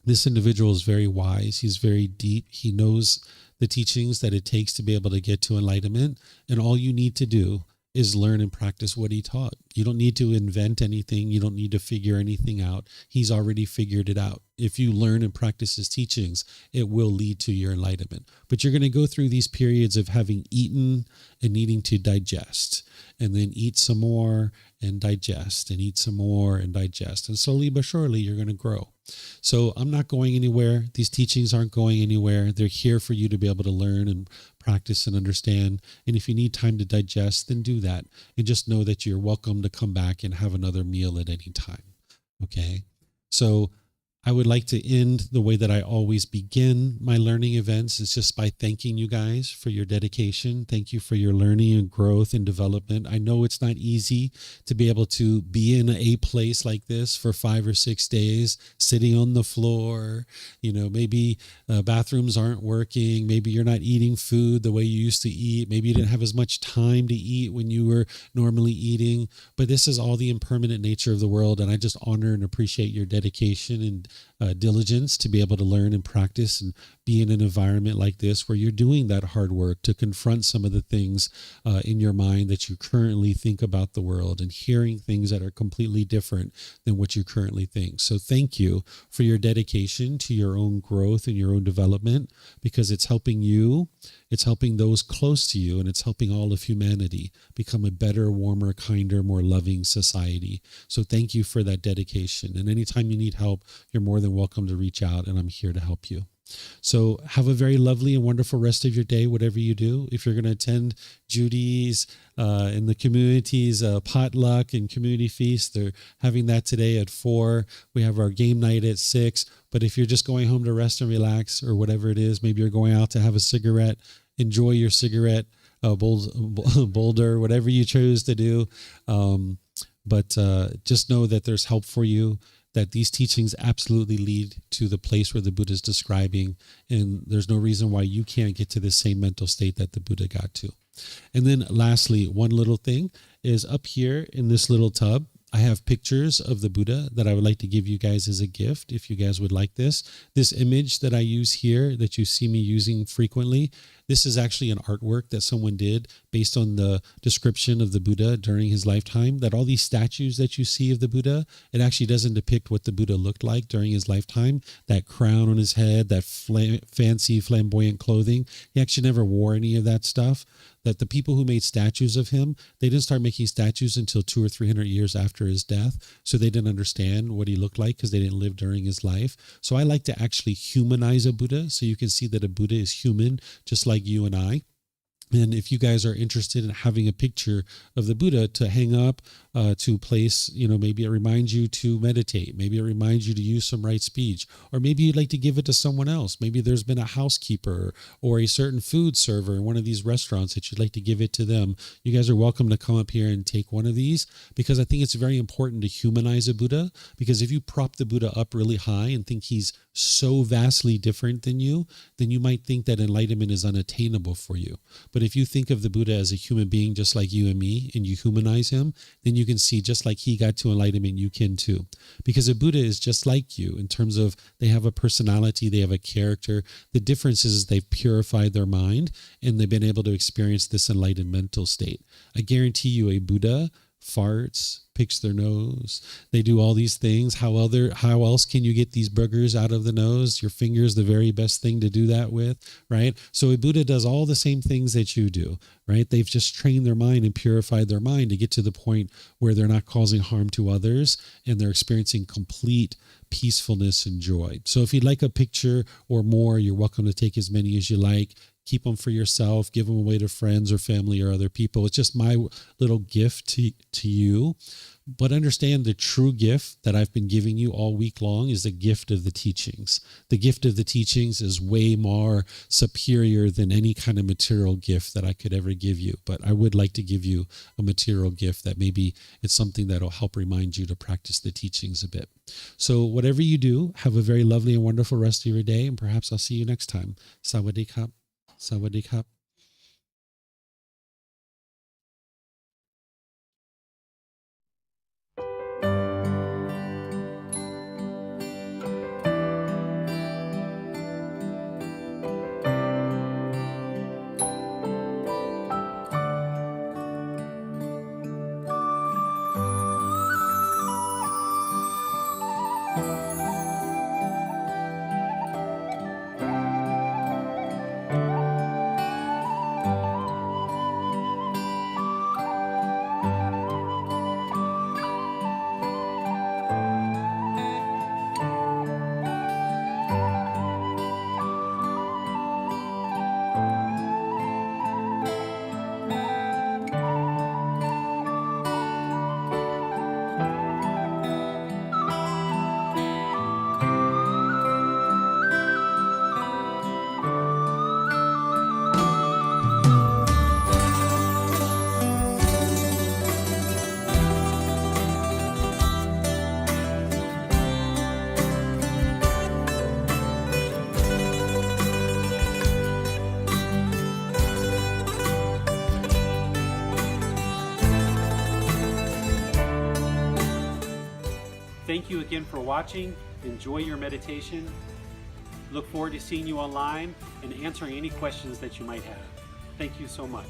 S1: This individual is very wise. He's very deep. He knows the teachings that it takes to be able to get to enlightenment. And all you need to do is learn and practice what he taught. You don't need to invent anything. You don't need to figure anything out. He's already figured it out. If you learn and practice his teachings, it will lead to your enlightenment. But you're going to go through these periods of having eaten and needing to digest, and then eat some more and digest, and eat some more and digest. And slowly but surely, you're going to grow. So I'm not going anywhere. These teachings aren't going anywhere. They're here for you to be able to learn and practice and understand. And if you need time to digest, then do that. And just know that you're welcome to come back and have another meal at any time. Okay? So I would like to end the way that I always begin my learning events, is just by thanking you guys for your dedication. Thank you for your learning and growth and development. I know it's not easy to be able to be in a place like this for 5 or 6 days, sitting on the floor. Maybe bathrooms aren't working. Maybe you're not eating food the way you used to eat. Maybe you didn't have as much time to eat when you were normally eating. But this is all the impermanent nature of the world, and I just honor and appreciate your dedication and diligence to be able to learn and practice and be in an environment like this where you're doing that hard work to confront some of the things in your mind that you currently think about the world, and hearing things that are completely different than what you currently think. So thank you for your dedication to your own growth and your own development, because it's helping you, it's helping those close to you, and it's helping all of humanity become a better, warmer, kinder, more loving society. So thank you for that dedication. And anytime you need help, you're more than welcome to reach out, and I'm here to help you. So have a very lovely and wonderful rest of your day, whatever you do. If you're going to attend Judy's in the community's potluck and community feast, they're having that today at 4. We have our game night at 6. But if you're just going home to rest and relax, or whatever it is, maybe you're going out to have a cigarette, enjoy your cigarette boulder, whatever you chose to do. But just know that there's help for you, that these teachings absolutely lead to the place where the Buddha is describing, and there's no reason why you can't get to the same mental state that the Buddha got to. And then lastly, one little thing is up here in this little tub, I have pictures of the Buddha that I would like to give you guys as a gift, if you guys would like this. This image that I use here, that you see me using frequently, this is actually an artwork that someone did based on the description of the Buddha during his lifetime, that all these statues that you see of the Buddha, it actually doesn't depict what the Buddha looked like during his lifetime. That crown on his head, that fancy flamboyant clothing, he actually never wore any of that stuff. That the people who made statues of him, they didn't start making statues until 200 or 300 years after his death. So they didn't understand what he looked like because they didn't live during his life. So I like to actually humanize a Buddha, so you can see that a Buddha is human, just like you and I. And if you guys are interested in having a picture of the Buddha to hang up, to place, maybe it reminds you to meditate. Maybe it reminds you to use some right speech. Or maybe you'd like to give it to someone else. Maybe there's been a housekeeper or a certain food server in one of these restaurants that you'd like to give it to them. You guys are welcome to come up here and take one of these, because I think it's very important to humanize a Buddha. Because if you prop the Buddha up really high and think he's so vastly different than you, then you might think that enlightenment is unattainable for you. But if you think of the Buddha as a human being just like you and me, and you humanize him, then you can see just like he got to enlightenment, you can too. Because a Buddha is just like you in terms of they have a personality, they have a character. The difference is they've purified their mind and they've been able to experience this enlightened mental state. I guarantee you a Buddha farts, picks their nose. They do all these things. How else can you get these boogers out of the nose? Your finger is the very best thing to do that with, right? So a Buddha does all the same things that you do, right? They've just trained their mind and purified their mind to get to the point where they're not causing harm to others and they're experiencing complete peacefulness and joy. So if you'd like a picture or more, you're welcome to take as many as you like. Keep them for yourself, give them away to friends or family or other people. It's just my little gift to you. But understand the true gift that I've been giving you all week long is the gift of the teachings. The gift of the teachings is way more superior than any kind of material gift that I could ever give you. But I would like to give you a material gift that maybe it's something that will help remind you to practice the teachings a bit. So whatever you do, have a very lovely and wonderful rest of your day, and perhaps I'll see you next time. Sawadee-kap. Sawadee-kap. Thank you again for watching. Enjoy your meditation. Look forward to seeing you online and answering any questions that you might have. Thank you so much.